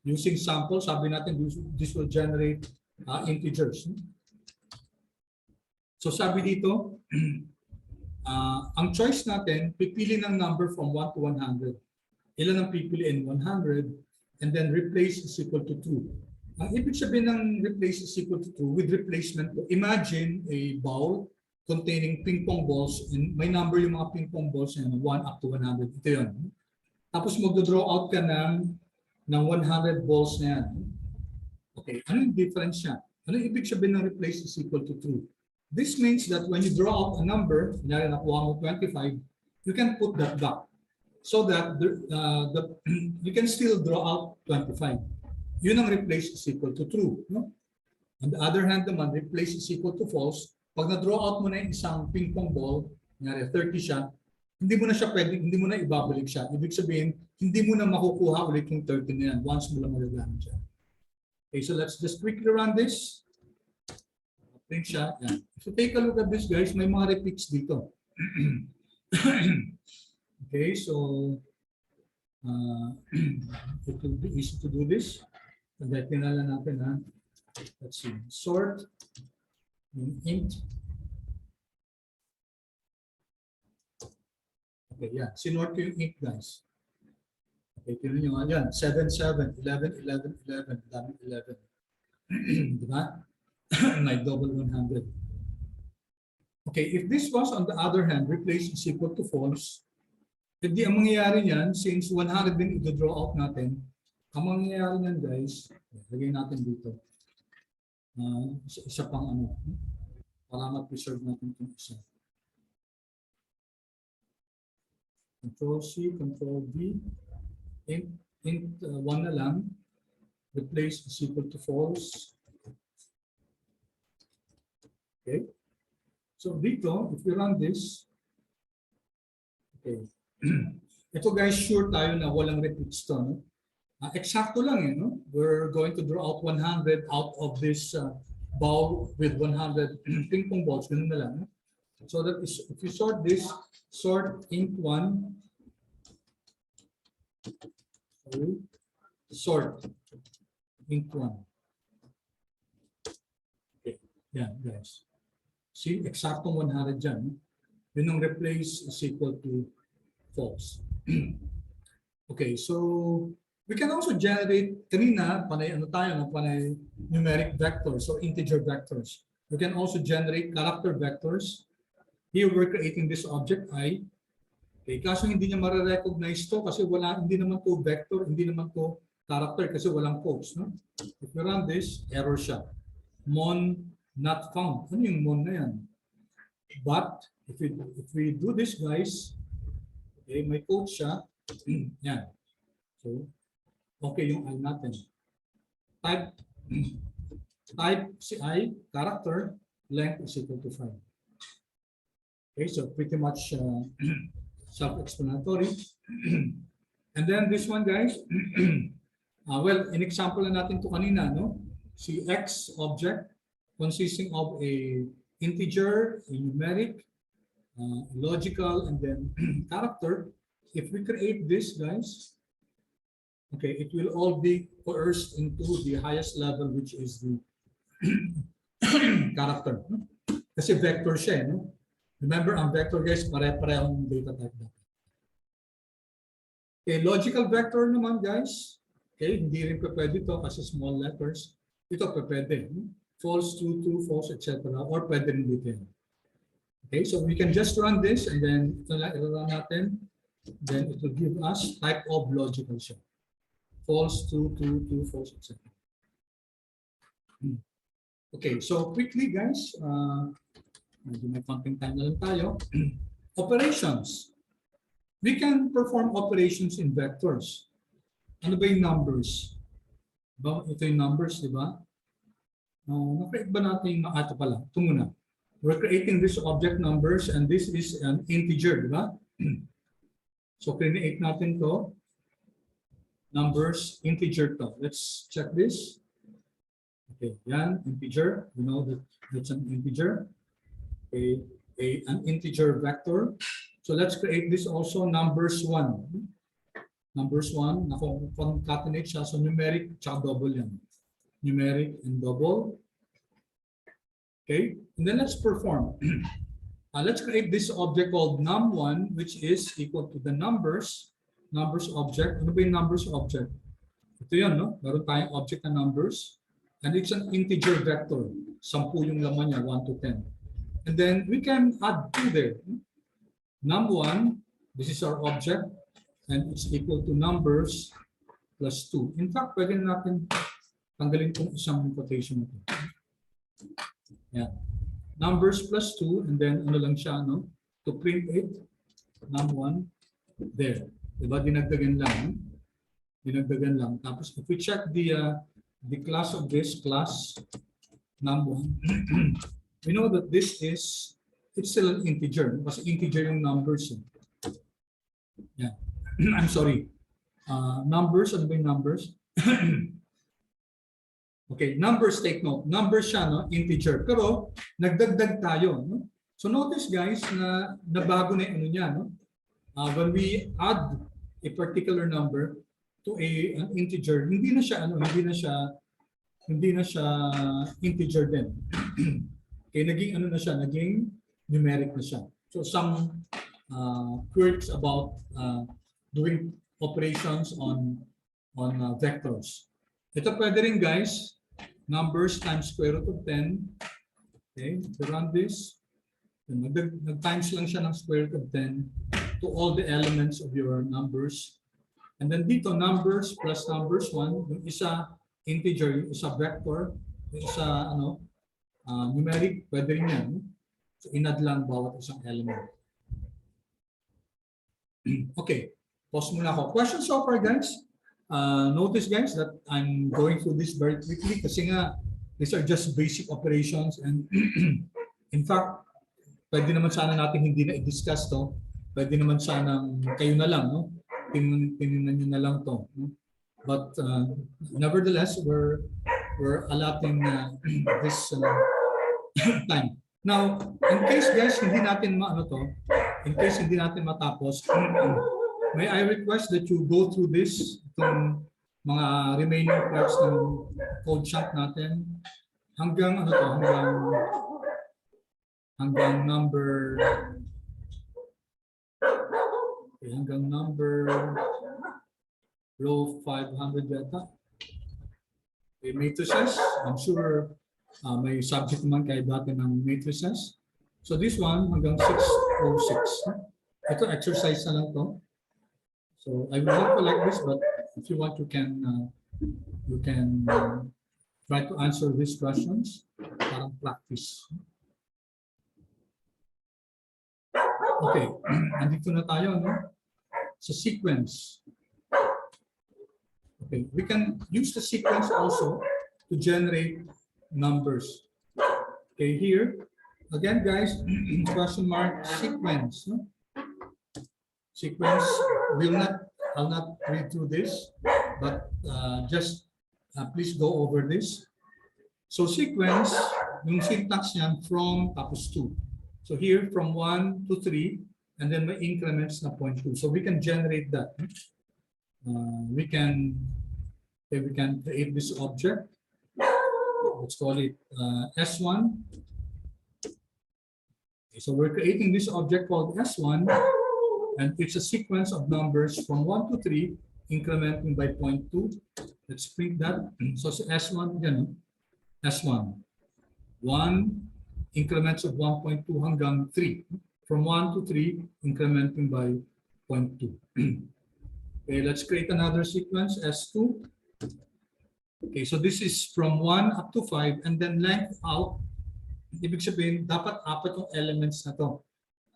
using sample. Sabi natin this will generate integers. So sabi dito, ang choice natin, pipili ng number from 1 to 100. Ilan ang pipiliin? 100, and then replace is equal to 2. Ang ibig sabihin ng replace is equal to 2 with replacement, imagine a bowl containing ping pong balls, and may number yung mga ping pong balls na 1 up to 100. Ito yun. Tapos magdo-draw out ka ng 100 balls na yan. Okay, ano yung difference niya? Ano yung ibig sabihin ng replace is equal to 2? This means that when you draw out a number, kunyari nakuha mo 25, you can put that back so that you can still draw out 25. Yun ang replace is equal to true. No? On the other hand naman, replace is equal to false. Pag na-draw out mo na yung isang ping pong ball, kunyari 30 siya, hindi mo na siya pwedeng, hindi mo na ibabalik siya. Ibig sabihin, hindi mo na makukuha ulit yung 30 na yan once mo lang magagamit siya. Okay, so let's just quickly run this. Print siya. Yan. So take a look at this, guys. May mga repeats dito. Okay, so it will be easy to do this. Pagdating na lang natin, ha? Let's see. Sort int. Okay, yeah. Sinort ko yung int, guys. Okay, tinan nyo nga yan. 7, 7, 11, 11, 11, dami 11. Diba? My double 100. Okay, if this was on the other hand, replace is equal to false, hindi ang mangyayari niyan, since 100 din i-draw out natin, ang mangyayari niyan, guys, lagay natin dito. Isa pang ano, para ma-preserve natin itong isa. Control C, Control V, int 1 na lang, replace is equal to false. Okay. So dito, if we run this, okay. Ito guys, sure tayo na walang repeats to. No? Eksakto lang no? We're going to draw out 100 out of this bowl with 100 ping pong balls. Ganun na lang. No? So that is, if you sort this, sort int 1, sorry, sort int 1. Okay, yeah, guys. See, eksaktong 100 dyan. Yun ang replace is equal to false. Okay, so we can also generate, kanina, panay ano tayo, no? Panay numeric vectors, so integer vectors. We can also generate character vectors. Here we're creating this object I. Okay, kaso hindi niya ma-recognize to kasi hindi naman to vector, hindi naman to character kasi walang quotes. No? If we run this, error siya. Mon not found. Ano yung mon na yan? But if we do this, guys, okay, may code siya. Yan. So, okay yung I natin. Type si I, character, length is equal to 5. Okay, so pretty much self-explanatory. And then this one, guys, well, in example na natin to kanina, no? Si X object, consisting of a integer, a numeric, logical, and then character. If we create this, guys, okay, it will all be coerced into the highest level, which is the character. Kasi vector siya, no? Remember, ang vector guys, pare-parehong data type dapat. Okay, logical vector naman guys. Okay, hindi rin pwede ito kasi small letters. Ito pwede. False, true, true, false, etc. Or pwede rin dito yan. Okay, so we can just run this and then ito run natin. Then it will give us type of logical siya. False, true, true, true, false, etc. Okay, so quickly guys, medyo may konting time na lang tayo. Operations. We can perform operations in vectors. Ano ba yung numbers? Ito yung numbers, di ba? Na-create ba natin yung ito pala? Ito muna. We're creating this object numbers and this is an integer, di ba? So create natin to. Numbers, integer to. Let's check this. Okay, yan, integer. You know that that's an integer. An integer vector. So let's create this also numbers 1. Numbers 1, concatenate siya. So numeric tsaka double yan. Numeric and double. Okay, and then let's perform. Let's create this object called num1, which is equal to the numbers object. Ano ba yung numbers object? Ito yan, no? Meron tayong object na numbers. And it's an integer vector. 10 yung laman niya, 1 to 10. And then we can add 2 there. Num1, this is our object, and it's equal to numbers plus 2. In fact, pwede natin tanggalin itong isang quotation ito. Yeah. Numbers plus 2, and then ano lang siya, no? To print it, num1, there. Diba? Dinagdagan lang. Dinagdagan lang. Tapos if we check the class of this class, num1, we know that this is, it's still an integer. Kasi integer yung numbers. Yeah. I'm sorry. Numbers, ano ba yung numbers? Okay, numbers, take note. Numbers siya, no? Integer. Pero, nagdagdag tayo. No? So notice guys, na nabago na yung ano niya. No? When we add a particular number to an integer, hindi na siya, hindi na siya integer din. Okay, naging ano na siya, naging numeric na siya. So some quirks about doing operations on vectors. Ito pwede rin guys, numbers times square root of 10. Okay, to run this, nag-times lang siya ng square root of 10 to all the elements of your numbers. And then dito, numbers plus numbers 1, yung isa integer, yung isa vector, yung isa numeric, pwede rin yan. So inad lang bawat isang element. Okay, pause muna ako. Questions so far guys? Notice guys that I'm going through this very quickly kasi nga these are just basic operations and in fact, pwede naman sana natin hindi na i-discuss to. Pwede naman sana kayo na lang, no? Tininan nyo na lang to. No? But nevertheless, we're allotting this time. Now, in case guys, hindi natin matapos, may I request that you go through this, itong mga remaining parts ng code chunk natin, hanggang hanggang number row 500 yata. Okay, matrices, I'm sure may subject naman kayo dati ng matrices. So this one hanggang 606. Ito exercise na lang to. So I will not like this, but if you want, you can try to answer these questions. Parang practice. Okay, andito na tayo, no? Sa sequence. Okay, we can use the sequence also to generate numbers. Okay, here again, guys, question mark sequence. No? Sequence. I'll not read through this, but just please go over this. So sequence, yung syntax niyan from tapos 2. So here from 1 to 3, and then may increments na 0.2. So we can generate that. We can create this object. let's call it S1. Okay, so we're creating this object called S1, and it's a sequence of numbers from 1 to 3, incrementing by 0.2. Let's print that. So S1, again, S1. 1, increments of 1.2 hanggang 3. From 1 to 3, incrementing by 0.2. Okay, let's create another sequence, S2. Okay, so this is from 1 up to 5, and then length out. Ibig sabihin, dapat 4 yung elements na to.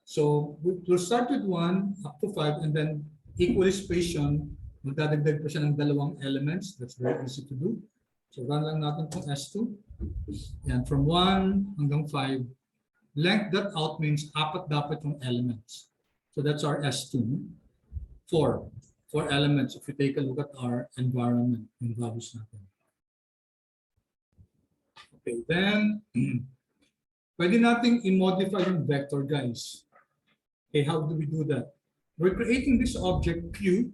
So we'll start with 1 up to 5, and then equally spaced yun. Magdadagdag pa siya ng 2 elements. That's very easy to do. So run lang natin itong S2. Yan, from 1 hanggang 5. Length that out means 4 dapat yung elements. So that's our S2. 4 elements if you take a look at our environment, yung values natin. Okay, then pwede nating i-modify yung vector, guys. Okay, how do we do that? We're creating this object Q,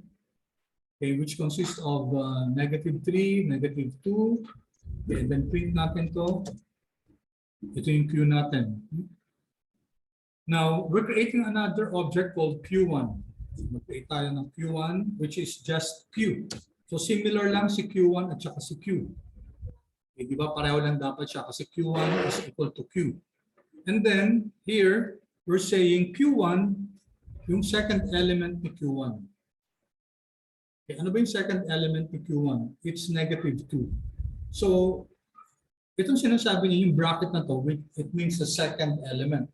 okay, which consists of -3, -2, okay, and then print natin to. Ito yung Q natin. Now, we're creating another object called Q1. Mag-create tayo ng Q1, which is just Q. So, similar lang si Q1 at saka si Q. Okay, di ba? Pareho lang dapat siya kasi Q1 is equal to Q. And then, here, we're saying Q1, yung second element ni Q1. Okay, ano ba yung second element ni Q1? It's -2. So, itong sinasabi niya, yung bracket na to, it means the second element.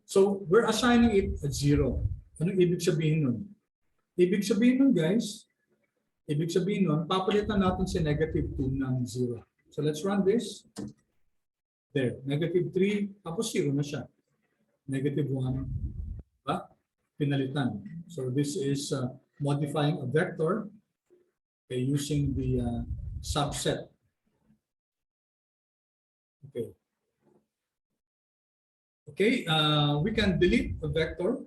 So, we're assigning it a 0. Anong ibig sabihin nun? Ibig sabihin nun, guys, papalitan natin si -2 ng 0. So, let's run this. There, -3, tapos 0 na siya. -1, diba? Pinalitan. So this is modifying a vector, okay, using the subset. Okay. Okay, we can delete a vector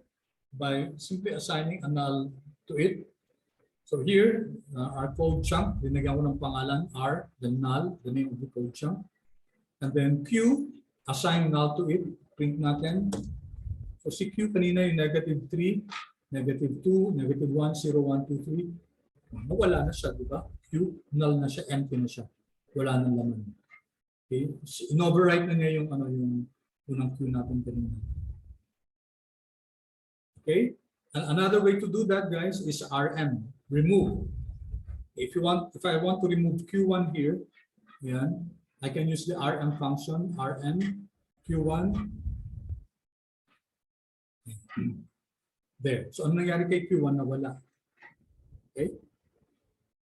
by simply assigning a null to it. So here, our code chunk, dinagyan ko ng pangalan R, the null, the name of the code chunk. And then Q, assign null to it, print natin. So si Q kanina yung -3, -2, -1, 0, 1, 2, 3. Wala na siya, di ba? Q, null na siya, empty na siya. Wala nang laman. Okay? So, in-overwrite na niya yung unang Q natin kanina. Okay? And another way to do that, guys, is RM, remove. If I want to remove Q1 here, yan, I can use the RM function, RM, Q1. There. So, ano nangyari kay Q1? Nawala. Okay?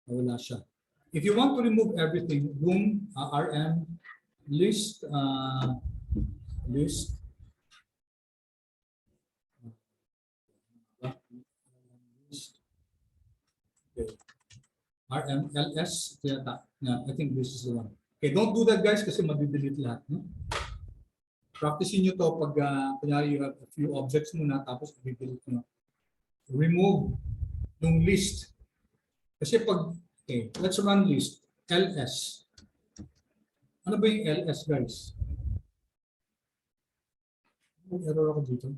Nawala siya. If you want to remove everything, yung RM list, okay. RM LS, yeah, I think this is the one. Okay, don't do that, guys, kasi madidelete lahat. No? Practicein nyo to pag kunyari you have a few objects muna tapos i-delete nyo. Remove yung list. Kasi pag, okay, let's run list. LS. Ano ba yung LS, guys? May error ako dito.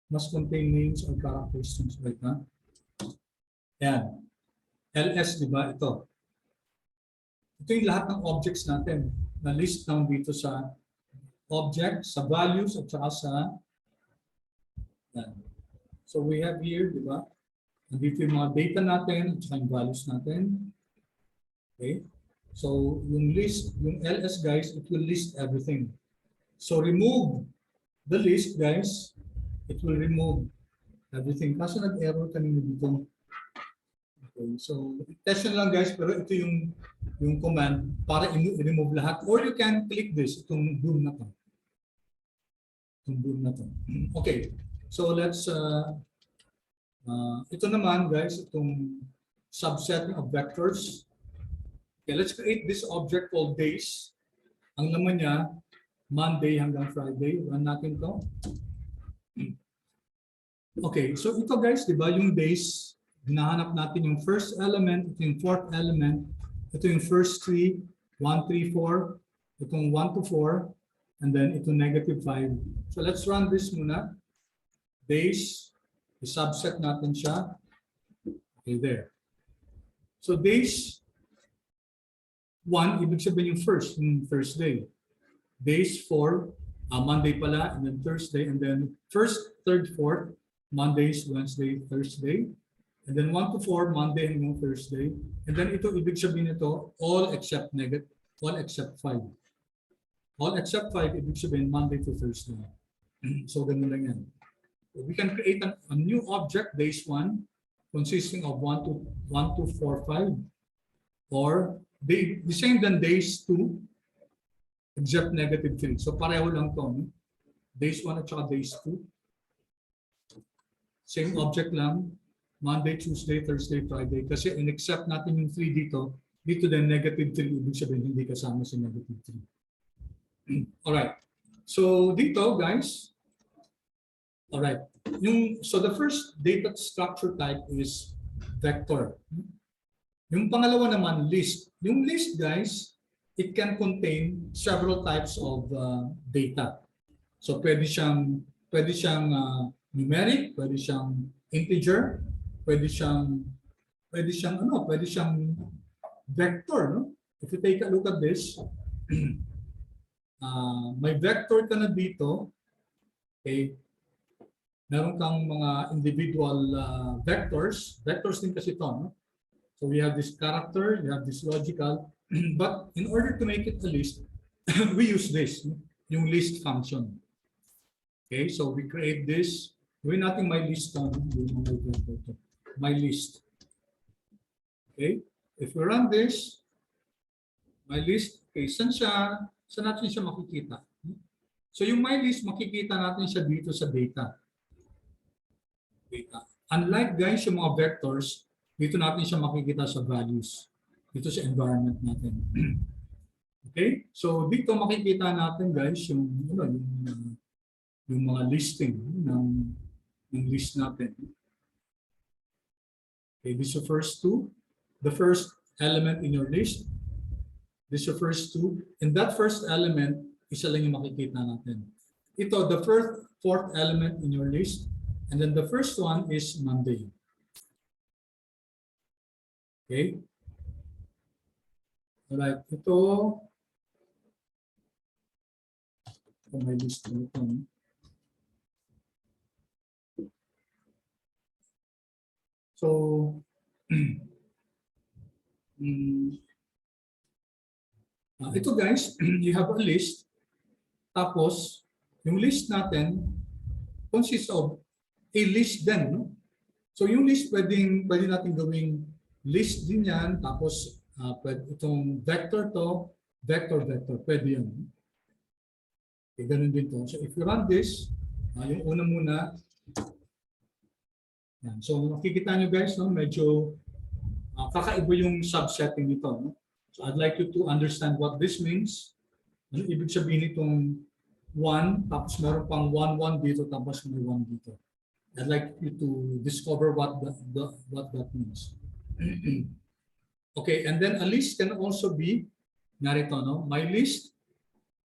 Must contain names or characters, things like that. Yan. LS, di ba? Ito. Ito yung lahat ng objects natin. Na list lang dito sa object, sa values, at saka sa yan. So we have here, di ba? Dito yung mga data natin, at saka yung values natin. Okay? So yung list, yung LS, guys, it will list everything. So remove the list, guys. It will remove everything. Kasi nag-error kanina dito. Okay, so test lang, guys, pero ito yung command para i-remove lahat. Or you can click this, itong boom na to. Itong boom na to. Okay, so let's, ito naman, guys, itong subset of vectors. Okay, let's create this object called days. Ang laman niya, Monday hanggang Friday. Run natin to. Okay, so ito, guys, di ba, yung days, hinahanap natin yung first element, ito yung fourth element, ito yung first 3, 1, 3, 4, itong 1 to 4, and then ito -5. So let's run this muna. Days, i-subset natin siya. Okay, there. So days 1, ibig sabihin yung first, yung Thursday. Days 4, Monday pala, and then Thursday, and then first, third, fourth, Mondays, Wednesday, Thursday, and then 1 to 4, Monday hanggang Thursday, and then ito, ibig sabihin nito, all except 5. All except 5, ibig sabihin Monday to Thursday. So ganun lang yan. We can create a new object, days 1, consisting of 1 to 4, 5, or the same than days 2, except -3. So pareho lang to. No? Days 1 at saka days 2. Same object lang. Monday, Tuesday, Thursday, Friday. Kasi in-accept natin yung 3 dito. Dito din -3. Ibig sabihin hindi kasama si -3. Alright. So dito guys. Alright. So the first data structure type is vector. Yung pangalawa naman, list. Yung list, guys, it can contain several types of data. So pwede siyang numeric, pwede siyang integer, pwede siyang vector, no? If you take a look at this, may vector ka na dito. Okay. Meron kang mga individual vectors. Vectors din kasi ito, no? So we have this character, we have this logical, but in order to make it a list, we use this, yung list function. Okay, so we create this. Gawin natin my list on my list. Okay, if we run this, my list, okay, saan natin siya makikita? So yung my list, makikita natin siya dito sa data. Unlike guys, yung mga vectors, dito natin siya makikita sa values. Dito sa environment natin. Okay? So dito makikita natin guys yung mga listing ng list natin. Okay, this is the first two. The first element in your list. This is the first two. In that first element, isa lang yung makikita natin. Ito, the fourth element in your list. And then the first one is Monday. Okay. Alright, ito may list ito. So, ito guys, you have a list. Tapos, yung list natin consists of a list din. No? So, yung list pwede natin gawing list din yan, tapos itong vector to, vector, pwede yun. Okay, ganun din to. So if you run this, yung una muna, yan. So makikita nyo guys, no, medyo kakaiba yung subsetting nito. No? So I'd like you to understand what this means. Ano ibig sabihin itong 1, tapos meron pang 1 dito, tapos may 1 dito. I'd like you to discover what that means. Okay, and then a list can also be narito, no? My list,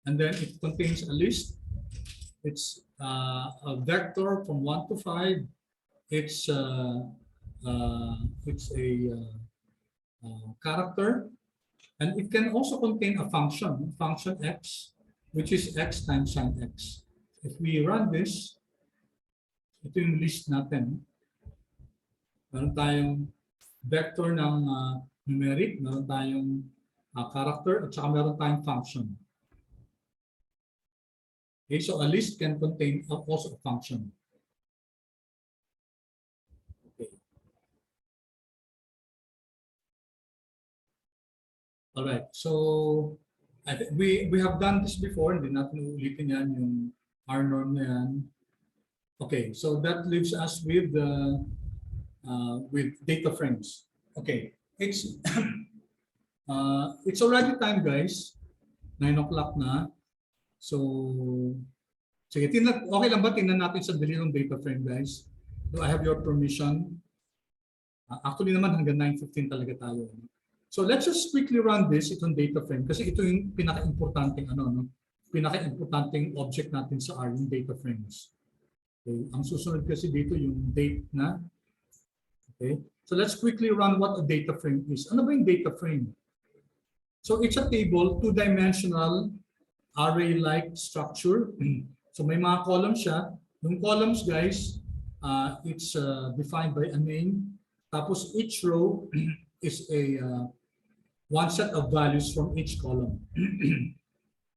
and then it contains a list. It's a vector from 1 to 5. It's a character, and it can also contain a function x, which is x times sin x. If we run this, ito yung list natin. Meron tayong vector ng numeric, meron tayong character, at saka meron tayong function. Okay, so a list can contain also a function. Okay. All right, so I think we have done this before, hindi natin uulitin yan, yung Rnorm na yan. Okay, so that leaves us with data frames. Okay, it's already time, guys. 9 o'clock na. So, sige, okay lang ba? Tingnan natin sa dali ng data frame, guys. Do I have your permission? Actually naman hanggang 9:15 talaga tayo. So let's just quickly run this, itong data frame, kasi ito yung pinaka-importanting pinaka-importanting object natin sa R, yung data frames. Okay. Ang susunod kasi dito yung date na. Okay. So let's quickly run what a data frame is. Ano ba yung data frame? So it's a table, two-dimensional, array-like structure. So may mga columns siya. Yung columns, guys, it's defined by a name. Tapos each row is a one set of values from each column.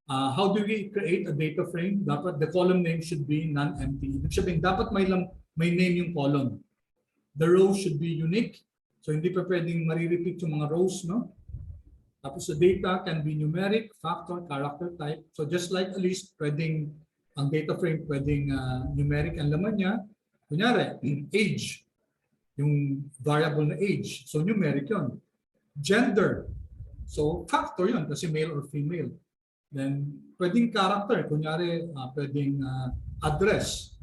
How do we create a data frame? Dapat the column name should be non-empty. Ibig sabihin, dapat may name yung column. The row should be unique. So hindi pa pwedeng marirepeat yung mga rows, no? Tapos the data can be numeric, factor, character type. So just like a list, ang data frame pwedeng numeric ang laman niya. Kunyari, age, yung variable na age. So numeric yun. Gender. So factor yun kasi male or female. Then pwedeng character. Kunyari, pwedeng address.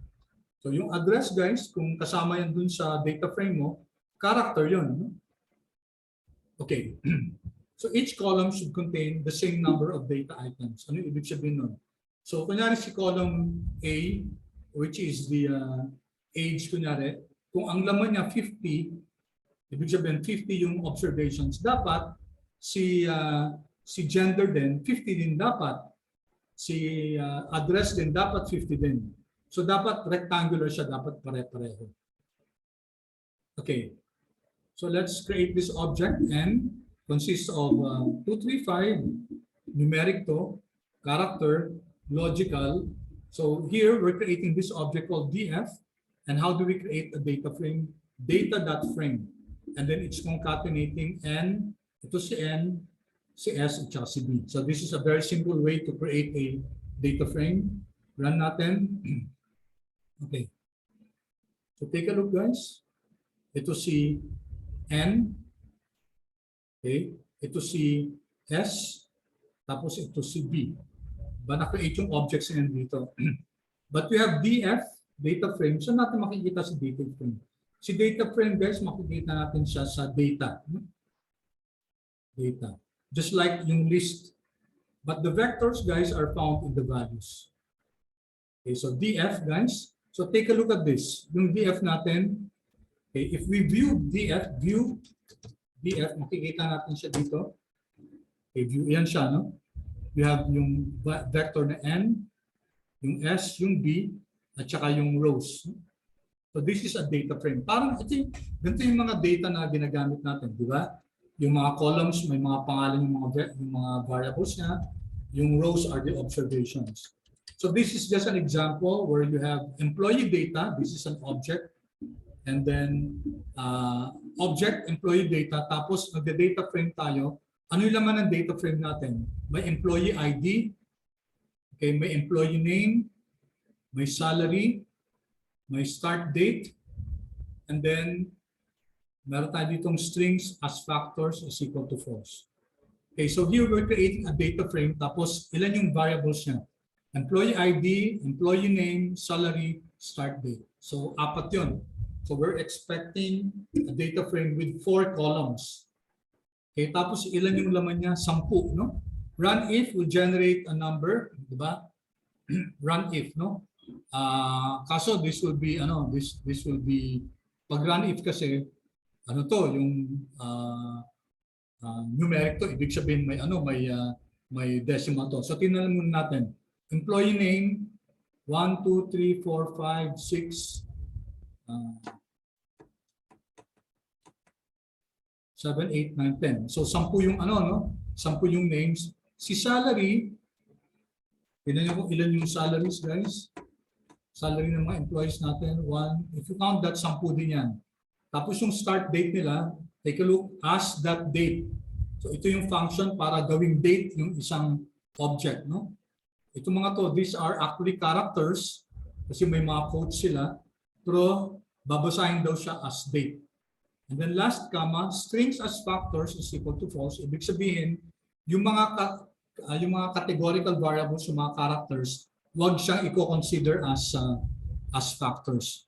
So yung address, guys, kung kasama yan dun sa data frame mo, character yun. Okay. So each column should contain the same number of data items. Ano yung ibig sabihin nun? So kunyari si column A, which is the age, kunyari, kung ang laman niya 50, ibig sabihin 50 yung observations, dapat si gender din, 50 din dapat. Si address din, dapat 50 din. So dapat rectangular siya, dapat pare-pareho. Okay. So let's create this object and consists of 235, numeric to, character, logical. So here we're creating this object called df. And how do we create a data frame? Data.frame. And then it's concatenating n, ito si n, si s, at si b. So this is a very simple way to create a data frame. Run natin. Okay. So take a look, guys. Ito si n. Okay. Ito si s. Tapos ito si b. Ba na-create yung objects na yan dito. But we have df, data frame. So natin makikita si data frame. Si data frame, guys, makikita natin siya sa data. Data. Just like yung list. But the vectors, guys, are found in the values. Okay, so df, guys. So take a look at this. Yung df natin, okay, if we view df, makikita natin siya dito. Okay, view, yan siya, no? You have yung vector na n, yung s, yung b, at saka yung rows. So this is a data frame. Parang ganito yung mga data na ginagamit natin, di ba? Yung mga columns, may mga pangalan yung mga variables niya. Yung rows are the observations. So this is just an example where you have employee data. This is an object. And then object, employee data. Tapos nagda-data frame tayo. Ano yung laman ng data frame natin? May employee ID. Okay, may employee name. May salary. May start date. And then meron tayo ditong strings as factors is equal to false. Okay, so here we're creating a data frame. Tapos ilan yung variables niya? Employee ID, employee name, salary, start date. So apat yun. So we're expecting a data frame with 4 columns. Okay, tapos ilan yung laman niya? 10, no? Run if will generate a number, di ba? Run if, no? Kaso this will be this will be pag run if kasi ano to yung numeric to, ibig sabihin may may decimal to. So tingnan muna natin. Employee name 1 2 3 4 5 6 7 8 9 10. So 10 yung 10 yung names. Si salary, tingnan niyo kung ilan yung salaries, guys. Salary ng mga employees natin, 1. If you count that, 10 din yan. Tapos yung start date nila, take a look, as that date. So ito yung function para gawing date yung isang object, no? Ito mga to, these are actually characters kasi may mga quotes sila, pero babasahin daw siya as date. And then last comma, strings as factors is equal to false. Ibig sabihin, yung mga categorical variables, yung mga characters, wag siyang i-consider as factors.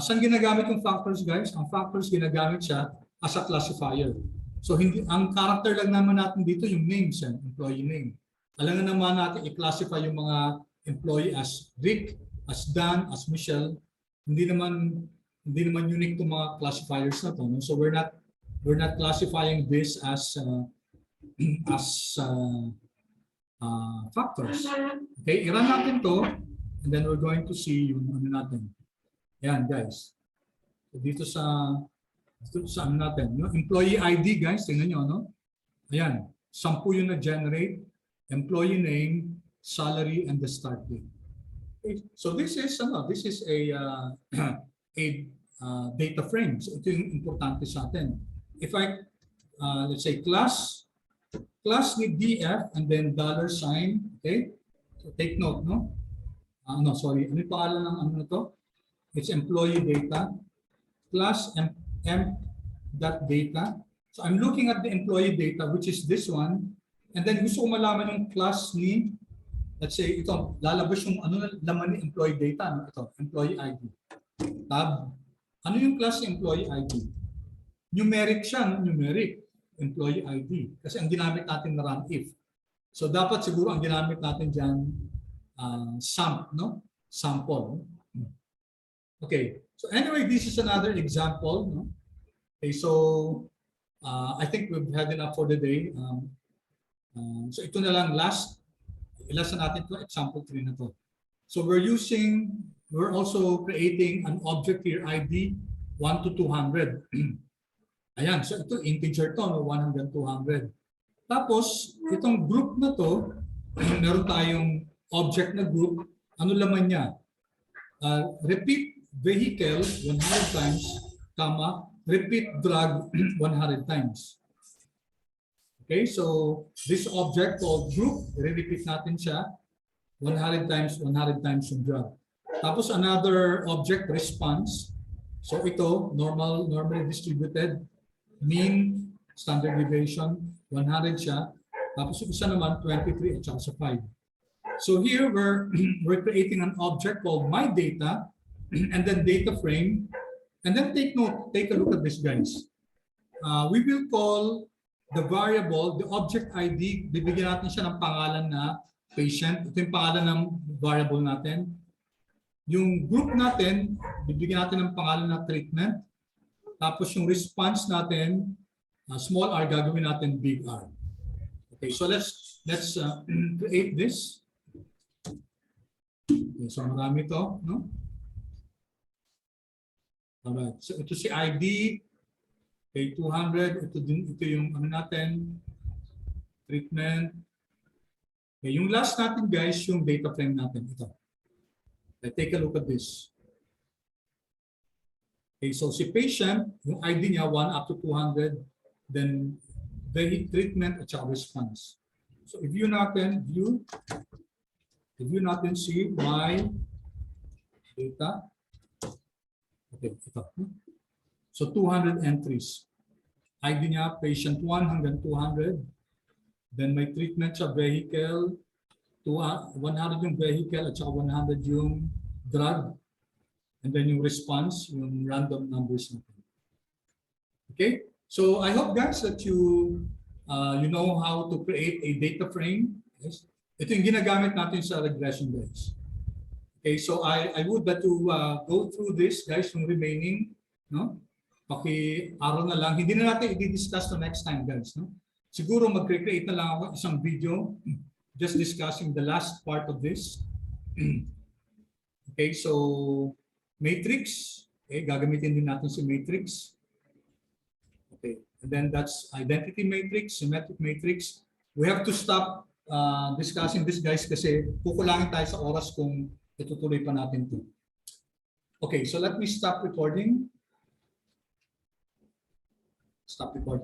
Saan ginagamit yung factors, guys? Ang factors ginagamit siya as a classifier. So hindi ang character lang naman natin dito yung names, employee name. Alam na naman natin i-classify yung mga employee as Rick, as Dan, as Michelle. Hindi naman unique to mga classifiers na to. No? So we're not classifying this as factors. Okay, i-run natin to and then we're going to see yung ano natin. Yan guys. So dito sa ano natin, no? Employee ID guys, tingnan nyo, no? Ayan, 10 yung na-generate, employee name, salary, and the start date. Okay. So this is a data frame. So ito yung importante sa atin. If I let's say class with DF and then $sign, okay? So take note, no? No, sorry. Ano yung pangalan ng ano na to? It's employee data. Class m.data. So I'm looking at the employee data, which is this one. And then gusto ko malaman yung class ni, let's say, ito, lalabas yung ano laman ni employee data. No? Ito, employee ID. Tab. Ano yung class ni employee ID? Numeric siya, no? Numeric. Employee ID. Kasi ang ginamit natin na run if. So dapat siguro ang ginamit natin dyan, no? Sample. Okay. So anyway, this is another example. No? Okay, so I think we've had enough for the day. So ito na lang last na natin to example 3 na to. So we're also creating an object here ID 1 to 200. Ayan, so ito integer to, no? 1 hanggang 200. Tapos itong group na to, meron tayong object na group. Ano laman niya? Repeat vehicle 100 times, comma, repeat drug 100 times. Okay, so this object called group, re-repeat natin siya 100 times yung drug. Tapos another object response. So ito, normally distributed, mean, standard deviation, 100 siya. Tapos yung isa naman, 23 at saka 5. So here we're creating an object called my data, and then data frame, and then take a look at this guys. We will call the variable, the object ID, bibigyan natin siya ng pangalan na patient. Ito yung pangalan ng variable natin. Yung group natin, bibigyan natin ng pangalan na treatment. Tapos yung response natin, small r, gagawin natin big R. Okay, so let's create this. Okay, so marami to, no? Alright, so ito si ID, okay, 200, ito yung ano natin, treatment. Okay, yung last natin guys, yung data frame natin, ito. Okay, take a look at this. Okay, so si patient, yung ID niya 1 up to 200, then the treatment at saka response. So if you natin see my data, okay, ito. So 200 entries. ID niya, patient 1 hanggang 200. Then may treatment sa vehicle, 100 yung vehicle at saka 100 yung drug. And then yung response, yung random numbers natin. Okay? So I hope guys that you know how to create a data frame. Yes? Ito yung ginagamit natin sa regression guys. Okay, so I would that to go through this guys, yung remaining, no? Paki-araw na lang. Hindi na natin i-discuss to next time guys, no? Siguro mag-create na lang ako isang video just discussing the last part of this. Okay, so matrix, okay, gagamitin din natin si matrix. Okay, and then that's identity matrix, symmetric matrix. We have to stop discussing this guys kasi kukulangin tayo sa oras kung itutuloy pa natin ito. Okay, so let me stop recording. Stop recording.